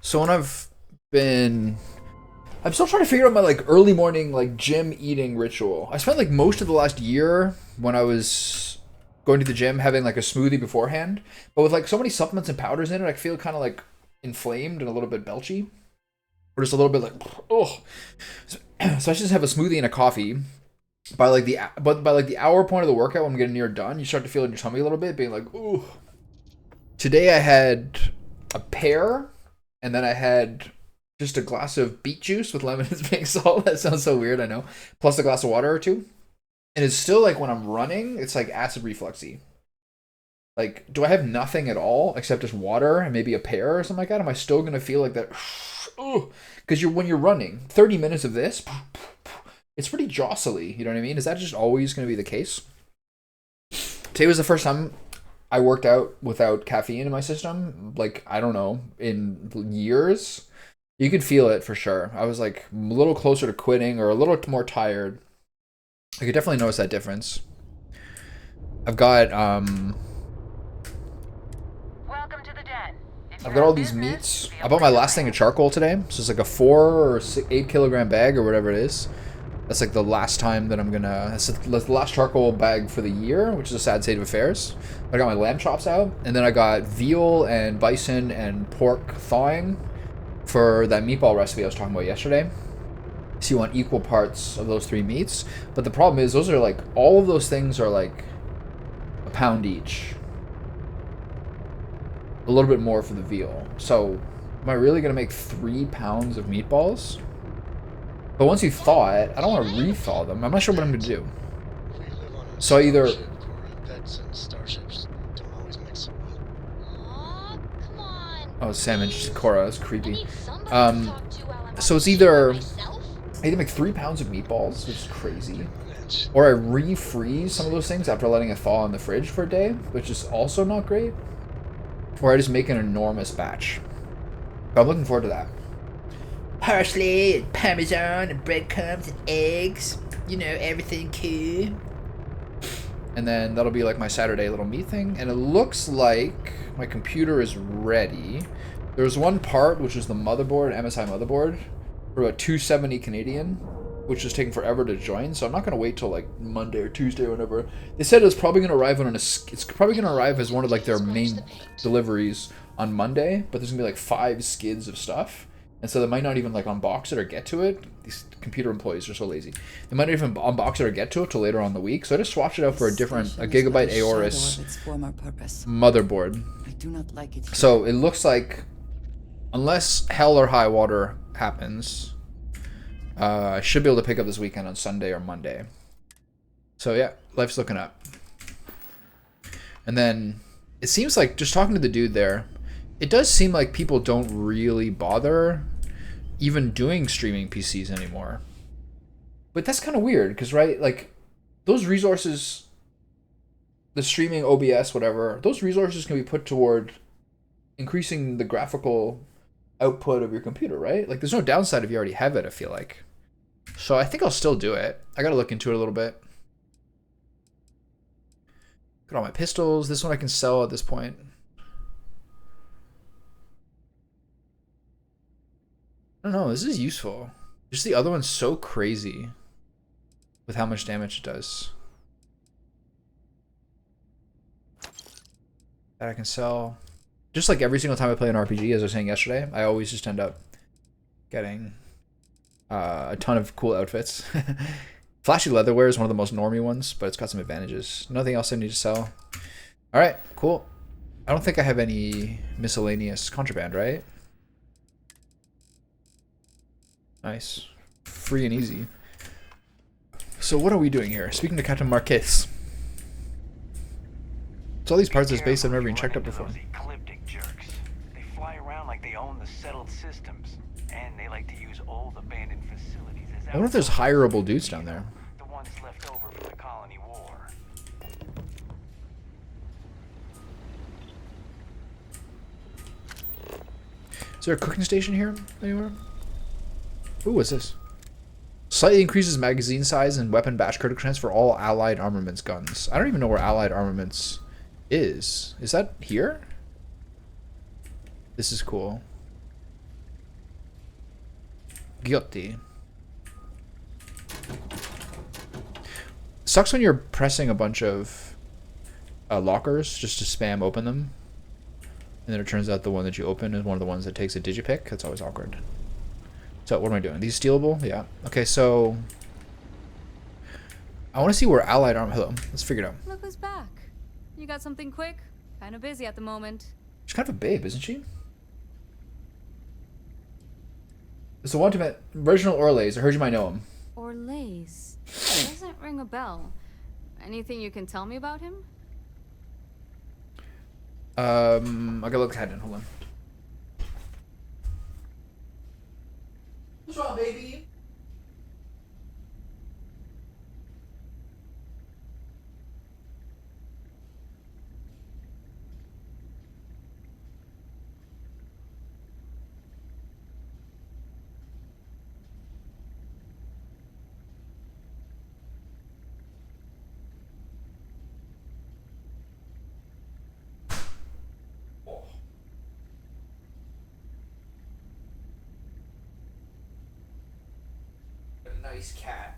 So when I'm still trying to figure out my like early morning like gym eating ritual. I spent like most of the last year when I was going to the gym having like a smoothie beforehand, but with like so many supplements and powders in it, I feel kind of like inflamed and a little bit belchy, or just a little bit like oh. So, so I just have a smoothie and a coffee. By like the hour point of the workout, when I'm getting near done, you start to feel in your tummy a little bit, being like ooh. Today I had a pear, and then I had just a glass of beet juice with lemon and pink salt. That sounds so weird, I know. Plus a glass of water or two. And it's still like when I'm running, it's like acid refluxy. Like, do I have nothing at all except just water and maybe a pear or something like that? Am I still gonna feel like that? Because when you're running, 30 minutes of this, it's pretty jostly. You know what I mean? Is that just always gonna be the case? Today was the first time I worked out without caffeine in my system. Like, I don't know, in years. You could feel it for sure. I was like a little closer to quitting or a little more tired. I could definitely notice that difference. I've got Welcome to the den. If you I've got have all these business, meats. I feel bought free my to last thing of land. charcoal today, so it's like a 8 kilogram bag or whatever it is. That's like the last time that I'm gonna. That's the last charcoal bag for the year, which is a sad state of affairs. I got my lamb chops out, and then I got veal and bison and pork thawing for that meatball recipe I was talking about yesterday. So you want equal parts of those three meats, but the problem is those are like all of those things are like a pound each, a little bit more for the veal. So am I really gonna make 3 pounds of meatballs? But once you thaw it, I don't want to rethaw them. I'm not sure what I'm gonna do. We live on a So I either starship, Cora. Pets and starships don't always mix so well. Aw, come on, oh salmon please. Cora, that's I creepy. need somebody to Um, talk to while I'm so it's watching TV by either myself. I either make 3 pounds of meatballs, which is crazy, On edge. or I refreeze some of those things after letting it thaw in the fridge for a day, which is also not great. Or I just make an enormous batch. But I'm looking forward to that. Parsley and parmesan and breadcrumbs and eggs. You know, everything cool. And then that'll be like my Saturday little meat thing. And it looks like my computer is ready. There's one part, which is the motherboard, MSI motherboard, for about 270 Canadian, which is taking forever to join. So I'm not gonna wait till like Monday or Tuesday or whatever. They said it's probably gonna arrive it's probably gonna arrive as one of like their main deliveries on Monday. But there's gonna be like 5 skids of stuff, and so they might not even like unbox it or get to it. These computer employees are so lazy. They might not even unbox it or get to it till later on in the week. So I just swapped it out for a Gigabyte Aorus motherboard. I do not like it. So it looks like, unless hell or high water happens, I should be able to pick up this weekend on Sunday or Monday. So yeah, life's looking up. And then it seems like, just talking to the dude there, it does seem like people don't really bother even doing streaming PCs anymore. But that's kind of weird, because right, like those resources, the streaming OBS, whatever, those resources can be put toward increasing the graphical output of your computer, right? Like there's no downside if you already have it, I feel like. So I think I'll still do it. I gotta look into it a little bit. Got all my pistols. This one I can sell at this point. I don't know, this is useful. Just the other one's so crazy with how much damage it does. That I can sell. Just like every single time I play an RPG, as I was saying yesterday, I always just end up getting a ton of cool outfits. Flashy leatherware is one of the most normie ones, but it's got some advantages. Nothing else I need to sell. Alright, cool. I don't think I have any miscellaneous contraband, right? Nice. Free and easy. So what are we doing here? Speaking to Captain Marquez. So all these parts of the space I've never even checked out before. Ecliptic jerks. They fly around like they own the settled systems, and they like to use old abandoned facilities as I wonder if there's hireable dudes down there. the ones left over from the colony war. Is there a cooking station here anywhere? Ooh, what's this? Slightly increases magazine size and weapon batch critical chance for all allied armaments guns. I don't even know where allied armaments is. Is that here? This is cool. Guilty. Sucks when you're pressing a bunch of lockers just to spam open them. And then it turns out the one that you open is one of the ones that takes a digipick. That's always awkward. So what am I doing? These stealable? Yeah. Okay, so I want to see where allied armor. Hello. Let's figure it out. Look who's back. You got something quick? Kind of busy at the moment. She's kind of a babe, isn't she? It's the one to met Reginald Orlays. I heard you might know him. Orlays. Doesn't ring a bell. Anything you can tell me about him? I gotta look at it. Hold on. What's wrong, baby? Nice cat.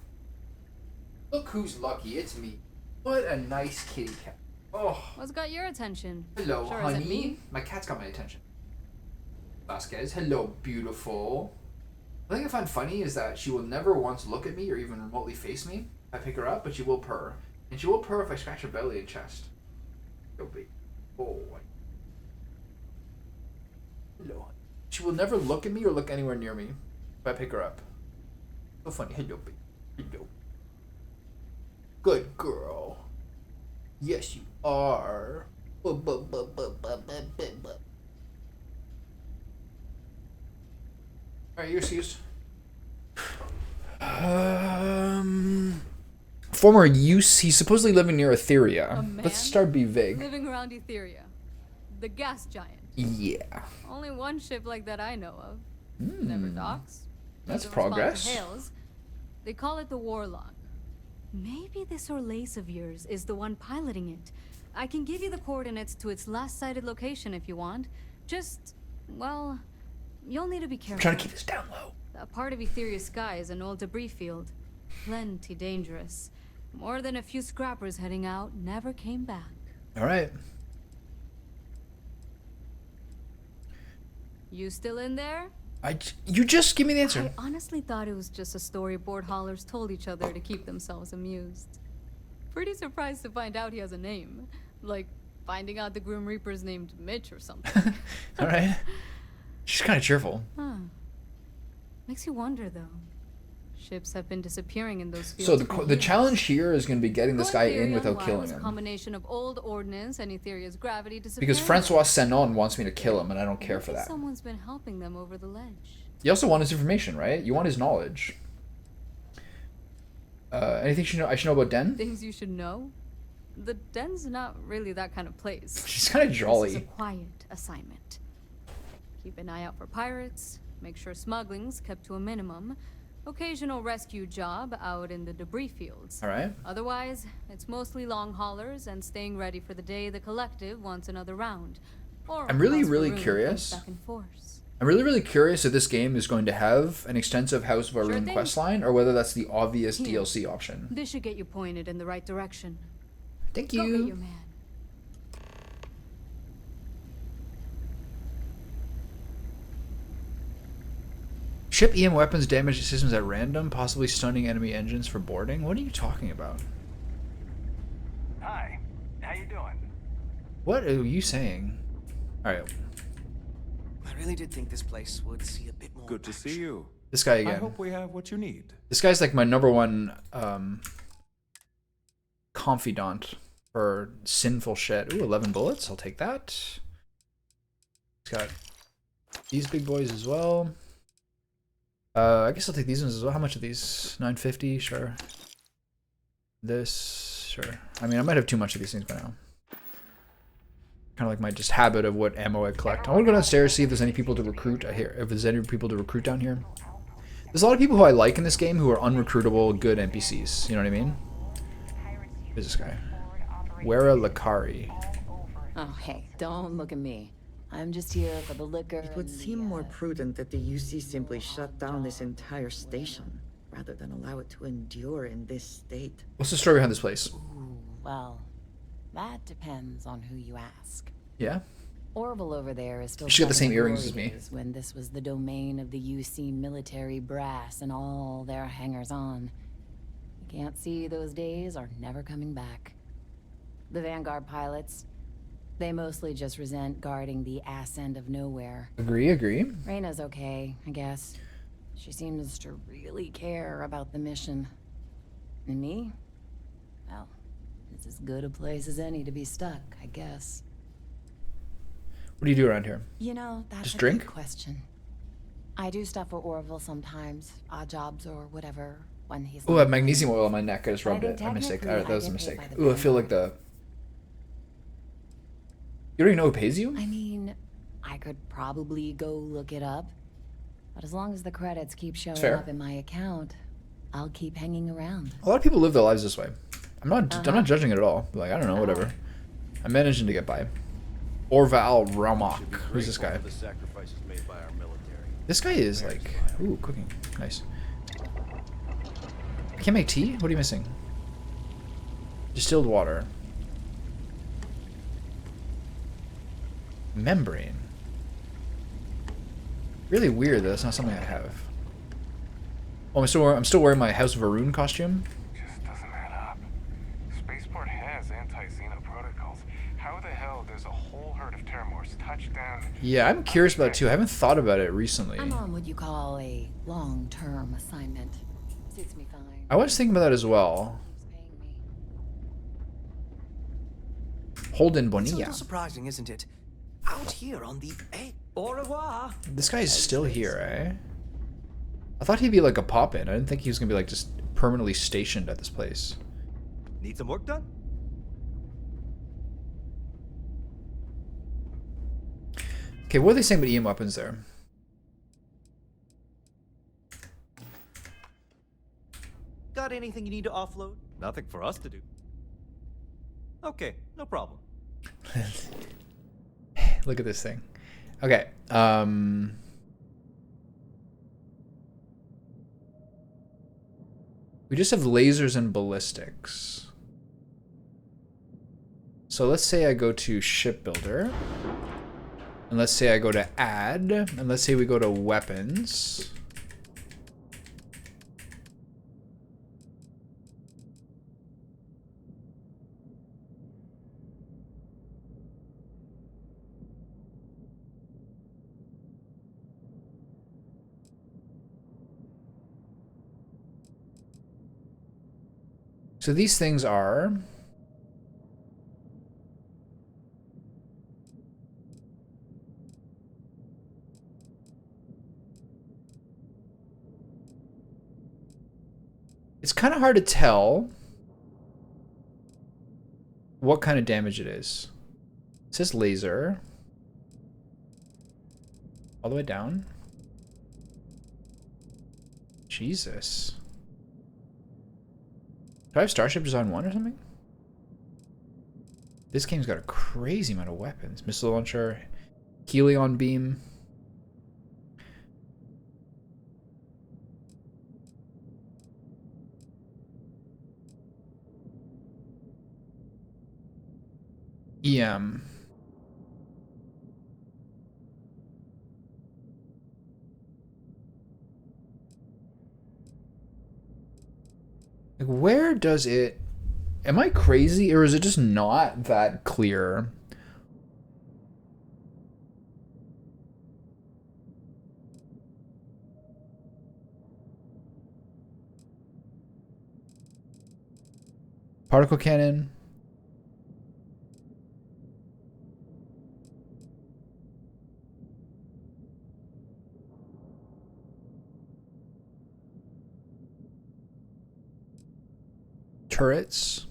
Look who's lucky, it's me. What a nice kitty cat. Oh. What's got your attention? Hello, Sure honey. isn't me. My cat's got my attention. Vasquez, hello, beautiful. The thing I find funny is that she will never once look at me or even remotely face me if I pick her up, but she will purr. And she will purr if I scratch her belly and chest. Yo, baby. Oh. Hello. She will never look at me or look anywhere near me if I pick her up. So funny. Hello, baby. Hello. Good girl. Yes, you are. Alright, you're excused. Former use. He's supposedly living near Etheria. Let's start be vague. Living around Etheria. The gas giant. Yeah. Only one ship like that I know of. Never docks. That's Doesn't respond to progress. hails. They call it the Warlock. Maybe this Orlace of yours is the one piloting it. I can give you the coordinates to its last sighted location if you want. Just, well, you'll need to be careful. I'm trying to keep this down low. That part of Etheria's sky is an old debris field. Plenty dangerous. More than a few scrappers heading out never came back. Alright. You still in there? You just give me the answer. I honestly thought it was just a story board haulers told each other to keep themselves amused. Pretty surprised to find out he has a name. Like finding out the Grim Reaper's named Mitch or something. Alright. She's kind of cheerful. Huh. Makes you wonder though. Ships have been disappearing in those fields. So for the years. challenge here is going to be getting this guy in Etheria, without while killing it's a him. combination of old ordnance and Etheria's gravity Because disappearing. Francois Senon wants me to kill him, and I don't care for Maybe that. Someone's been helping them over the ledge. You also want his information, right? You want his knowledge. Anything I should know about Den? Things you should know? The den's not really that kind of place. She's kind of This is a jolly. quiet assignment. Keep an eye out for pirates, make sure smuggling's kept to a minimum, occasional rescue job out in the debris fields. Alright. Otherwise, it's mostly long haulers and staying ready for the day the collective wants another round. Or I'm really, once really Varun comes curious. back in force. I'm really, really curious if this game is going to have an extensive House of Varun thing. questline, or whether that's the obvious Here. DLC option. This should get you pointed in the right direction. Thank Go get your you. man. Ship EM weapons damage systems at random, possibly stunning enemy engines for boarding. What are you talking about? Hi. How you doing? What are you saying? Alright, I really did think this place would see a bit more. Good to see you. this guy I again. hope we have what you need. This guy's like my number one confidant for sinful shit. Ooh, 11 bullets. I'll take that. He's got these big boys as well. I guess I'll take these ones as well. How much are these? 950? Sure. This? Sure. I mean, I might have too much of these things by now. Kind of like my just habit of what ammo I collect. I want to go downstairs, see if there's any people to recruit here. If there's any people to recruit down here. There's a lot of people who I like in this game who are unrecruitable, good NPCs. You know what I mean? Who's this guy? Wera Lakari. Oh, hey, don't look at me. I'm just here for the liquor. It would and seem the, more prudent that the UC simply shut down this entire station, rather than allow it to endure in this state. What's the story behind this place? Ooh, well, that depends on who you ask. Yeah. Orville over there is still. She got the stuck in same earrings as glory me. days when this was the domain of the UC military brass and all their hangers-on. You can't see those days are never coming back. The Vanguard pilots, they mostly just resent guarding the ass end of nowhere. Agree. Reyna's okay, I guess. She seems to really care about the mission. And me? Well, it's as good a place as any to be stuck, I guess. What do you do around here? You know, that's Just a drink? good question. I do stuff for Orville sometimes, odd jobs or whatever, when he's... Oh, I have magnesium oil on my neck. I just But I rubbed think it. I mistake. technically That was I a get mistake. paid by the Ooh, I feel like Vanguard. You don't even know who pays you? I mean, I could probably go look it up. But as long as the credits keep showing Fair. up in my account, I'll keep hanging around. A lot of people live their lives this way. I'm not judging it at all. Like, I don't know, whatever. I'm managing to get by. Orval Ramak. Who's this guy? This guy is like, ooh, cooking. Nice. I can't make tea? What are you missing? Distilled water. Membrane. Really weird that that's not something I have. Oh, I'm still wearing my House of Varun costume. Just doesn't add up. Spaceport has anti-Xeno protocols. How the hell does a whole herd of Terramors touch down? Yeah, I'm curious about it too. I haven't thought about it recently. I'm on what you call a long-term assignment. Suits me fine. I was thinking about that as well. Keeps paying me. Holden It's a Bonilla. little surprising, isn't it? Out here on the au revoir. This guy is still here, eh? I thought he'd be like a pop-in. I didn't think he was gonna be like just permanently stationed at this place. Need some work done? Okay, what are they saying about EM weapons there? Got anything you need to offload? Nothing for us to do. Okay, no problem. Look at this thing. Okay. We just have lasers and ballistics. So let's say I go to shipbuilder. And let's say I go to add. And let's say we go to weapons. So these things are it's kind of hard to tell what kind of damage it is. It says laser. All the way down. Jesus. Do I have Starship Design 1 or something? This game's got a crazy amount of weapons. Missile launcher, Helion beam. EM. Like, where does it... Am I crazy, or is it just not that clear? Particle cannon. Turrets.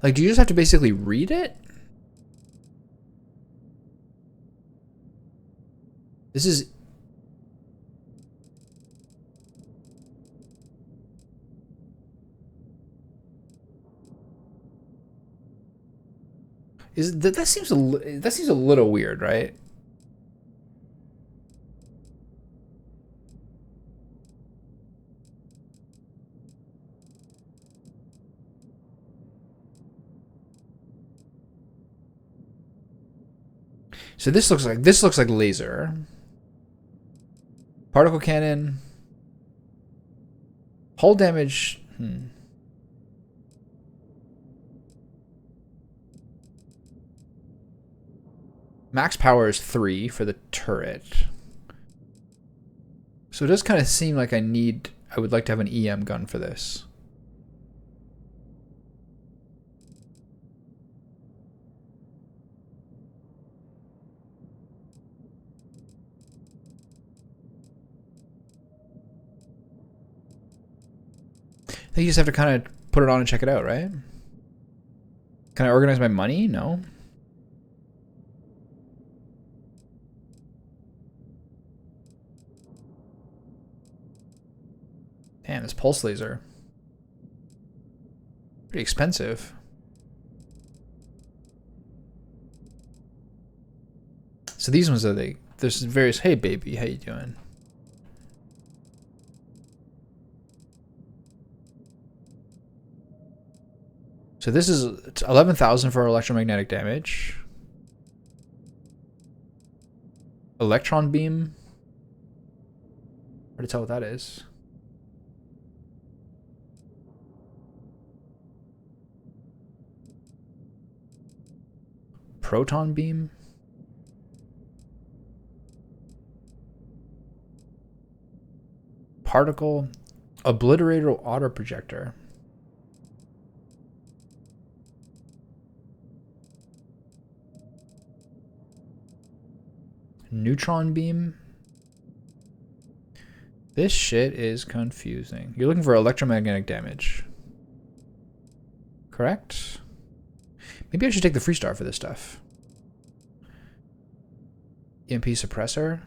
Like, do you just have to basically read it? This is Is that seems that seems a little weird, right? So this looks like laser. Particle cannon. Hull damage. Max power is 3 for the turret. So it does kind of seem like I would like to have an EM gun for this. I think you just have to kind of put it on and check it out, right? Can I organize my money? No. Damn, this pulse laser. Pretty expensive. So these ones there's various, hey baby, how you doing? So this is 11,000 for electromagnetic damage. Electron beam. Hard to tell what that is. Proton beam. Particle. Obliterator auto projector. Neutron beam. This shit is confusing. You're looking for electromagnetic damage. Correct? Maybe I should take the Freestar for this stuff. EMP suppressor.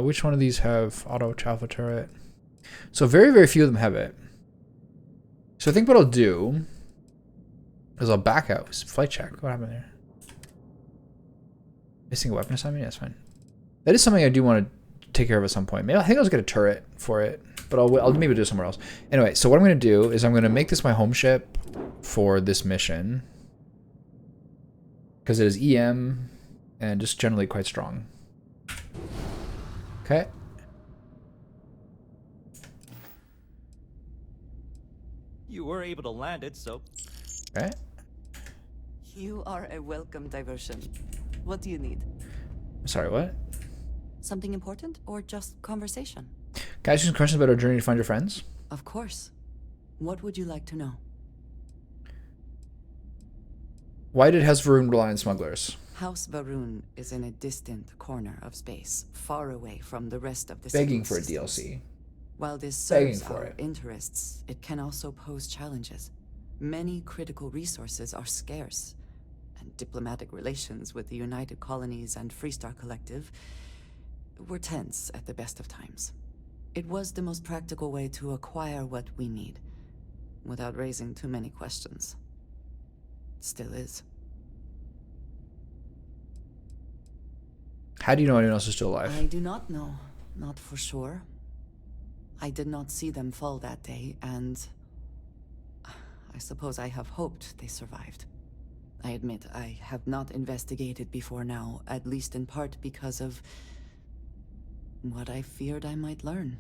Which one of these have auto Alpha turret? So very, very few of them have it. So I think what I'll do is I'll back out. Flight check. What happened there? Missing a weapon assignment? Yeah, that's fine. That is something I do want to take care of at some point. Maybe I think I'll just get a turret for it, but I'll maybe do it somewhere else. Anyway, so what I'm going to do is I'm going to make this my home ship for this mission because it is EM and just generally quite strong. Okay. You were able to land it, so... Okay. You are a welcome diversion. What do you need? Sorry, what? Something important or just conversation? Can I ask you some questions about our journey to find your friends? Of course. What would you like to know? Why did Hesvaroon rely on smugglers? House Varoon is in a distant corner of space, far away from the rest of the Begging for a systems. DLC. While this Begging serves for our it. interests, it can also pose challenges. Many critical resources are scarce, and diplomatic relations with the United Colonies and Freestar Collective were tense at the best of times. It was the most practical way to acquire what we need, without raising too many questions. Still is. How do you know anyone else is still alive? I do not know, not for sure. I did not see them fall that day, and I suppose I have hoped they survived. I admit I have not investigated before now, at least in part because of what I feared I might learn.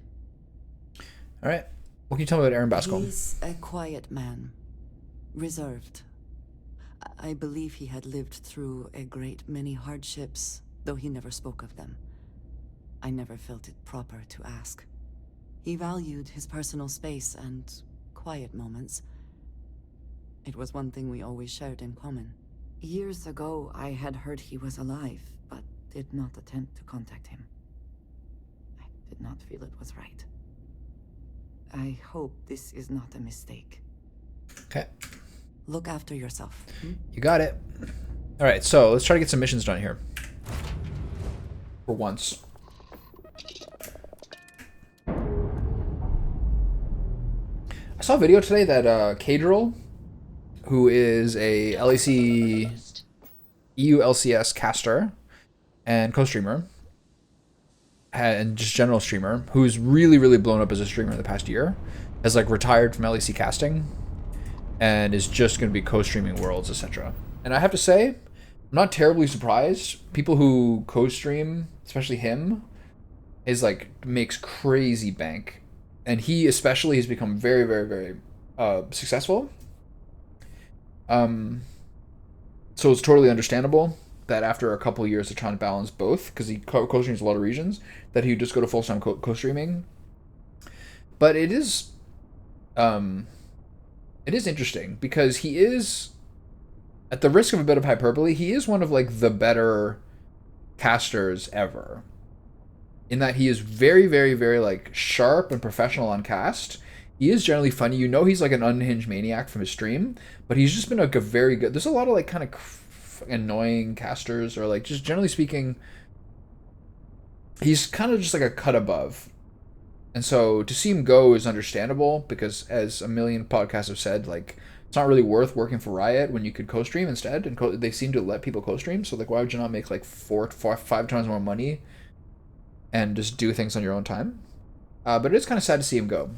All right. What can you tell me about Aaron Bascom? He's a quiet man, reserved. I believe he had lived through a great many hardships, though he never spoke of them. I never felt it proper to ask. He valued his personal space and quiet moments. It was one thing we always shared in common. Years ago, I had heard he was alive, but did not attempt to contact him. I did not feel it was right. I hope this is not a mistake. Okay. Look after yourself. You got it. All right, so let's try to get some missions done here. For once. I saw a video today that Cadril, who is a LEC EU LCS caster and co-streamer, and just general streamer, who's really, really blown up as a streamer in the past year, has like retired from LEC casting and is just going to be co-streaming Worlds, etc. And I have to say, I'm not terribly surprised. People who co-stream, especially him, is like makes crazy bank, and he especially has become very, very, very successful. So it's totally understandable that after a couple of years of trying to balance both, because he co-streams a lot of regions, that he would just go to full-time co-streaming. But it is interesting because he is, at the risk of a bit of hyperbole, he is one of like the better casters ever. In that he is very, very, very like sharp and professional on cast. He is generally funny. You know he's like an unhinged maniac from his stream, but he's just been like a very good. There's a lot of like kind of annoying casters, or like just generally speaking, he's kind of just like a cut above. And so to see him go is understandable because, as a million podcasts have said, like it's not really worth working for Riot when you could co-stream instead, and they seem to let people co-stream. So like, why would you not make like 5 times more money and just do things on your own time? But it is kind of sad to see him go.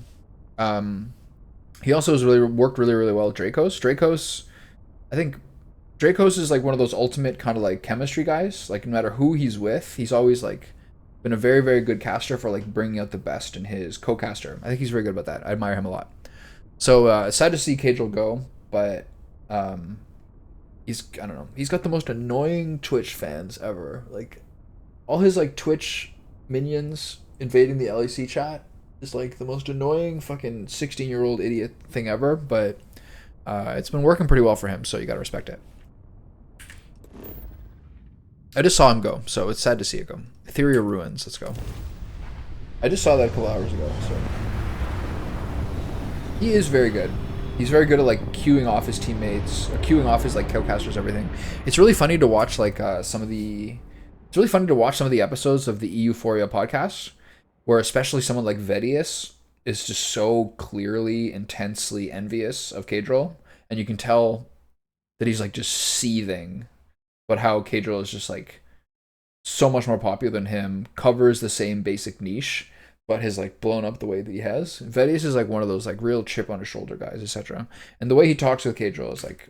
He also has worked really, really well with Dracos. I think Dracos is like one of those ultimate kind of like chemistry guys. Like no matter who he's with, he's always like been a very, very good caster for like bringing out the best in his co-caster. I think he's very good about that. I admire him a lot. So it's sad to see Cadril go, but I don't know. He's got the most annoying Twitch fans ever. Like all his like Twitch minions invading the LEC chat is like the most annoying fucking 16-year-old idiot thing ever, but it's been working pretty well for him, so you gotta respect it. I just saw him go, so it's sad to see it go. Etheria Ruins, let's go. I just saw that a couple hours ago, so. He is very good. He's very good at like queuing off his teammates, or queuing off his like co-casters, everything. It's really funny to watch like some of the episodes of the Euphoria podcast, where especially someone like Vedius is just so clearly, intensely envious of Cadril, and you can tell that he's like just seething, but how Cadril is just like so much more popular than him, covers the same basic niche, but has like blown up the way that he has. Vedius is like one of those like real chip on his shoulder guys, etc. And the way he talks with Cadril is like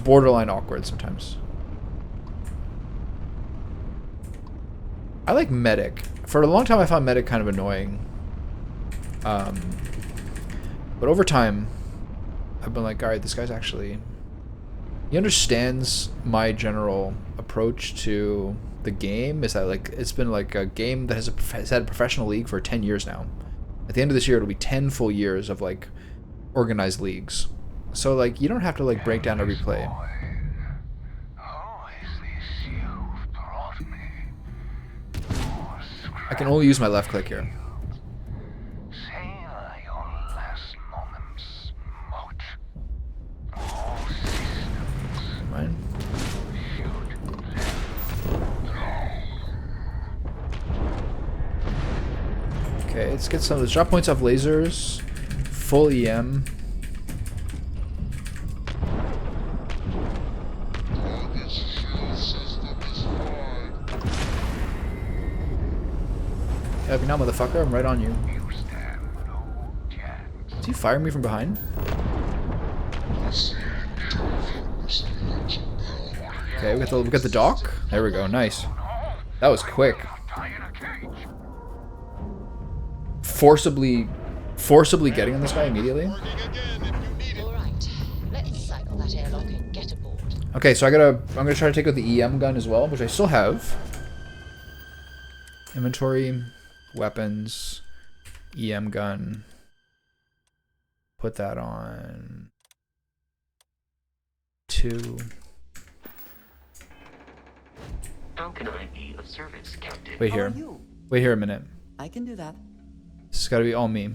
borderline awkward sometimes. I like Medic. For a long time, I found Medic kind of annoying. But over time, I've been like, alright, this guy's actually... He understands my general approach to the game. Is that like it's been like a game that has had a professional league for 10 years now. At the end of this year, it'll be 10 full years of like organized leagues. So like you don't have to like break down every play. I can only use my left click here. Mine. Okay, let's get some of the drop points off lasers. Full EM. Heavy now, motherfucker. I'm right on you. Is he firing me from behind? Okay, we got the dock. There we go. Nice. That was quick. Forcibly getting on this guy immediately. Okay, so I'm gonna try to take out the EM gun as well, which I still have. Inventory, weapons, EM gun. Put that on 2. How can I be of service, Captain? Wait here. Wait here a minute. I can do that. This has got to be all me.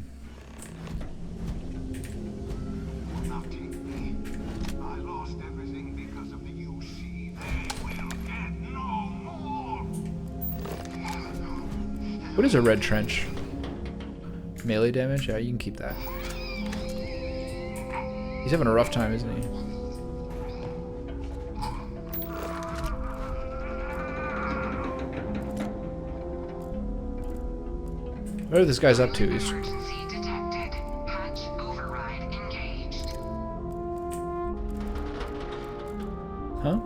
What is a red trench? Melee damage? Yeah, you can keep that. He's having a rough time, isn't he? What are this guy's up to? He's... Huh?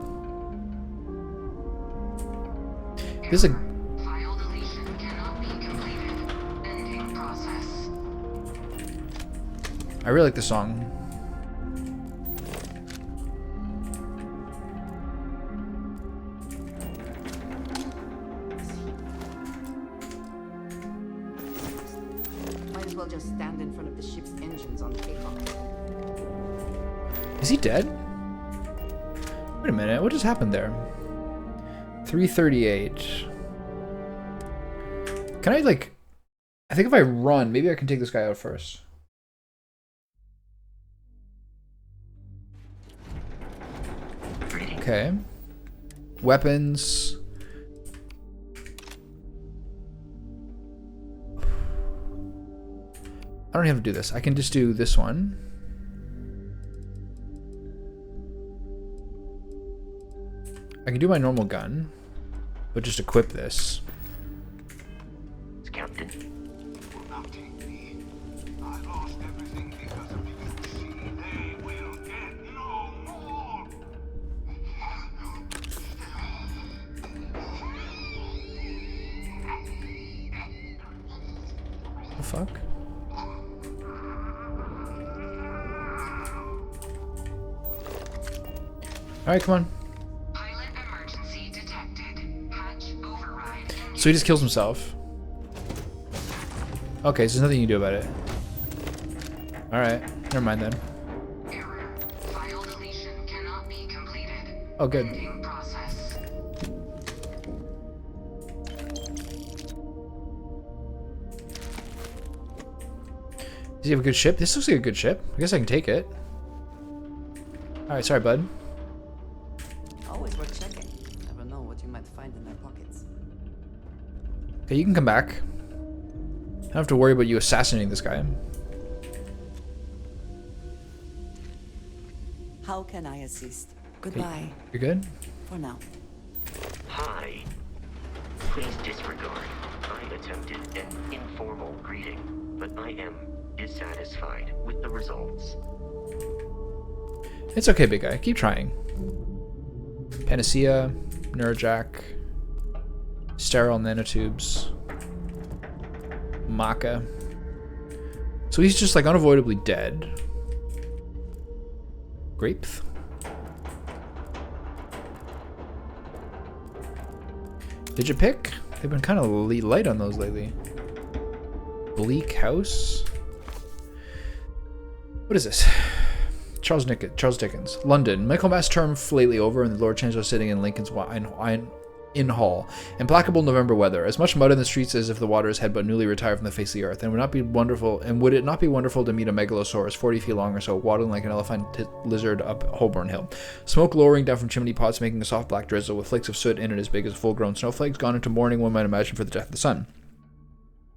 This is a... I really like the song. Might as well just stand in front of the ship's engines on takeoff. Is he dead? Wait a minute, what just happened there? 338. Can I, like... I think if I run, maybe I can take this guy out first. Okay. Weapons. I don't have to do this. I can just do this one. I can do my normal gun, but just equip this. Captain. The fuck? Alright, come on. So he just kills himself. Okay, so there's nothing you can do about it. Alright, never mind then. Oh, good. Does he have a good ship? This looks like a good ship. I guess I can take it. Alright, sorry, bud. Always worth checking. Never know what you might find in their pockets. Okay, you can come back. I don't have to worry about you assassinating this guy. How can I assist? Goodbye. You're good? For now. Hi. Please disregard. I attempted an informal greeting, but I am dissatisfied with the results. It's okay, big guy. Keep trying. Panacea, Neurojack, sterile nanotubes, Maca. So he's just like unavoidably dead. Grape. Digipick? They've been kind of light on those lately. Bleak House. What is this? Charles Dickens. London. Michaelmas term lately over, and the Lord Chancellor sitting in Lincoln's Inn Hall. Implacable November weather. As much mud in the streets as if the waters had but newly retired from the face of the earth. And would it not be wonderful to meet a megalosaurus 40 feet long or so, waddling like an elephant lizard up Holborn Hill? Smoke lowering down from chimney pots, making a soft black drizzle with flakes of soot in it as big as full-grown snowflakes, gone into mourning one might imagine for the death of the sun.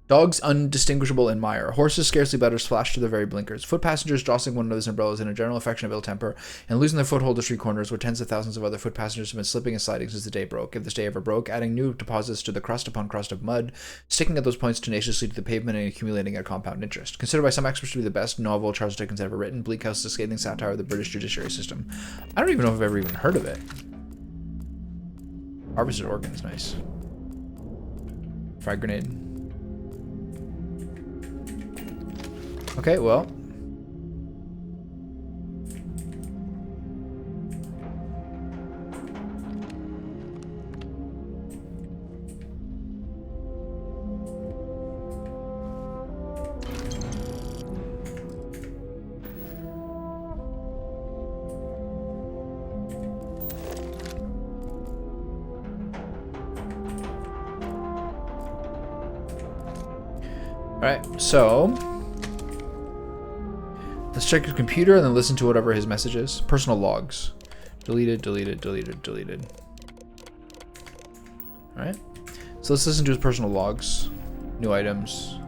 Dogs undistinguishable in mire. Horses scarcely better splashed to their very blinkers. Foot passengers jostling one another's umbrellas in a general affection of ill temper, and losing their foothold to street corners where tens of thousands of other foot passengers have been slipping and sliding since the day broke, if this day ever broke, adding new deposits to the crust upon crust of mud, sticking at those points tenaciously to the pavement and accumulating at compound interest. Considered by some experts to be the best novel Charles Dickens ever written, Bleak House is a scathing satire of the British judiciary system. I don't even know if I've ever even heard of it. Harvested organs, nice. Frag grenade. Okay, well. All right, so let's check his computer and then listen to whatever his message is. Personal logs. Deleted, deleted, deleted, deleted. Alright. So let's listen to his personal logs. New items.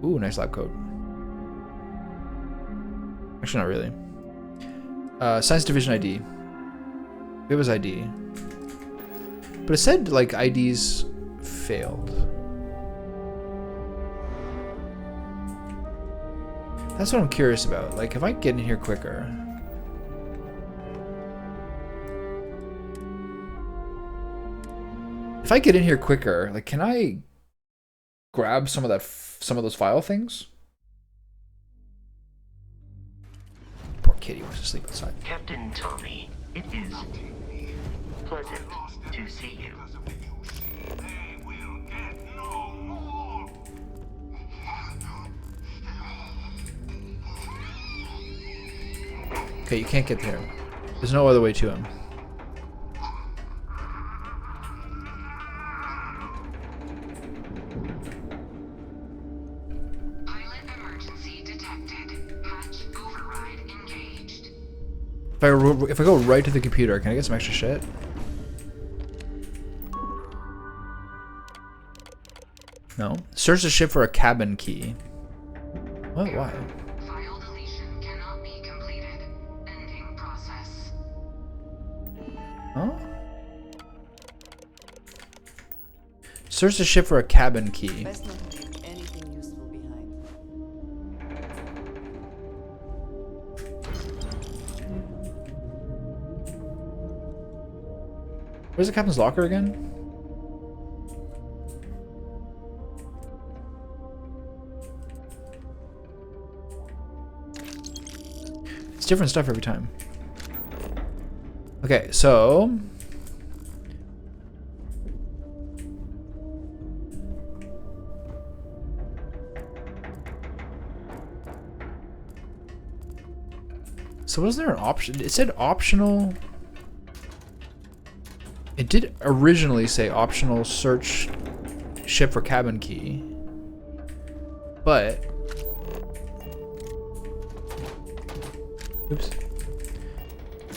Ooh, nice lab coat. Actually, not really. Science Division ID. We have his ID. But it said, like, IDs failed. That's what I'm curious about. Like, if I get in here quicker... If I get in here quicker, like, can I grab some of those file things? Poor kitty wants to sleep outside. Captain Tommy, it is pleasant to see you. Okay, you can't get there. There's no other way to him. If I go right to the computer, can I get some extra shit? No. Search the ship for a cabin key. What? Why? File deletion cannot be completed. Ending process. Huh? Search the ship for a cabin key. Best not to leave anything useful behind. Where's the captain's locker again? It's different stuff every time. Okay, so... So was there an option? It said optional... It did originally say optional search ship for cabin key. But... Oops.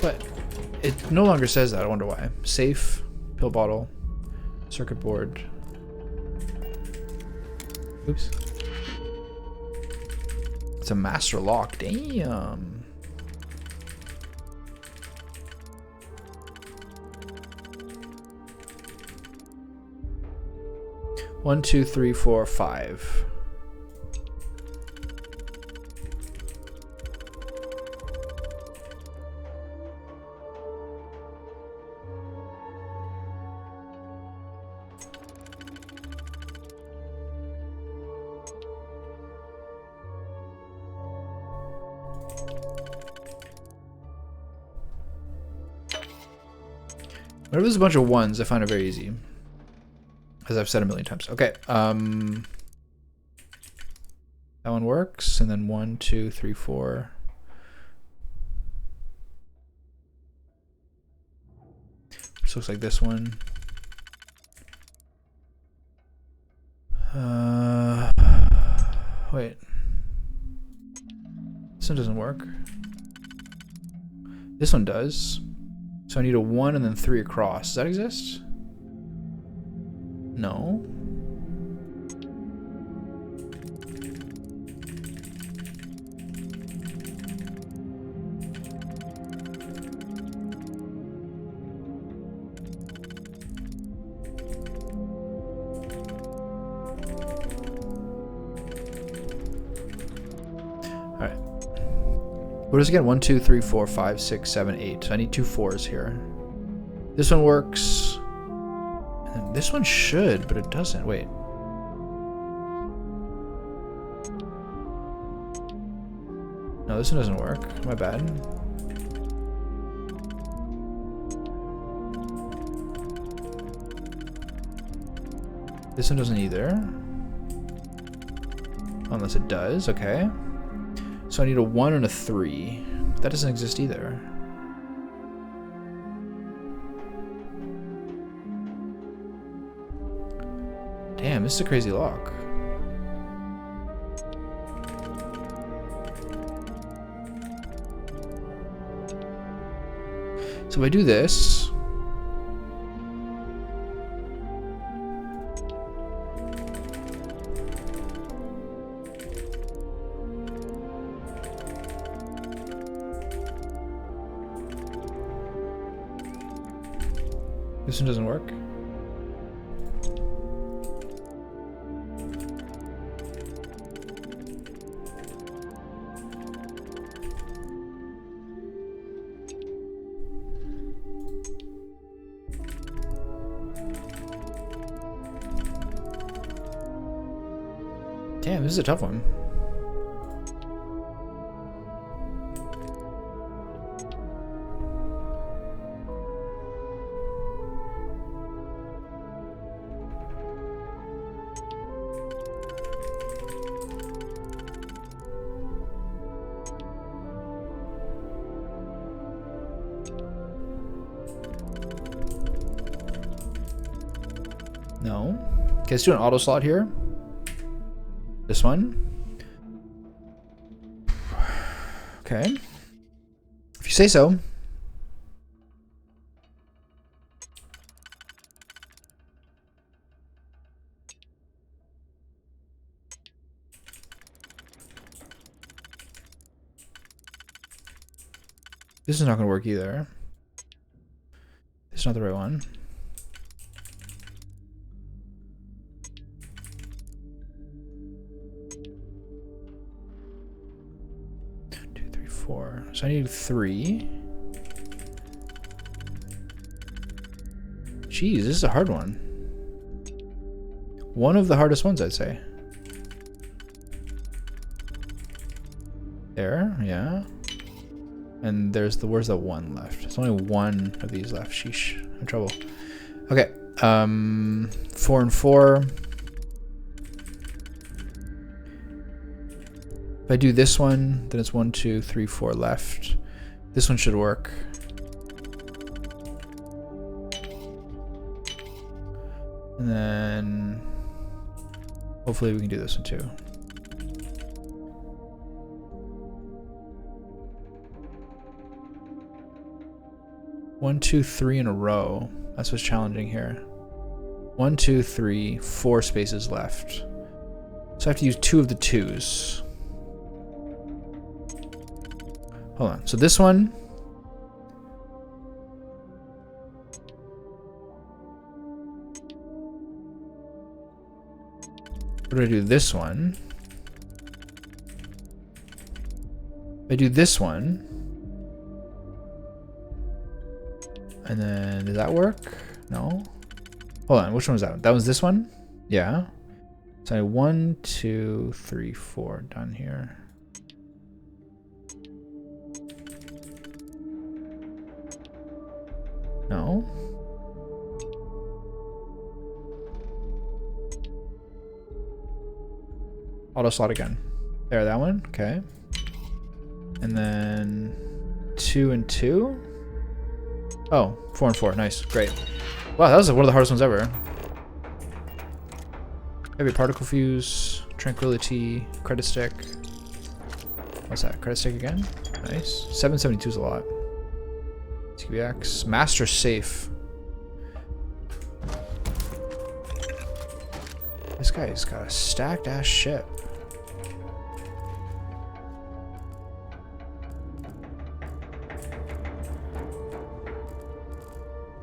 But it no longer says that. I wonder why. Safe, pill bottle, circuit board. Oops. It's a master lock. Damn. One, two, three, four, five. Whenever there's a bunch of ones, I find it very easy. As I've said a million times. Okay, that one works, and then 1, 2, 3, 4. Which looks like this one. Wait. This one doesn't work. This one does. So I need a 1 and then 3 across. Does that exist? No. Alright. What is it again? 1, 2, 3, 4, 5, 6, 7, 8. So I need 2 4s here. This one works. And this one should, but it doesn't. Wait. No, this one doesn't work. My bad. This one doesn't either. Unless it does. Okay. So I need a 1 and a 3. That doesn't exist either. Damn, this is a crazy lock. So if I do this... This one doesn't work. Damn, this is a tough one. No. Okay, let's do an auto slot here. This one. Okay. If you say so. This is not going to work either. This is not the right one. So I need 3. Jeez, this is a hard one. One of the hardest ones, I'd say. There, yeah. And there's the, where's the 1 left? There's only 1 of these left. Sheesh, I'm in trouble. Okay, 4 and 4. If I do this one, then it's 1, 2, 3, 4 left. This one should work. And then hopefully we can do this one too. One, 2, 3 in a row. That's what's challenging here. 1, 2, 3, 4 spaces left. So I have to use 2 of the 2s. Hold on. So this one. What do I do this one? If I do this one. And then, does that work? No. Hold on. Which one was that? That was this one? Yeah. So 1, 2, 3, 4 done here. No. Auto slot again. There, that one. Okay. And then 2 and 2. Oh, 4 and 4. Nice. Great. Wow, that was one of the hardest ones ever. Heavy particle fuse, tranquility, credit stick. What's that? Credit stick again? Nice. 772 is a lot. TBX. Master safe. This guy's got a stacked ass ship.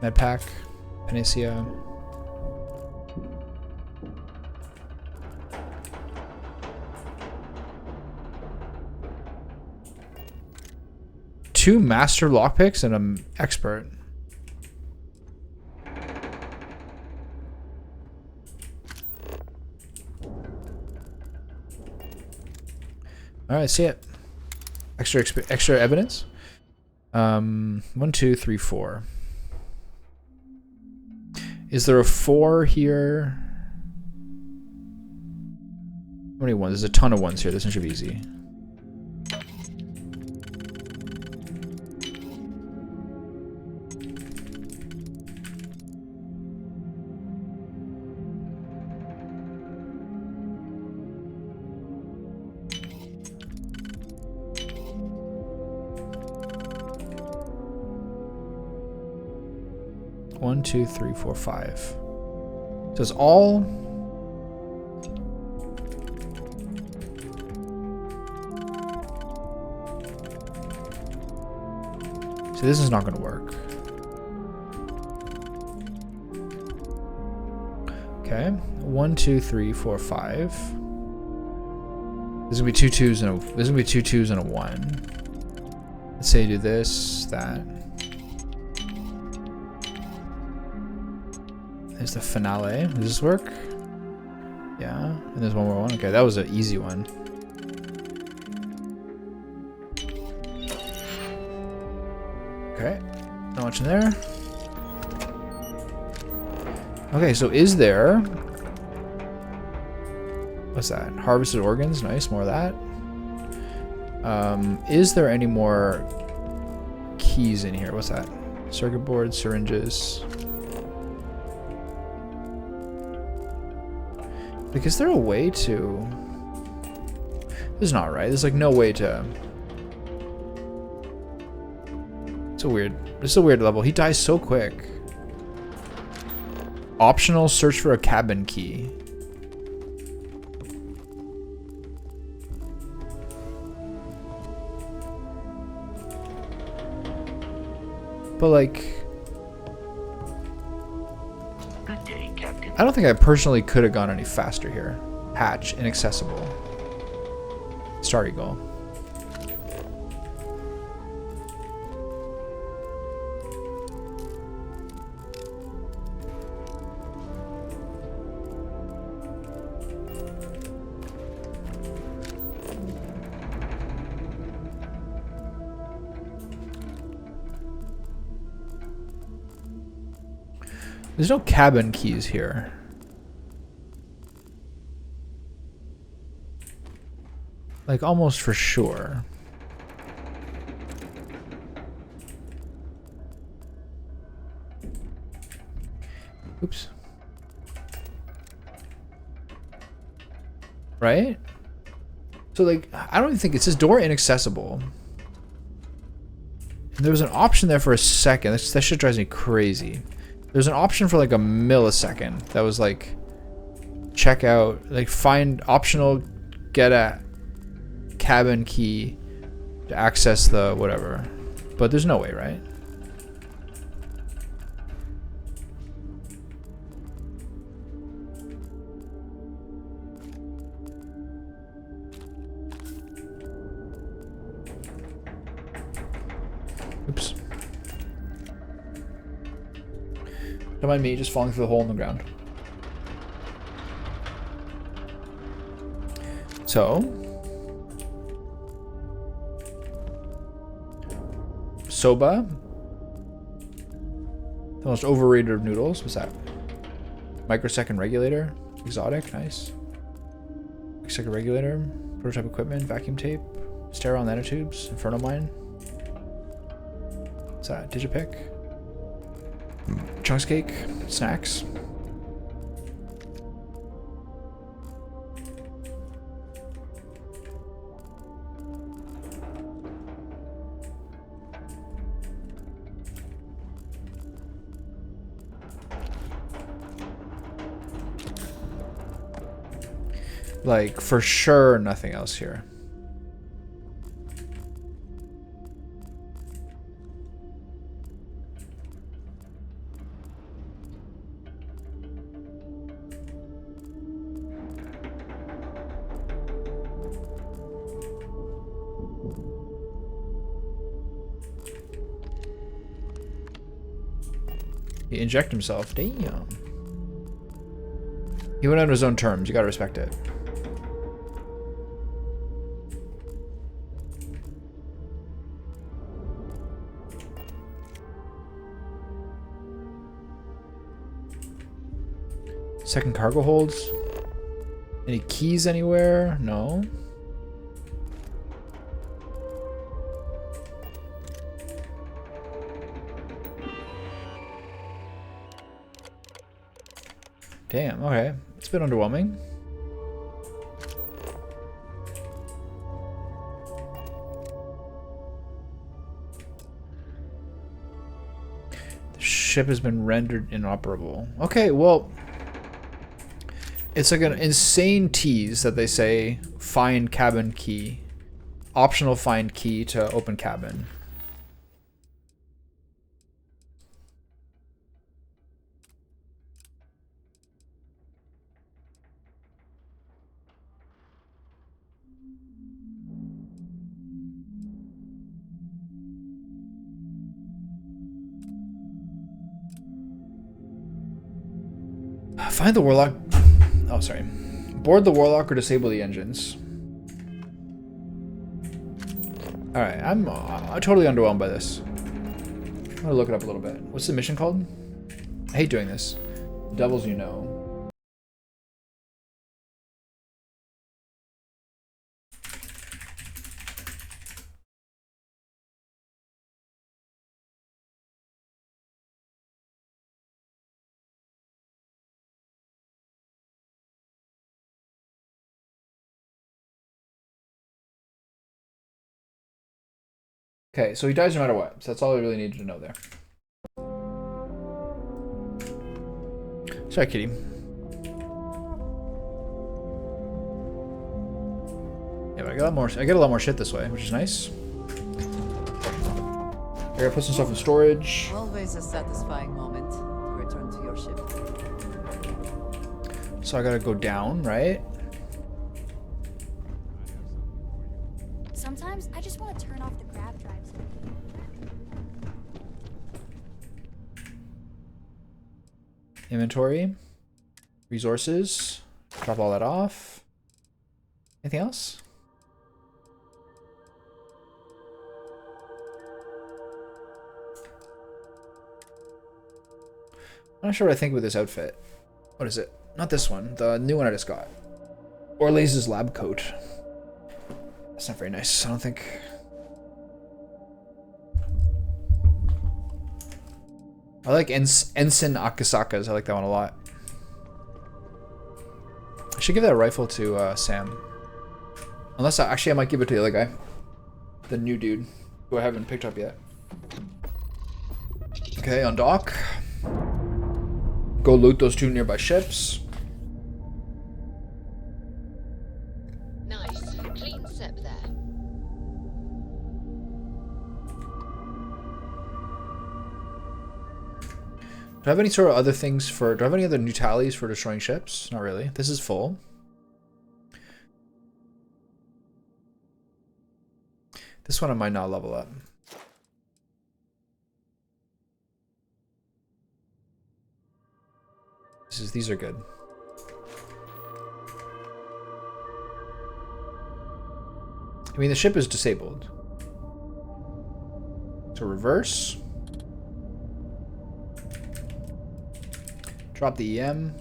Medpack. Panacea. Two master lockpicks and an expert. All right, see it. Extra evidence. 1, 2, 3, 4. Is there a 4 here? How many ones? There's a ton of ones here. This one should be easy. One, 2, 3, 4, 5. So it's all. So this is not going to work. Okay. 1, 2, 3, 4, 5. There's gonna be two twos and a. There's gonna be 2 2s and a 1. Let's say do this, that. There's the finale. Does this work? Yeah. And there's one more one. Okay, that was an easy one. Okay. Not much in there. Okay, so is there... What's that? Harvested organs. Nice, more of that. Is there any more keys in here? What's that? Circuit board, syringes. Like, is there a way to... This is not right. There's like no way to... It's a weird... It's a weird level. He dies so quick. Optional, search for a cabin key. But like... Good day, Captain. I don't think I personally could have gone any faster here. Hatch, inaccessible. Star Eagle. There's no cabin keys here. Like, almost for sure. Oops. Right? So, like, I don't even think it says door inaccessible. There was an option there for a second. That shit drives me crazy. There's an option for like a millisecond that was like check out, like find optional, get a cabin key to access the whatever. But there's no way, right? Oops. Don't mind me just falling through the hole in the ground. So. Soba. The most overrated of noodles. What's that? Microsecond regulator. Exotic. Nice. Microsecond regulator. Prototype equipment. Vacuum tape. Sterile nanotubes. Inferno mine. What's that? Digipick. Chunks cake, snacks. Like, for sure, nothing else here. He inject himself. Damn. He went on his own terms. You gotta respect it. Second cargo holds. Any keys anywhere? No. Damn, okay. It's a bit underwhelming. The ship has been rendered inoperable. Okay, well... It's like an insane tease that they say, find cabin key. Optional find key to open cabin. Find the warlock. Oh, sorry. Board the warlock or disable the engines. Alright, I'm totally underwhelmed by this. I'm gonna look it up a little bit. What's the mission called? I hate doing this. Devils you know. Okay, so he dies no matter what. So that's all I really needed to know there. Sorry, kitty. Yeah, but I get a lot more shit this way, which is nice. I gotta put some stuff in storage. Always a satisfying moment to return to your ship. So I gotta go down, right? Sometimes I just want to turn off the grab drives. Inventory. Resources. Drop all that off. Anything else? I'm not sure what I think with this outfit. What is it? Not this one. The new one I just got. Orlaze's lab coat. That's not very nice, I don't think. I like Ensign Akasaka's. I like that one a lot. I should give that rifle to Sam. Unless actually I might give it to the other guy. The new dude, who I haven't picked up yet. Okay, on dock. Go loot those 2 nearby ships. Nice. Clean sip there. Do I have any sort of other things for... Do I have any other new tallies for destroying ships? Not really. This is full. This one I might not level up. These are good. I mean, the ship is disabled. So reverse. Drop the EM.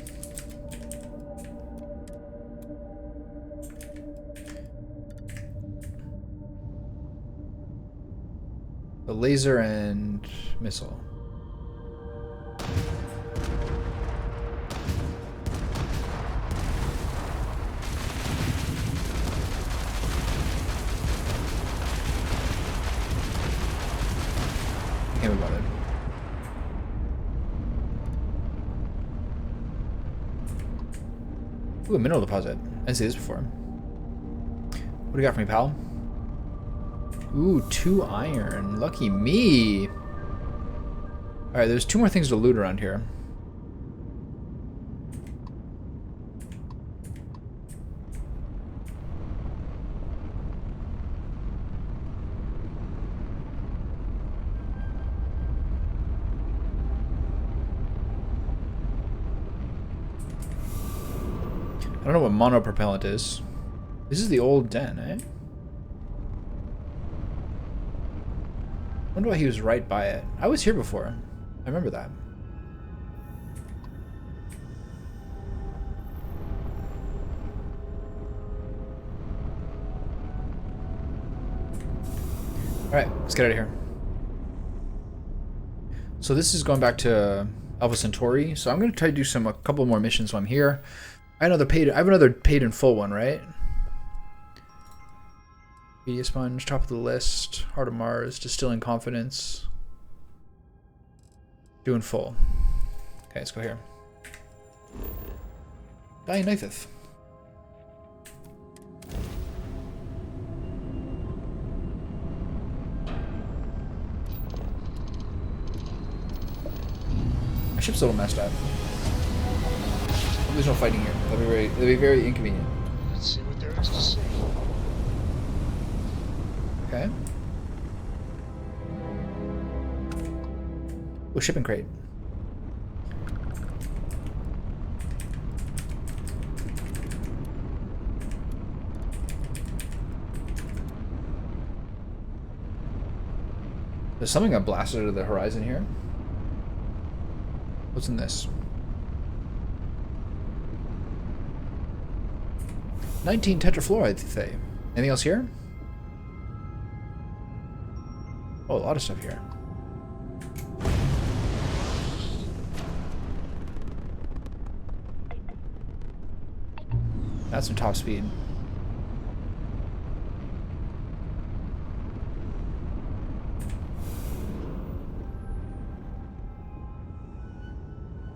The laser and missile. Can't be bothered. Ooh, a mineral deposit. I didn't see this before. What do you got for me, pal? Ooh, 2 iron. Lucky me. Alright, there's 2 more things to loot around here. I don't know what monopropellant is. This is the old den, eh? I wonder why he was right by it. I was here before. I remember that. Alright, let's get out of here. So this is going back to Alpha Centauri. So I'm going to try to do a couple more missions while I'm here. I have another paid in full one, right? Media Sponge, top of the list. Heart of Mars, Distilling Confidence. Doing full. Okay, let's go here. Dying Knifeth. My ship's a little messed up. There's no fighting here. That'd be very inconvenient. Let's see what there is to see. Okay. Oh, shipping crate. There's something got blasted out of the horizon here. What's in this? 19 tetrafluoride. Anything else here? Oh, a lot of stuff here. That's some top speed.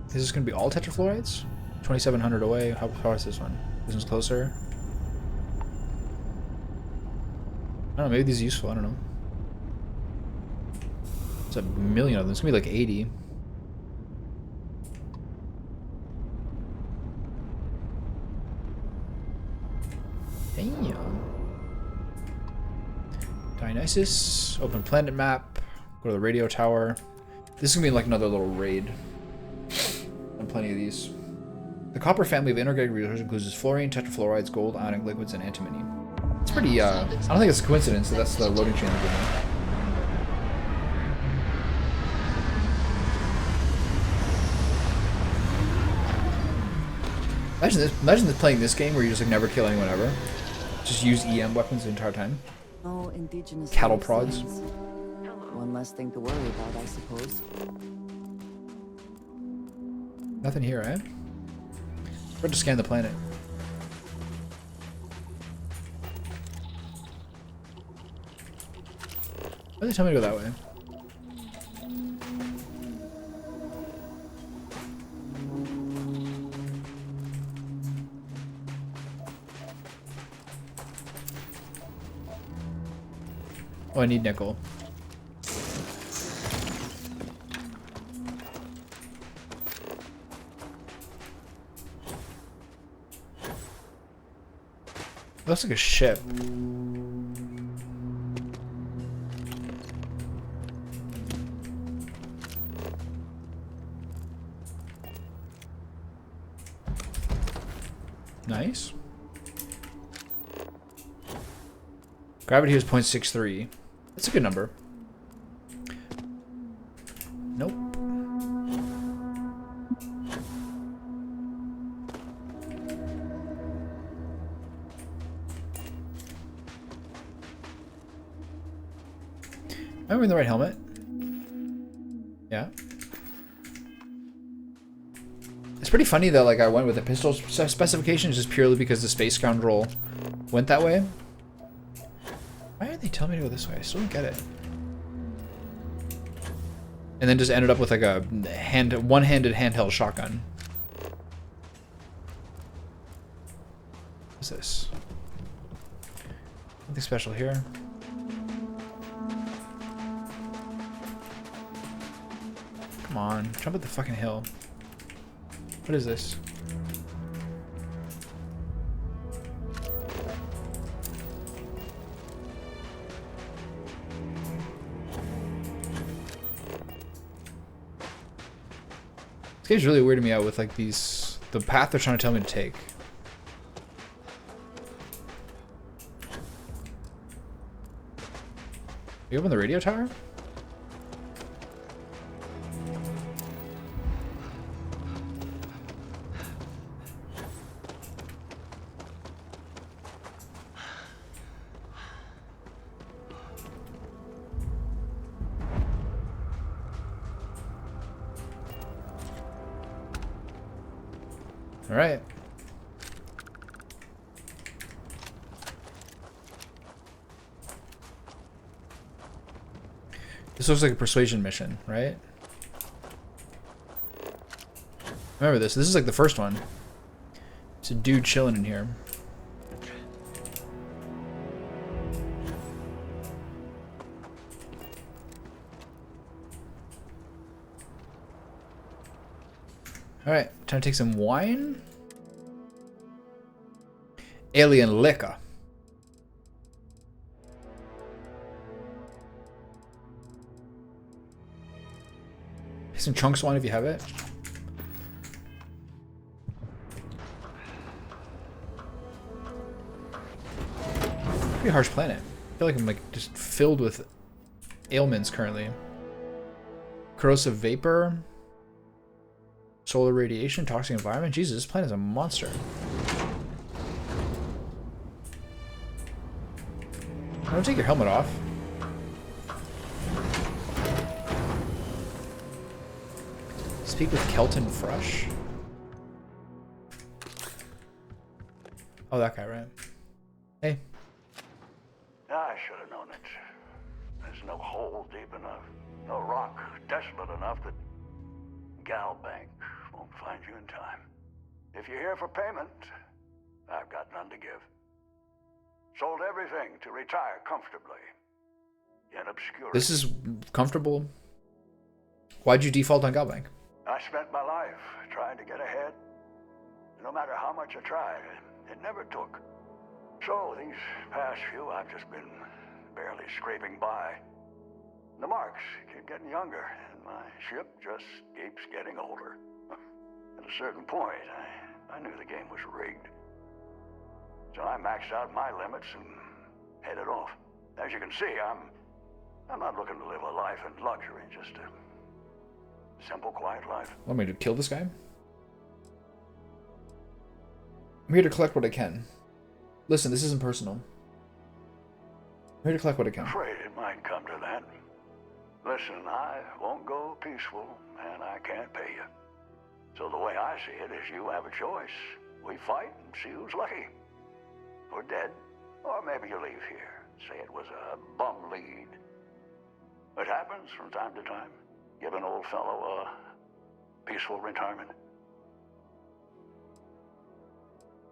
Is this going to be all tetrafluorides? 2,700 away. How far is this one? This one's closer. I don't know, maybe these are useful, I don't know. There's a million of them. It's gonna be like 80. Damn. Dionysus, open planet map, go to the radio tower. This is gonna be like another little raid. And plenty of these. The copper family of inorganic resources includes fluorine, tetrafluorides, gold, ionic liquids, and antimony. It's pretty, I don't think it's a coincidence that that's the loading chain they're giving. Imagine this playing this game where you just like never kill anyone ever. Just use EM weapons the entire time. No indigenous Cattle prods. One less thing to worry about, I suppose. Nothing here, eh? We're to scan the planet. Why did they tell me to go that way? Oh, I need nickel. Looks like a ship. Nice. Gravity is 0.63. That's a good number. Nope. Am I wearing the right helmet? Yeah. It's pretty funny that like I went with the pistol specifications just purely because the space scoundrel went that way. Why are they telling me to go this way? I still don't get it. And then just ended up with like a one-handed handheld shotgun. What's this? Nothing special here. Come on, jump up the fucking hill. What is this? This game's really weirding me out with like these, the path they're trying to tell me to take. You open the radio tower? All right. This looks like a persuasion mission, right? Remember this. This is like the first one. It's a dude chilling in here. Alright, time to take some wine. Alien liquor. Some chunks wine if you have it. Pretty harsh planet. I feel like I'm like just filled with ailments currently. Corrosive vapor. Solar radiation, toxic environment. Jesus, this planet is a monster. Don't take your helmet off. Speak with Kelton Fresh. Oh, that guy, right? Hey. I should have known it. There's no hole deep enough, no rock desolate enough that Galbank won't find you in time. If you're here for payment, I've got none to give. Sold everything to retire comfortably in obscurity. This is comfortable. Why'd you default on Galbank? I spent my life trying to get ahead. No matter how much I tried, it never took. So these past few, I've just been barely scraping by. The marks keep getting younger, and my ship just keeps getting older. At a certain point, I knew the game was rigged. So I maxed out my limits and headed off. As you can see, I'm not looking to live a life in luxury, just a simple, quiet life. Want me to kill this guy? I'm here to collect what I can. Listen, this isn't personal. I'm here to collect what I can. I'm afraid it might come to that. Listen, I won't go peaceful, and I can't pay you. So the way I see it is you have a choice. We fight and see who's lucky. Or dead. Or maybe you leave here. Say it was a bum lead. It happens from time to time. Give an old fellow a peaceful retirement.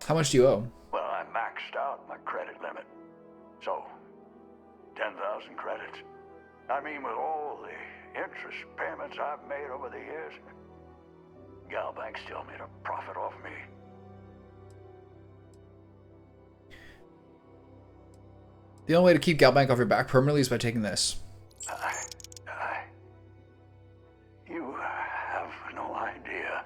How much do you owe? Well, I maxed out my credit limit. So, 10,000 credits. I mean, with all the interest payments I've made over the years, Galbank still made a profit off me. The only way to keep Galbank off your back permanently is by taking this. You have no idea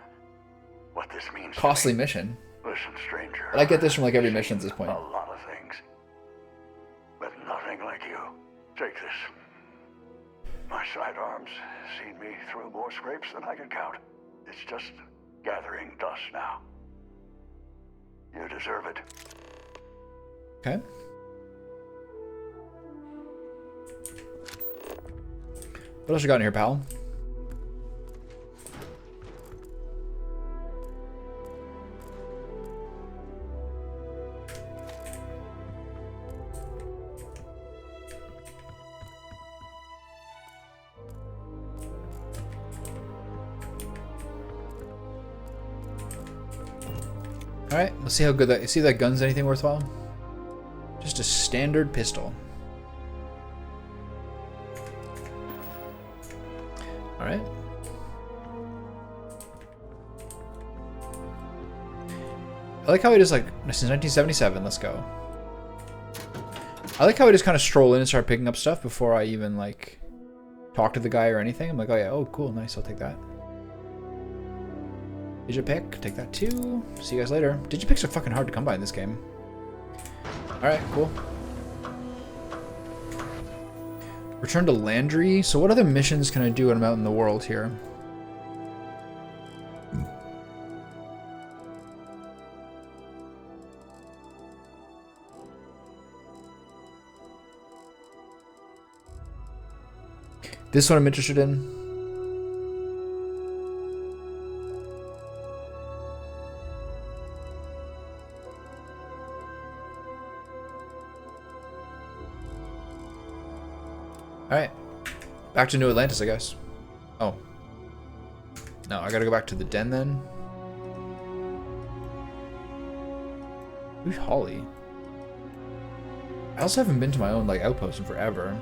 what this means. Costly mission. Listen, stranger. But I get this from like every mission at this point. A lot of things, but nothing like you. Take this. My sidearms seen me through more scrapes than I can count. It's just gathering dust now. You deserve it. Okay. What else you got in here, pal? Alright, let's see how good that... See if that gun's anything worthwhile? Just a standard pistol. Alright. I like how he just like... Since 1977, let's go. I like how I just kind of stroll in and start picking up stuff before I even like... talk to the guy or anything. I'm like, oh yeah, oh cool, nice, I'll take that. Digipick, take that too. See you guys later. Digipicks are fucking hard to come by in this game. Alright, cool. Return to Landry. So what other missions can I do when I'm out in the world here? This one I'm interested in. Alright. Back to New Atlantis, I guess. Oh. No, I gotta go back to the den then. Who's Holly? I also haven't been to my own like outpost in forever.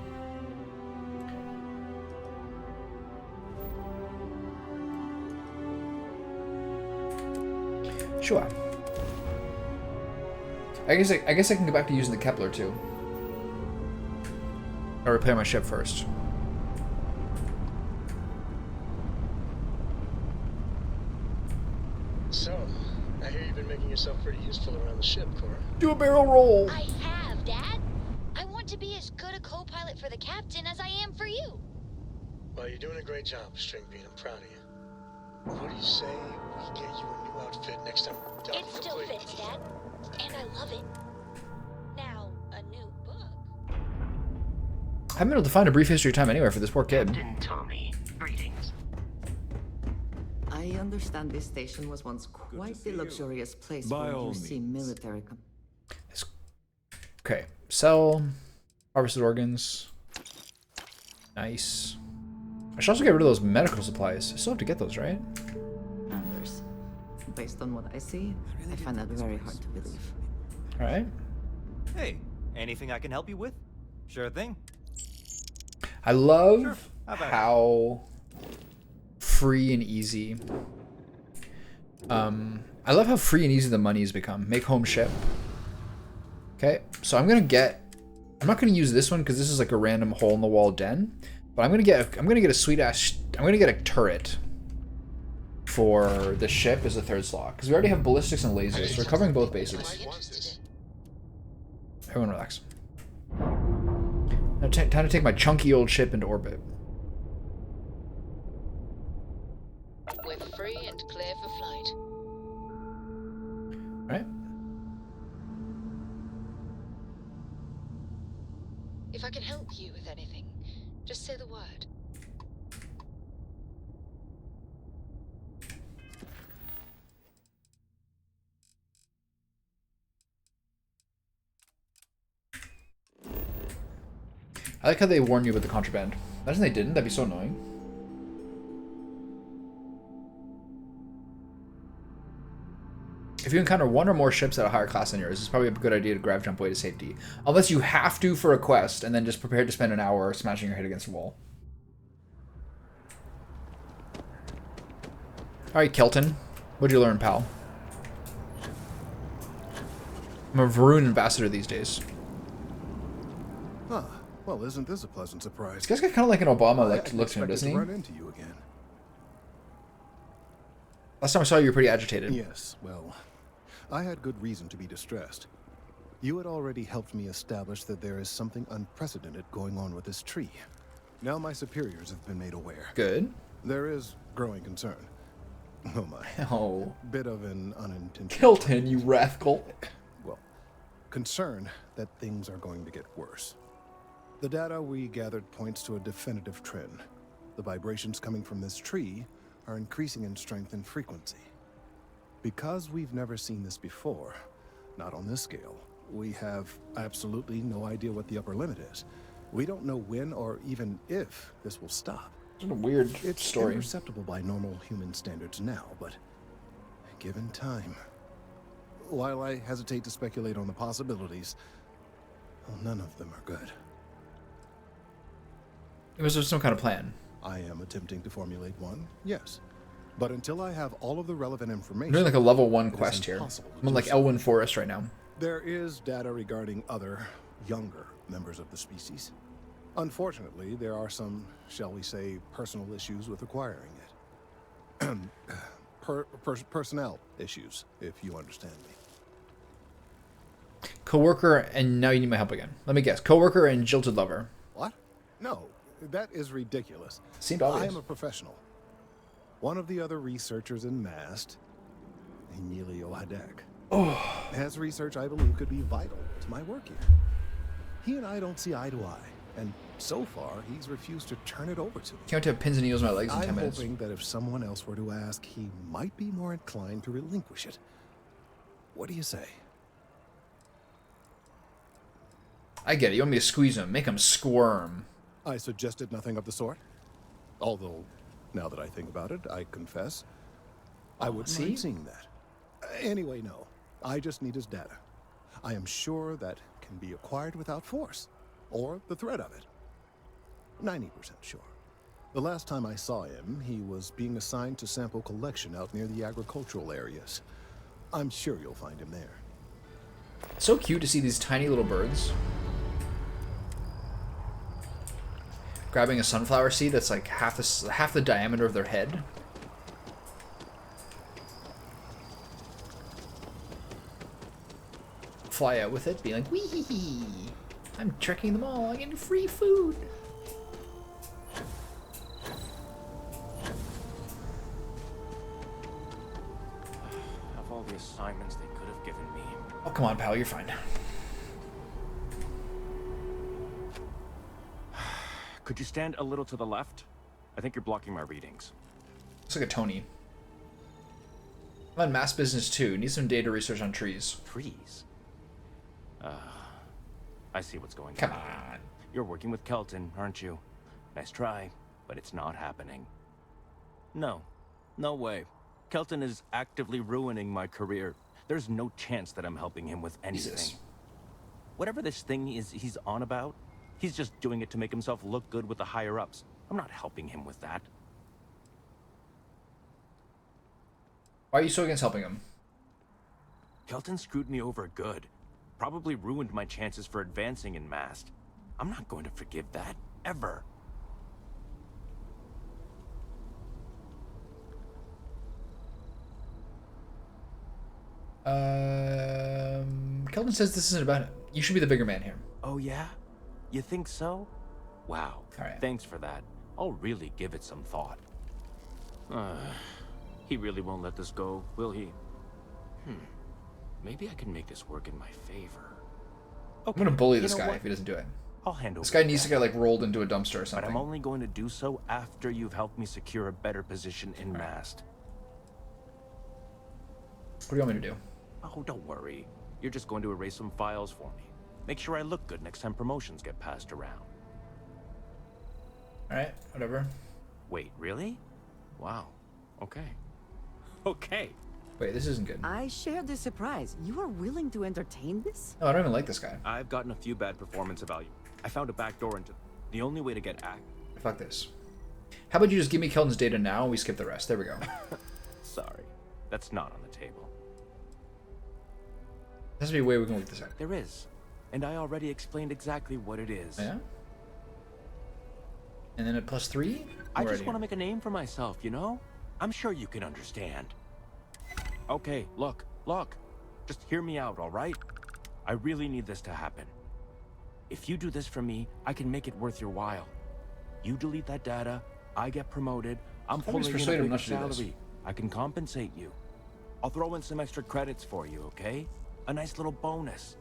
Sure. I guess I can go back to using the Kepler too. Or repair my ship first. So, I hear you've been making yourself pretty useful around the ship, Cora. Do a barrel roll. I have, Dad. I want want to be as good a co-pilot for the captain as I am for you. Well, you're doing a great job, Stringbean. I'm proud of you. What do you say we get you a new outfit next time? It still fits, Dad. And I love it. Now, a new book. I haven't been able to find a brief history of time anywhere for this poor kid. Captain Tommy, greetings. I understand this station was once quite the luxurious place By for all UC military. Okay, sell harvested organs. Nice. I should also get rid of those medical supplies. I still have to get those, right? Anders, based on what I see, I find that very hard to believe. All right. Hey, anything I can help you with? Sure thing. I love Sure. How about how free and easy. I love how free and easy the money has become. Make home ship. Okay, so I'm not gonna use this one because this is like a random hole in the wall den. But I'm gonna get a sweet ass. I'm gonna get a turret for the ship as a third slot because we already have ballistics and lasers. So we're covering both bases. Everyone relax. Now time to take my chunky old ship into orbit. We're free and clear for flight. All right. If I can help you with anything, just say the word. I like how they warn you about the contraband. Imagine they didn't. That'd be so annoying. If you encounter one or more ships at a higher class than yours, it's probably a good idea to grav jump away to safety. Unless you have to for a quest, and then just prepare to spend an hour smashing your head against a wall. Alright, Kelton. What'd you learn, pal? I'm a Varun ambassador these days. Huh. Well, isn't this a pleasant surprise? This guy's got kind of like an Obama look to him, doesn't he? Run into you again. Last time I saw you, you were pretty agitated. Yes, well, I had good reason to be distressed. You had already helped me establish that there is something unprecedented going on with this tree. Now my superiors have been made aware. Good. There is growing concern. Oh my. Oh. Bit of an unintentional... Kelton, you rascal. Well, concern that things are going to get worse. The data we gathered points to a definitive trend. The vibrations coming from this tree are increasing in strength and frequency. Because we've never seen this before, not on this scale, we have absolutely no idea what the upper limit is. We don't know when or even if this will stop. It's a weird story. It's imperceptible by normal human standards now, but given time. While I hesitate to speculate on the possibilities, well, none of them are good. Was there some kind of plan? I am attempting to formulate one, yes. But until I have all of the relevant information... I'm doing like a level 1 quest here. I'm in like Elwyn Forest right now. There is data regarding other, younger members of the species. Unfortunately, there are some, shall we say, personal issues with acquiring it. Personnel issues, if you understand me. Coworker, and now you need my help again. Let me guess. Coworker and jilted lover. What? No, that is ridiculous. Seemed obvious. I am a professional. One of the other researchers in MAST, Emilio Hadek, has research I believe could be vital to my work here. He and I don't see eye to eye, and so far he's refused to turn it over to me. Can't wait to have pins and needles in my legs in 10 I'm minutes. hoping that if someone else were to ask, he might be more inclined to relinquish it. What do you say? I get it. You want me to squeeze him, make him squirm. I suggested nothing of the sort. Although, now that I think about it, I confess, I wouldn't mind seeing that. Anyway, no. I just need his data. I am sure that can be acquired without force, or the threat of it. 90% sure. The last time I saw him, he was being assigned to sample collection out near the agricultural areas. I'm sure you'll find him there. It's so cute to see these tiny little birds grabbing a sunflower seed that's like half the diameter of their head. Fly out with it, being like, wee hee hee. I'm trekking them all. I'm getting free food. Of all the assignments they could have given me. Oh, come on, pal. You're fine. Could you stand a little to the left? I think you're blocking my readings. Looks like a Tony. I'm on mass business too. Need some data research on trees. Trees? I see what's going on. Come on. You're working with Kelton, aren't you? Nice try, but it's not happening. No. No way. Kelton is actively ruining my career. There's no chance that I'm helping him with anything. Jesus. Whatever this thing is he's on about, he's just doing it to make himself look good with the higher-ups. I'm not helping him with that. Why are you so against helping him? Kelton screwed me over good. Probably ruined my chances for advancing in Mast. I'm not going to forgive that, ever. Kelton says this isn't about him. You should be the bigger man here. Oh yeah? You think so? Wow. All right. Thanks for that. I'll really give it some thought. He really won't let this go, will he? Maybe I can make this work in my favor. Okay, I'm gonna bully this guy if he doesn't do it. I'll handle this guy needs to get like rolled into a dumpster or But something. I'm only going to do so after you've helped me secure a better position in Mast. What do you want me to do? Oh, don't worry. You're just going to erase some files for me. Make sure I look good next time promotions get passed around. Alright, whatever. Wait, really? Wow. Okay. Okay. Wait, this isn't good. I share the surprise. You are willing to entertain this? No, I don't even like this guy. I've gotten a few bad performance evaluations. I found a back door into the only way to get Fuck this. How about you just give me Kelton's data now and we skip the rest? There we go. Sorry. That's not on the table. There has to be a way we can work this out. There is. And I already explained exactly what it is. Yeah? And then at +3? I just want to make a name for myself, you know? I'm sure you can understand. Okay, look. Just hear me out, all right? I really need this to happen. If you do this for me, I can make it worth your while. You delete that data, I get promoted, I'm pulling in a bigger salary. I can compensate you. I'll throw in some extra credits for you, okay? A nice little bonus.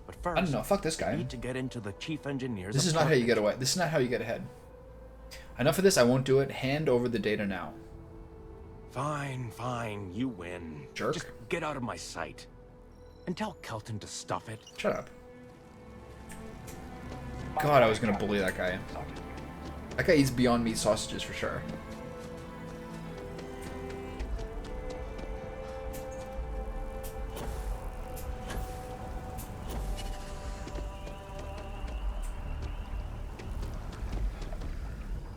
But first, I don't know, fuck this guy. I need to get into the chief engineer's This is not how you get away. This is not how you get ahead. Enough of this, I won't do it. Hand over the data now. Fine, you win. Jerk. Just get out of my sight. And tell Kelton to stuff it. Shut up. God, I was gonna bully that guy. That guy eats Beyond Meat sausages for sure.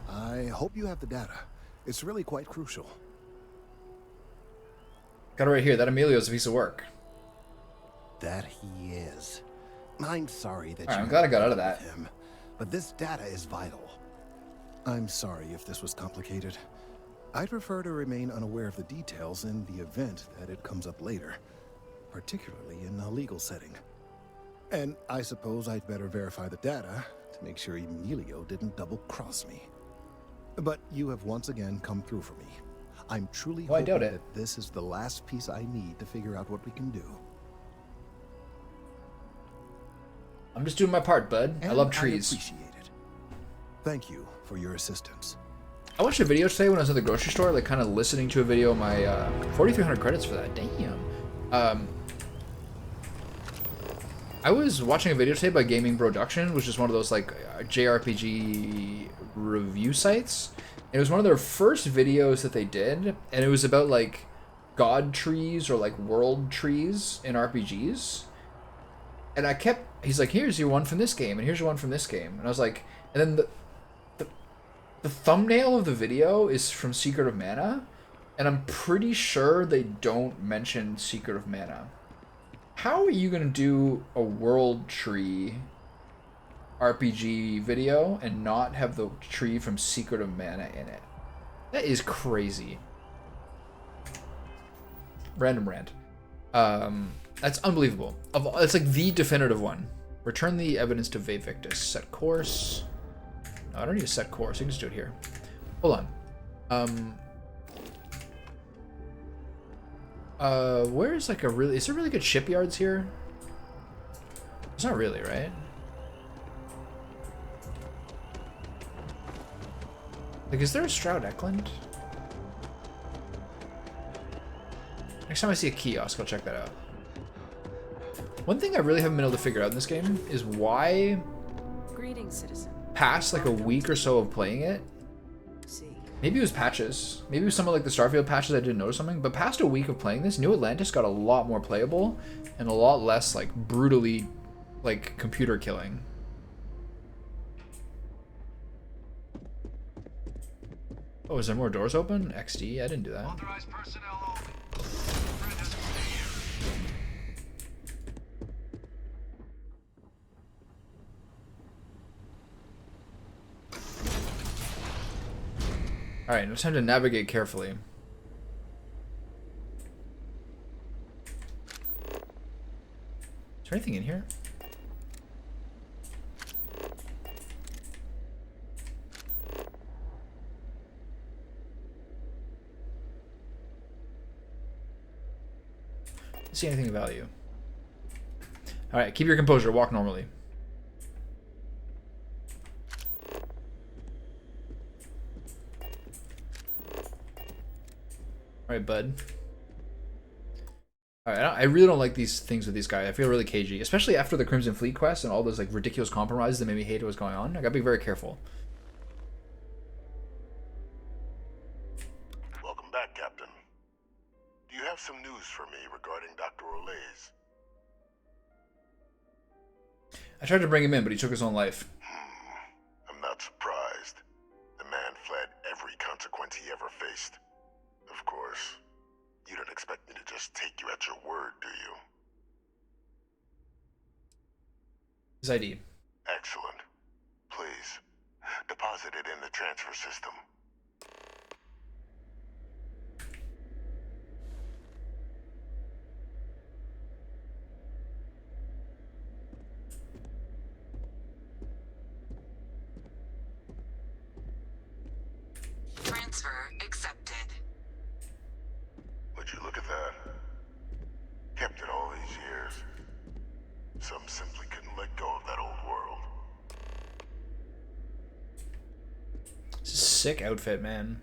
I hope you have the data. It's really quite crucial. Got it right here. That Emilio's a piece of work. That he is. I'm sorry that All right, I'm glad I got out of that. him, but this data is vital. I'm sorry if this was complicated. I'd prefer to remain unaware of the details in the event that it comes up later, particularly in a legal setting. And I suppose I'd better verify the data to make sure Emilio didn't double-cross me. But you have once again come through for me. I'm truly I hoping doubt it. that this is the last piece I need to figure out what we can do. I'm just doing my part, bud. I love trees. I appreciate it. Thank you for your assistance. I watched a video today when I was at the grocery store, like kind of listening to a video. My 4,300 credits for that. Damn. I was watching a video today by Gaming Production, which is one of those like JRPG review sites. And it was one of their first videos that they did, and it was about like god trees or like world trees in RPGs. And he's like, here's your one from this game, and here's your one from this game. And I was like, and then the thumbnail of the video is from Secret of Mana, and I'm pretty sure they don't mention Secret of Mana. How are you gonna do a world tree RPG video and not have the tree from Secret of Mana in it? That is crazy. Random rant. That's unbelievable. It's like the definitive one. Return the evidence to Vevictus. Set course. No, I don't need to set course. I can just do it here. Hold on. Where's like a really... Is there really good shipyards here? It's not really, right? Like, is there a Stroud Eklund? Next time I see a kiosk, I'll check that out. One thing I really haven't been able to figure out in this game is why... Greetings, citizen. Past like a week or so of playing it, maybe it was patches, maybe it was some of like the Starfield patches I didn't notice something, but past a week of playing this, New Atlantis got a lot more playable and a lot less like brutally like computer killing. Oh, is there more doors open? XD? I didn't do that. Authorized personnel only. Alright, it's time to navigate carefully. Is there anything in here? Don't see anything of value. Alright, keep your composure, walk normally. Alright, bud. Alright, I really don't like these things with these guys. I feel really cagey. Especially after the Crimson Fleet quest and all those like ridiculous compromises that made me hate what was going on. I gotta be very careful. Welcome back, Captain. Do you have some news for me regarding Dr. Olays? I tried to bring him in, but he took his own life. I'm not surprised. The man fled every consequence he ever faced. Of course, you don't expect me to just take you at your word, do you? His ID. Excellent. Please, deposit it in the transfer system. Transfer accepted. Would you look at that? Kept it all these years. Some simply couldn't let go of that old world. It's a sick outfit, man.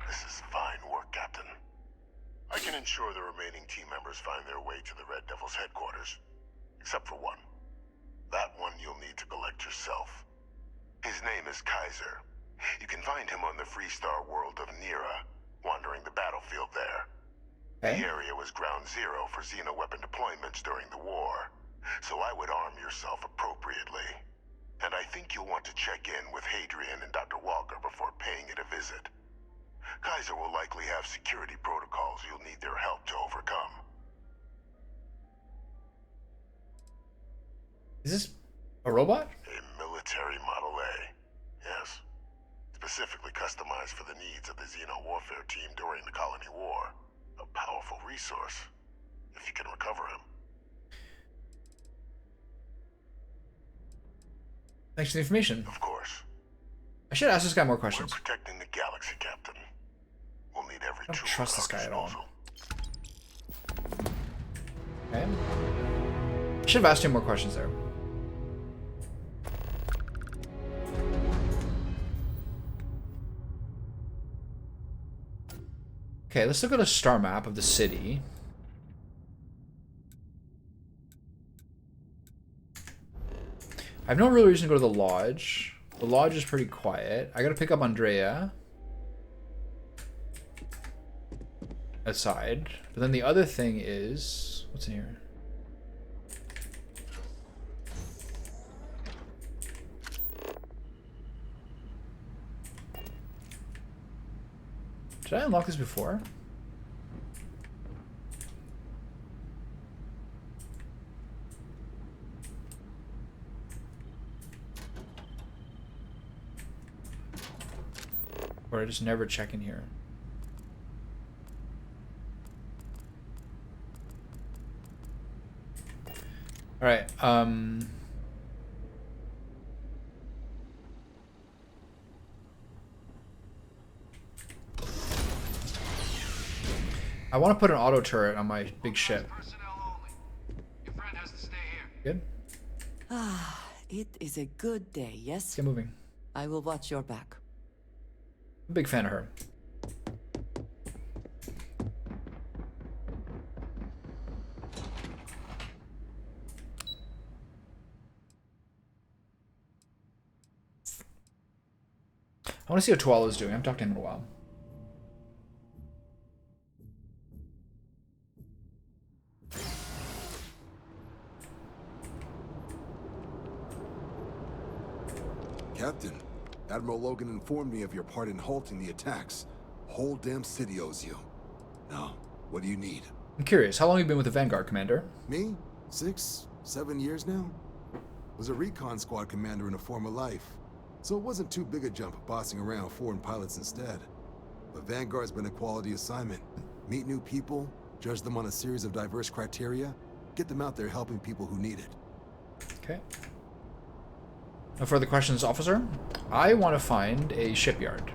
This is fine work, Captain. I can ensure the remaining team members find their way to the Red Devil's headquarters. Except for one. That one you'll need to collect yourself. His name is Kaiser. You can find him on the Freestar world of Nira, wandering the battlefield there. Okay. The area was ground zero for xeno-weapon deployments during the war, so I would arm yourself appropriately. And I think you'll want to check in with Hadrian and Dr. Walker before paying it a visit. Kaiser will likely have security protocols you'll need their help to overcome. Is this a robot? A military Model A, yes. Specifically customized for the needs of the Xeno warfare team during the Colony War. A powerful resource, if you can recover him. Thanks for the information. Of course. I should ask this guy more questions. We're protecting the galaxy, Captain. We'll need every I don't tool trust at this our guy at all. disposal. Okay. Should have asked him more questions there. Okay, let's look at a star map of the city. I have no real reason to go to the lodge. The lodge is pretty quiet. I gotta pick up Andrea. Outside. But then the other thing is... What's in here? Did I unlock this before? Or I just never check in here. All right. I want to put an auto turret on my big ship. Good. Ah, it is a good day, yes? Get moving. I will watch your back. I'm a big fan of her. I want to see what Tuala's doing. I haven't talked to him in a while. Captain, Admiral Logan informed me of your part in halting the attacks. Whole damn city owes you. Now, what do you need? I'm curious. How long have you been with the Vanguard, Commander? Me? 6, 7 years now? Was a recon squad commander in a former life. So it wasn't too big a jump bossing around foreign pilots instead. But Vanguard's been a quality assignment. Meet new people, judge them on a series of diverse criteria, get them out there helping people who need it. Okay. No further questions, officer? I want to find a shipyard.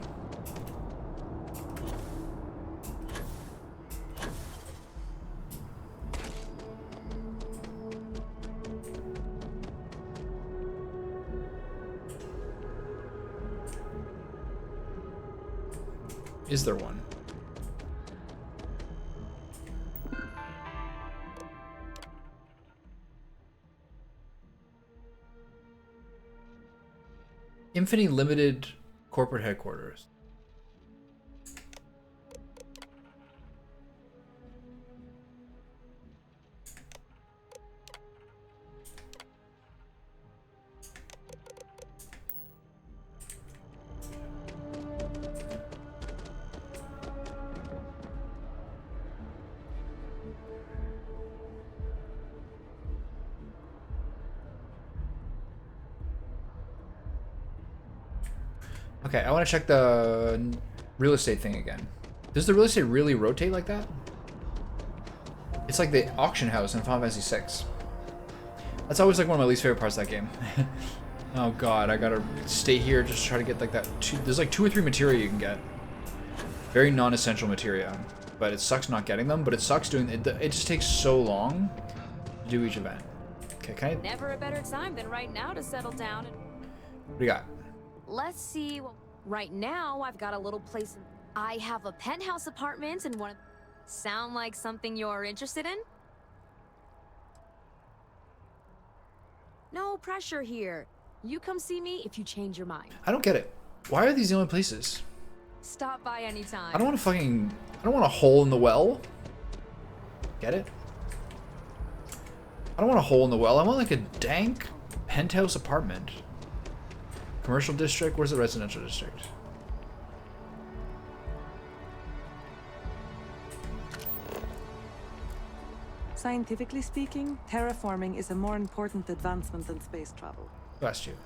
Is there one? Infinity Limited corporate headquarters. Okay, I want to check the real estate thing again. Does the real estate really rotate like that? It's like the auction house in Final Fantasy VI. That's always like one of my least favorite parts of that game. Oh god, I gotta stay here just to try to get like that. There's like 2 or 3 materia you can get. Very non-essential materia. But it sucks not getting them, but it sucks doing it. It just takes so long to do each event. Okay, can I... Never a better time than right now to settle down. What do you got? Let's see. Well, right now, I've got a little place. I have a penthouse apartment and one. Sound like something you're interested in? No pressure here. You come see me if you change your mind. I don't get it. Why are these the only places? Stop by anytime. I don't want a hole in the well. Get it? I don't want a hole in the well. I want like a dank penthouse apartment. Commercial district? Where's the residential district? Scientifically speaking, terraforming is a more important advancement than space travel. Who asked you?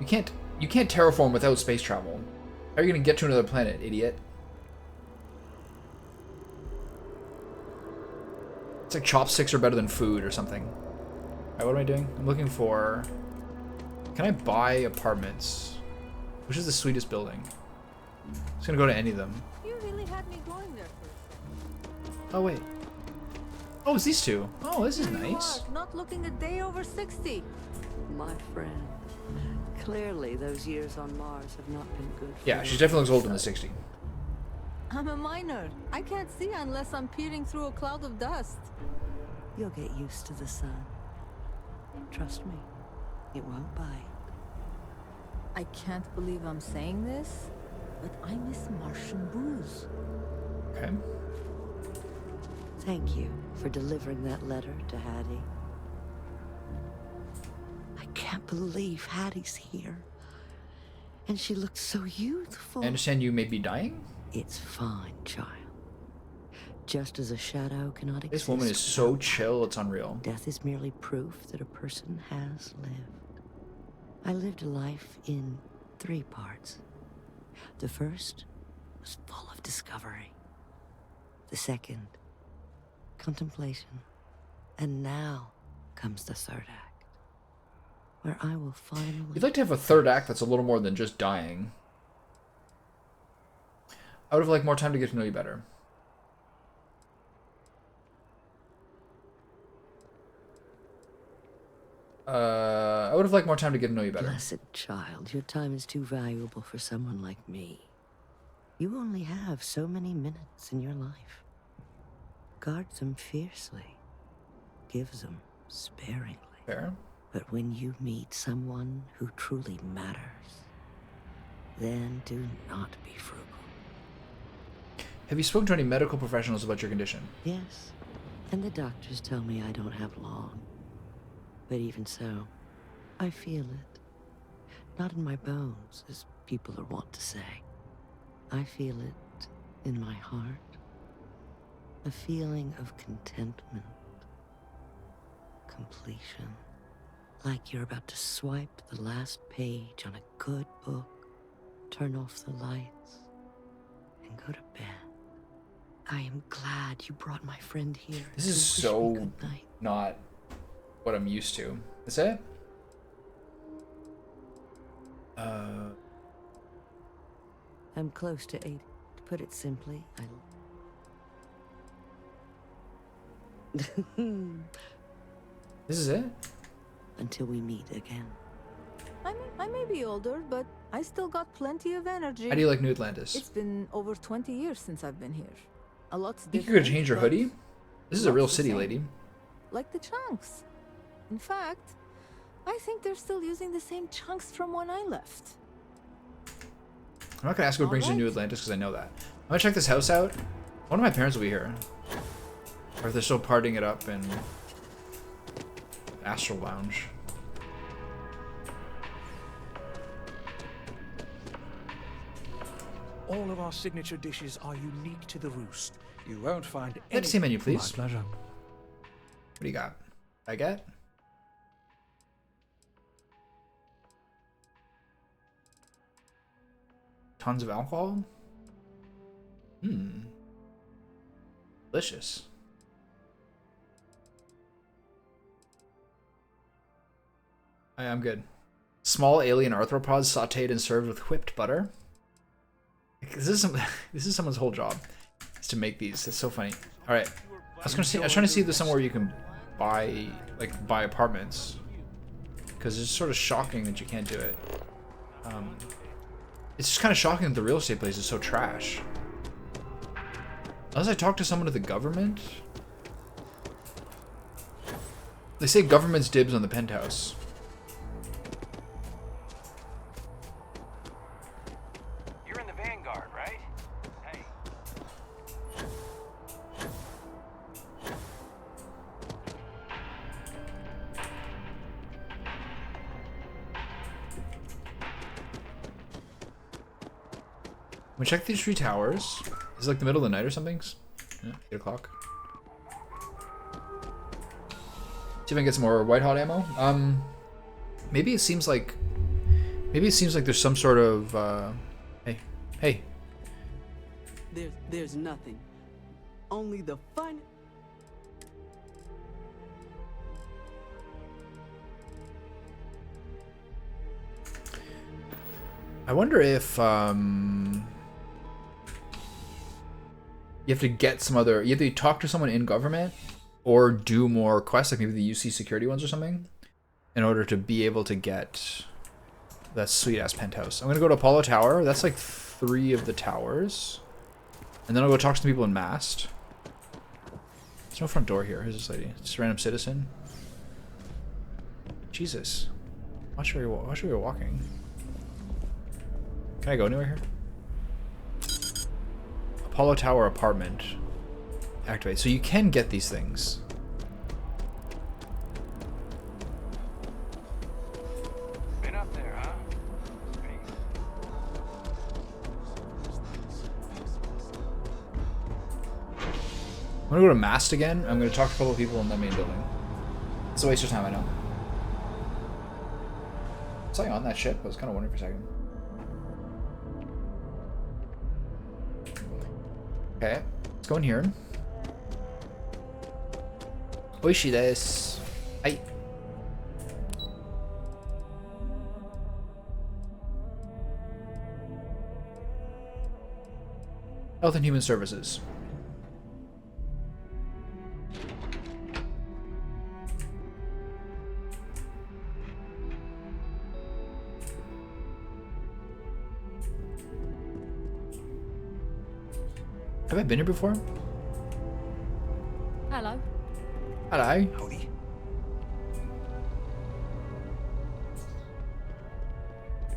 You can't terraform without space travel. How are you gonna get to another planet, idiot? It's like chopsticks are better than food or something. Alright, what am I doing? I'm looking for... Can I buy apartments? Which is the sweetest building? I'm just gonna go to any of them. You really had me going there for a second. Oh, wait. Oh, it's these two. Oh, this is nice. Not looking a day over 60. My friend, clearly those years on Mars have not been good for Yeah, you. she definitely looks older than 60. I'm a miner. I can't see unless I'm peering through a cloud of dust. You'll get used to the sun. Trust me, it won't bite. I can't believe I'm saying this, but I miss Martian booze. Okay. Thank you for delivering that letter to Hattie. I can't believe Hattie's here. And she looks so youthful. I understand you may be dying? It's fine, child. Just as a shadow cannot exist. This woman is so chill, it's unreal. Death is merely proof that a person has lived. I lived a life in 3 parts. The first was full of discovery. The second contemplation. And now comes the third act, where I will finally... You'd like to have a third act that's a little more than just dying. I would have liked more time to get to know you better. I would have liked more time to get to know you better. Blessed child, your time is too valuable for someone like me. You only have so many minutes in your life. Guard them fiercely. Give them sparingly. Fair. But when you meet someone who truly matters, then do not be frugal. Have you spoken to any medical professionals about your condition? Yes, and the doctors tell me I don't have long. But even so, I feel it. Not in my bones, as people are wont to say. I feel it in my heart. A feeling of contentment. Completion. Like you're about to swipe the last page on a good book, turn off the lights, and go to bed. I am glad you brought my friend here. This is so not what I'm used to. Is it? I'm close to 80. To put it simply, This is it? Until we meet again. I may be older, but I still got plenty of energy. How do you like New Atlantis? It's been over 20 years since I've been here. A lot's Think different. you're gonna change your but hoodie? This is a real lots the city, same. lady. Like the chunks. In fact, I think they're still using the same chunks from when I left. I'm not gonna ask what brings you to New Atlantis because I know that. I'm gonna check this house out. One of my parents will be here. Or if they're still partying it up in Astral Lounge. All of our signature dishes are unique to the Roost. You won't find any... Let's see menu, please. My pleasure. What do you got? Baguette? Tons of alcohol? Delicious. I'm good. Small alien arthropods sauteed and served with whipped butter. This is someone's whole job, is to make these. It's so funny. All right, I was trying to see if there's somewhere you can buy apartments, because it's sort of shocking that you can't do it. It's just kind of shocking that the real estate place is so trash. Unless I talk to someone at the government. They say government's dibs on the penthouse. You're in the Vanguard, right? Hey. I'm gonna check these 3 towers. Is it like the middle of the night or something? Yeah, 8 o'clock. See if I can get some more white hot ammo. Maybe it seems like there's some sort of hey. There's nothing. Only the fun. I wonder if you have to get some other. You have to talk to someone in government, or do more quests, like maybe the UC security ones or something, in order to be able to get that sweet ass penthouse. I'm gonna go to Apollo Tower. That's like 3 of the towers, and then I'll go talk to the people in Mast. There's no front door here. Who's this lady? Just a random citizen. Jesus, watch where you're walking. Can I go anywhere here? Apollo Tower apartment. Activate. So you can get these things. Been up there, huh? I'm gonna go to Mast again. I'm gonna talk to a couple of people in the main building. It's a waste of time, I know. Was I on that ship? I was kind of wondering for a second. Okay, let's go in here. Oishi desu. Ai. Health and Human Services. Have I been here before? Hello. Hello. Howdy.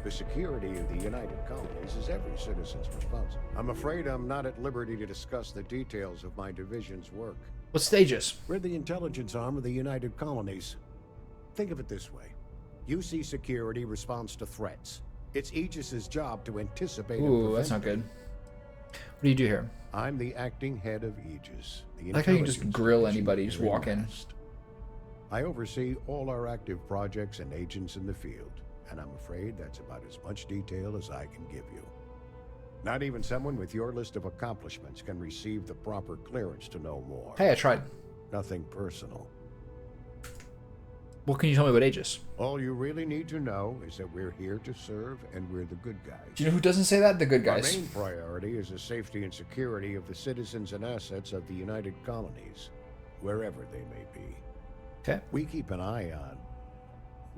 The security of the United Colonies is every citizen's responsibility. I'm afraid I'm not at liberty to discuss the details of my division's work. What stages? We're the intelligence arm of the United Colonies. Think of it this way. UC security responds to threats. It's Aegis's job to anticipate and Ooh, prevent that's not them. good. What do you do here? I'm the acting head of Aegis. I like how you can just grill anybody, just walk in. I oversee all our active projects and agents in the field, and I'm afraid that's about as much detail as I can give you. Not even someone with your list of accomplishments can receive the proper clearance to know more. Hey, I tried. Nothing personal. What can you tell me about Aegis? All you really need to know is that we're here to serve and we're the good guys. Do you know who doesn't say that? The good guys. Our main priority is the safety and security of the citizens and assets of the United Colonies, wherever they may be. Okay. We keep an eye on,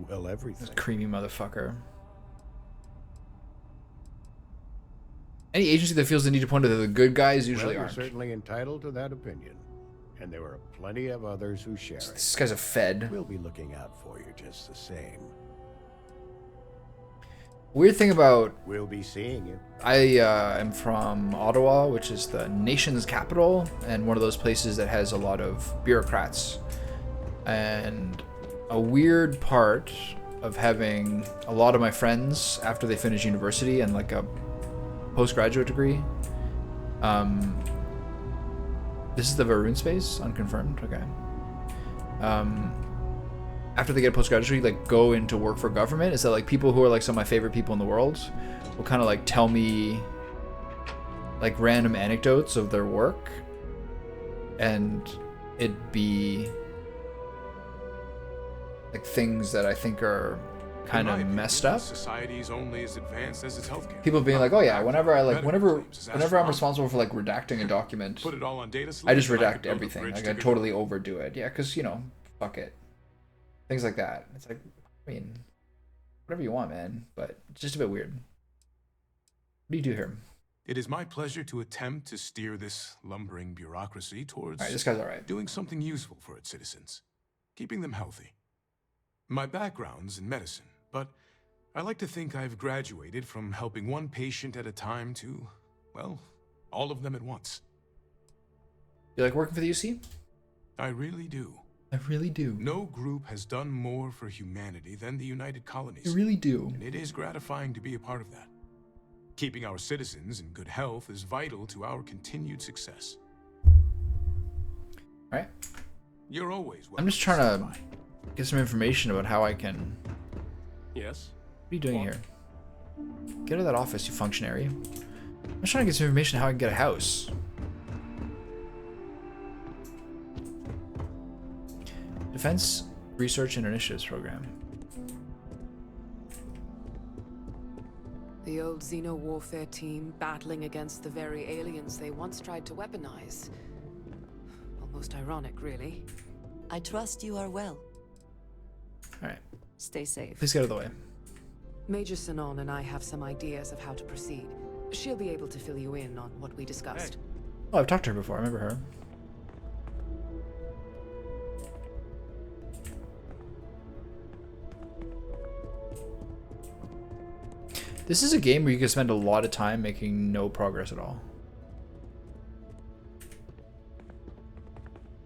well, everything. This creamy motherfucker. Any agency that feels the need to point to the good guys usually Well, aren't. you're certainly entitled to that opinion. And there are plenty of others who share it. This guy's a Fed. We'll be looking out for you just the same. Weird thing about... We'll be seeing you. I am from Ottawa, which is the nation's capital, and one of those places that has a lot of bureaucrats. And a weird part of having a lot of my friends after they finish university and like a postgraduate degree. This is the Varun space, unconfirmed. Okay. After they get a postgraduate, like go into work for government. Is that like people who are like some of my favorite people in the world will kind of like tell me like random anecdotes of their work, and it'd be like things that I think are kind of messed up. Society is only as advanced as its healthcare. People being like, oh yeah, whenever I'm responsible for like redacting a document, Put it all on data I just slate, and I redact could build a everything. bridge Like to I good totally overdo it. Yeah, because you know, fuck it. Things like that. It's like, I mean, whatever you want, man. But it's just a bit weird. What do you do here? It is my pleasure to attempt to steer this lumbering bureaucracy towards All right, this guy's all right. doing something useful for its citizens, keeping them healthy. My background's in medicine, but I like to think I've graduated from helping one patient at a time to, well, all of them at once. You like working for the UC? I really do. I really do. No group has done more for humanity than the United Colonies. I really do. And it is gratifying to be a part of that. Keeping our citizens in good health is vital to our continued success. All right. You're always welcome. I'm just trying to get some information about how I can... Yes? What are you doing here? Get out of that office, you functionary. I'm just trying to get some information on how I can get a house. Defense Research and Initiatives Program. The old Xeno warfare team battling against the very aliens they once tried to weaponize. Almost ironic, really. I trust you are well. Alright. Stay safe. Please get out of the way. Major Sinon and I have some ideas of how to proceed. She'll be able to fill you in on what we discussed. Oh, I've talked to her before. I remember her. This is a game where you can spend a lot of time making no progress at all.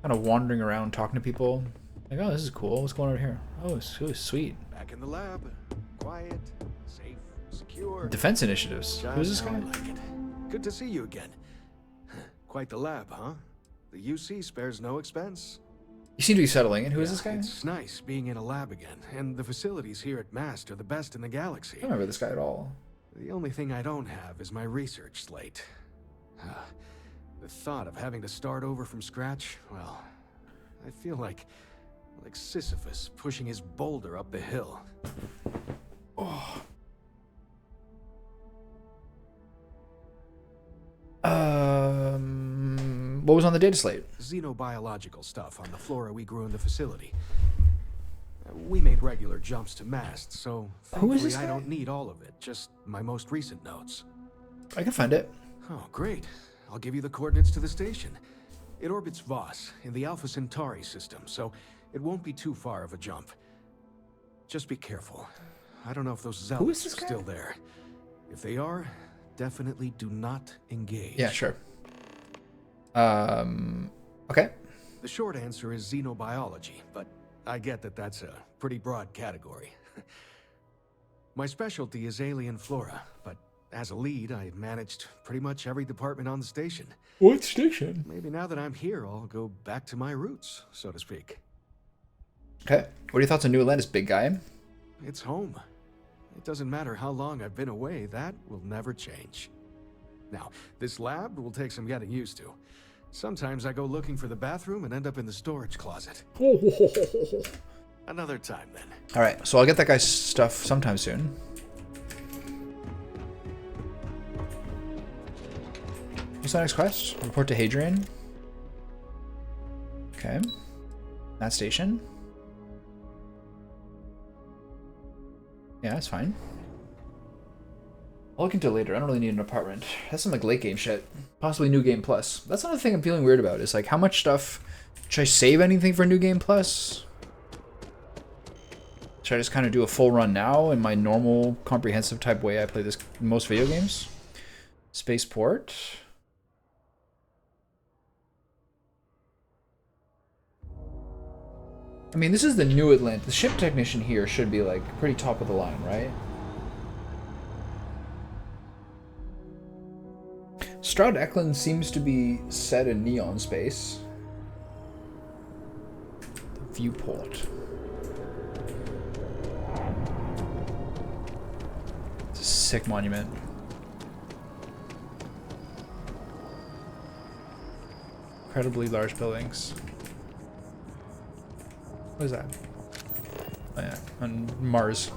Kind of wandering around talking to people. Like, oh, this is cool. What's going on here? Oh, it's sweet. Back in the lab. Quiet, safe, secure. Defense initiatives. Who's this guy? I like it. Good to see you again. Quite the lab, huh? The UC spares no expense. You seem to be settling in. Who is this guy? It's nice being in a lab again, and the facilities here at MAST are the best in the galaxy. I don't remember this guy at all. The only thing I don't have is my research slate. The thought of having to start over from scratch, well, I feel like Sisyphus pushing his boulder up the hill. Oh. What was on the data slate? Xenobiological stuff on the flora we grew in the facility. We made regular jumps to masts, so Who is thankfully this I guy? don't need all of it, just my most recent notes. I can find it. Oh, great. I'll give you the coordinates to the station. It orbits Voss in the Alpha Centauri system, so it won't be too far of a jump. Just be careful. I don't know if those Who is zealots this are guy? still there. If they are, definitely do not engage. Yeah, sure. Okay. The short answer is xenobiology, but I get that that's a pretty broad category. My specialty is alien flora, but as a lead, I managed pretty much every department on the station. What station? Maybe now that I'm here, I'll go back to my roots, so to speak. Okay. What are your thoughts on New Atlantis, big guy? It's home. It doesn't matter how long I've been away, that will never change. Now, this lab will take some getting used to. Sometimes I go looking for the bathroom and end up in the storage closet. Another time, then. All right, so I'll get that guy's stuff sometime soon. What's the next quest? Report to Hadrian. Okay. That station. Yeah, that's fine. I'll look into it later. I don't really need an apartment. That's some like late game shit. Possibly New Game Plus. That's another thing I'm feeling weird about. Is like how much stuff. Should I save anything for New Game Plus? Should I just kind of do a full run now in my normal comprehensive type way I play this in most video games? Spaceport. I mean, this is the New Atlantis. The ship technician here should be like pretty top of the line, right? Stroud Eklund seems to be set in neon space. The viewport. It's a sick monument. Incredibly large buildings. What is that? Oh yeah, on Mars.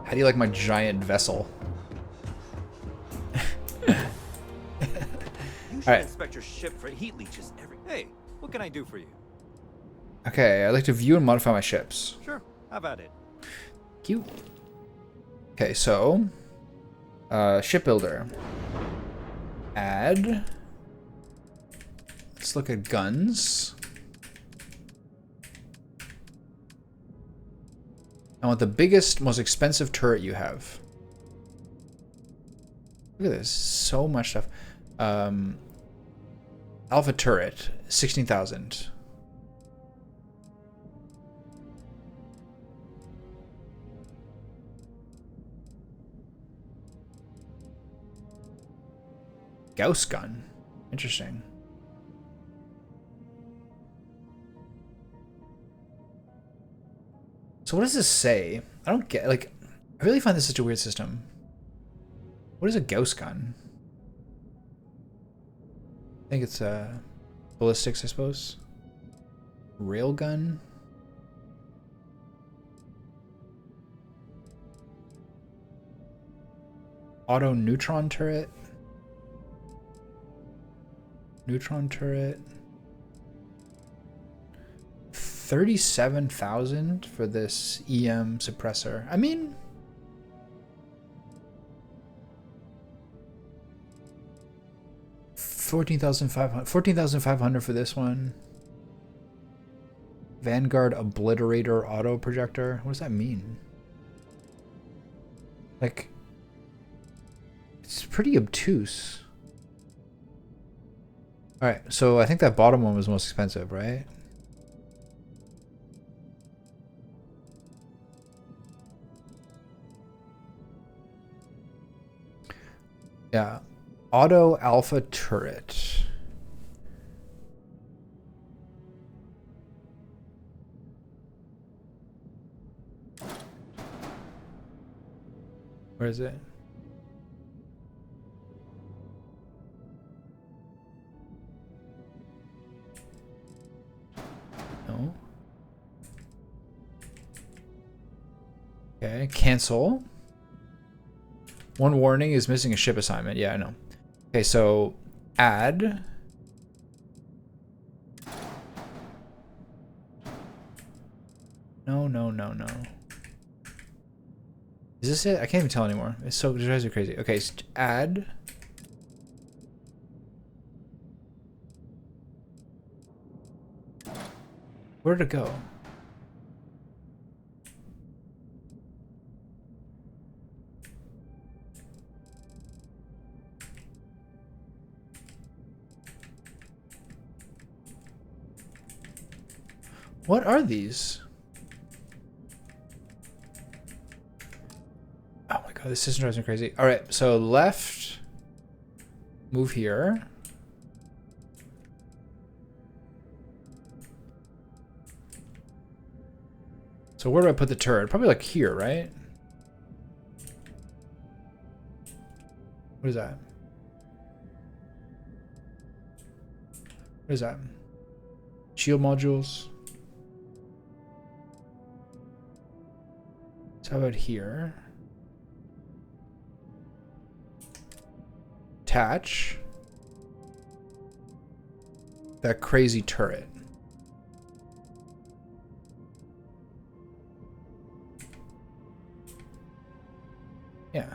How do you like my giant vessel? You should Alright. inspect your ship for heat leeches every... Hey, what can I do for you? Okay, I'd like to view and modify my ships. Sure, have at it. Cute. Okay, so... shipbuilder. Add. Let's look at guns. I want the biggest, most expensive turret you have. Look at this. So much stuff. Alpha turret. 16,000. Gauss gun. Interesting. So what does this say? I don't get, like, I really find this such a weird system. What is a Gauss gun? I think it's ballistics, I suppose. Railgun. Auto neutron turret. Neutron turret. 37,000 for this EM suppressor. I mean, $14,500 for this one. Vanguard Obliterator auto projector. What does that mean? Like, it's pretty obtuse. All right, so I think that bottom one was most expensive, right? Yeah, auto alpha turret. Where is it? No. Okay, cancel. One warning is missing a ship assignment. Yeah, I know. Okay, so add. No, no, no, no. Is this it? I can't even tell anymore. It's so, it drives me crazy. Okay, so add. Where'd it go? What are these? Oh my god, this system drives me crazy. All right, so left, move here. So where do I put the turret? Probably like here, right? What is that? What is that? Shield modules. So how about here? Attach that crazy turret. Yeah.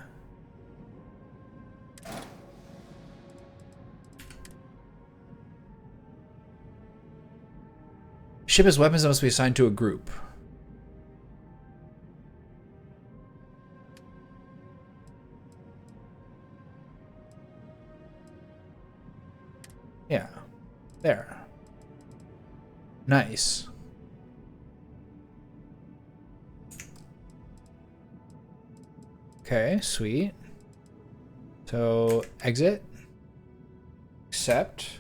Ship as weapons that must be assigned to a group. Yeah. There. Nice. Okay, sweet. So, exit. Accept.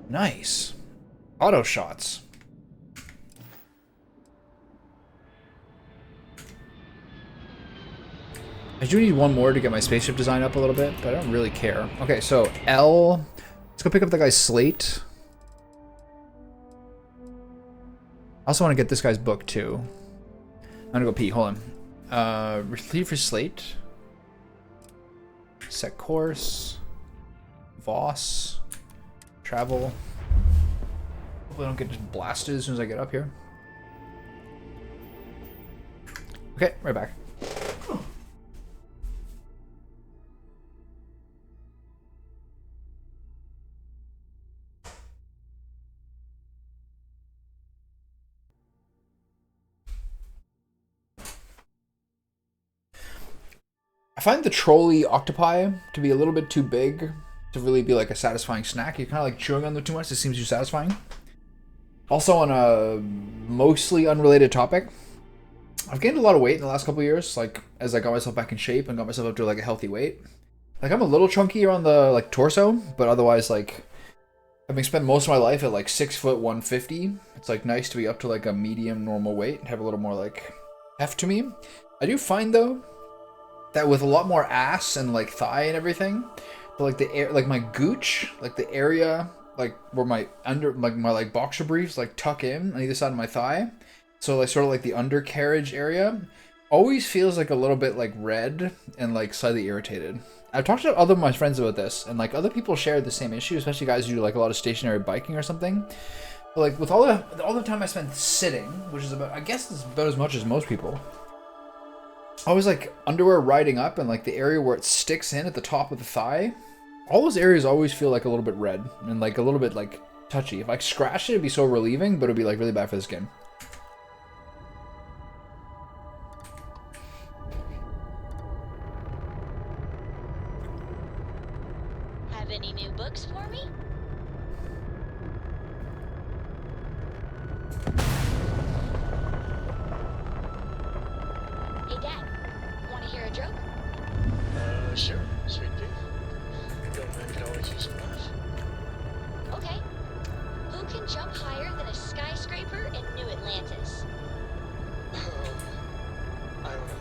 Nice. Auto shots. I do need one more to get my spaceship design up a little bit, but I don't really care. Okay, so L. Let's go pick up that guy's slate. I also want to get this guy's book too. I'm gonna go pee. Hold on. Retrieve your slate. Set course. Voss. Travel. Hopefully I don't get just blasted as soon as I get up here. Okay, right back. I find the trolley octopi to be a little bit too big to really be like a satisfying snack. You're kind of like chewing on them too much. It seems too satisfying. Also, on a mostly unrelated topic, I've gained a lot of weight in the last couple of years. Like as I got myself back in shape and got myself up to like a healthy weight. Like I'm a little chunky around the like torso, but otherwise like having spent most of my life at like 6 foot 150, it's like nice to be up to like a medium normal weight and have a little more like heft to me. I do find though that with a lot more ass and like thigh and everything, but like the air, like my gooch, like the area, like where my under, like my like boxer briefs like tuck in on either side of my thigh, so like sort of like the undercarriage area, always feels like a little bit like red and like slightly irritated. I've talked to other of my friends about this, and like other people share the same issue, especially guys who do like a lot of stationary biking or something. But like with all the time I spend sitting, which is about, I guess it's about as much as most people. I was like underwear riding up and like the area where it sticks in at the top of the thigh, all those areas always feel like a little bit red and like a little bit like touchy. If I scratched it, it'd be so relieving, but it'd be like really bad for the skin. Have any new books for me? Hey, Dad. Want to hear a joke? Sure, sweet pea. Young man can always use a laugh. Okay. Who can jump higher than a skyscraper in New Atlantis? I don't know.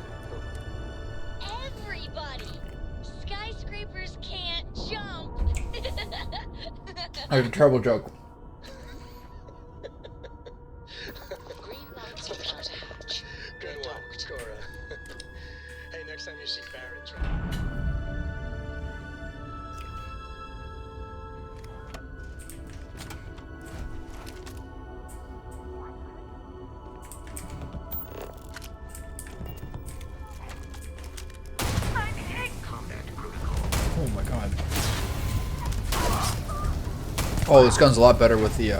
Like a terrible joke. Green lights are about to hatch. Good one, Cora. Hey, next time you see Baron, try. Oh my god. Oh, this gun's a lot better with the,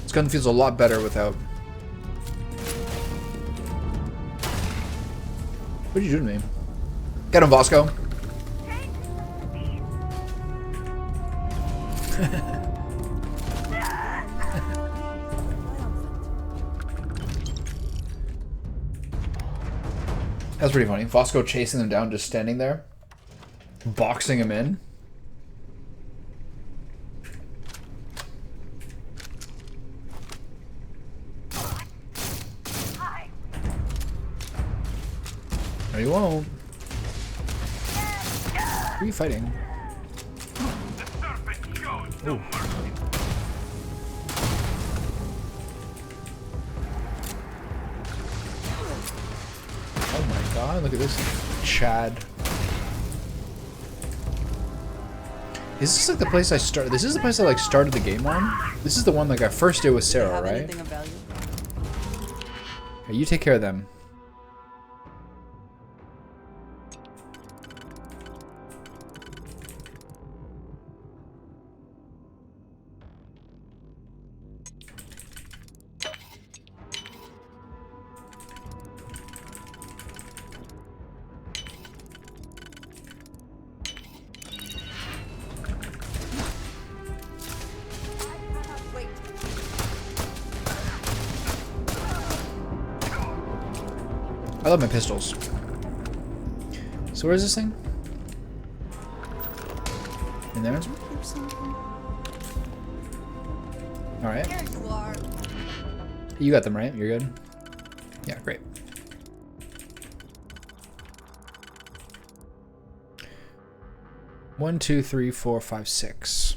this gun feels a lot better without. What did you do to me? Get him, Vasco. That's pretty funny. Vasco chasing them down, just standing there, boxing him in. No, you won't. Who are you fighting? Ooh. Oh my god, look at this Chad. Is this like the place I started? This is the place I like started the game on? This is the one like I first did with Sarah, right? Okay, you take care of them. I love my pistols. So where is this thing? In there? Alright. You got them, right? You're good? Yeah, great. One, two, three, four, five, six.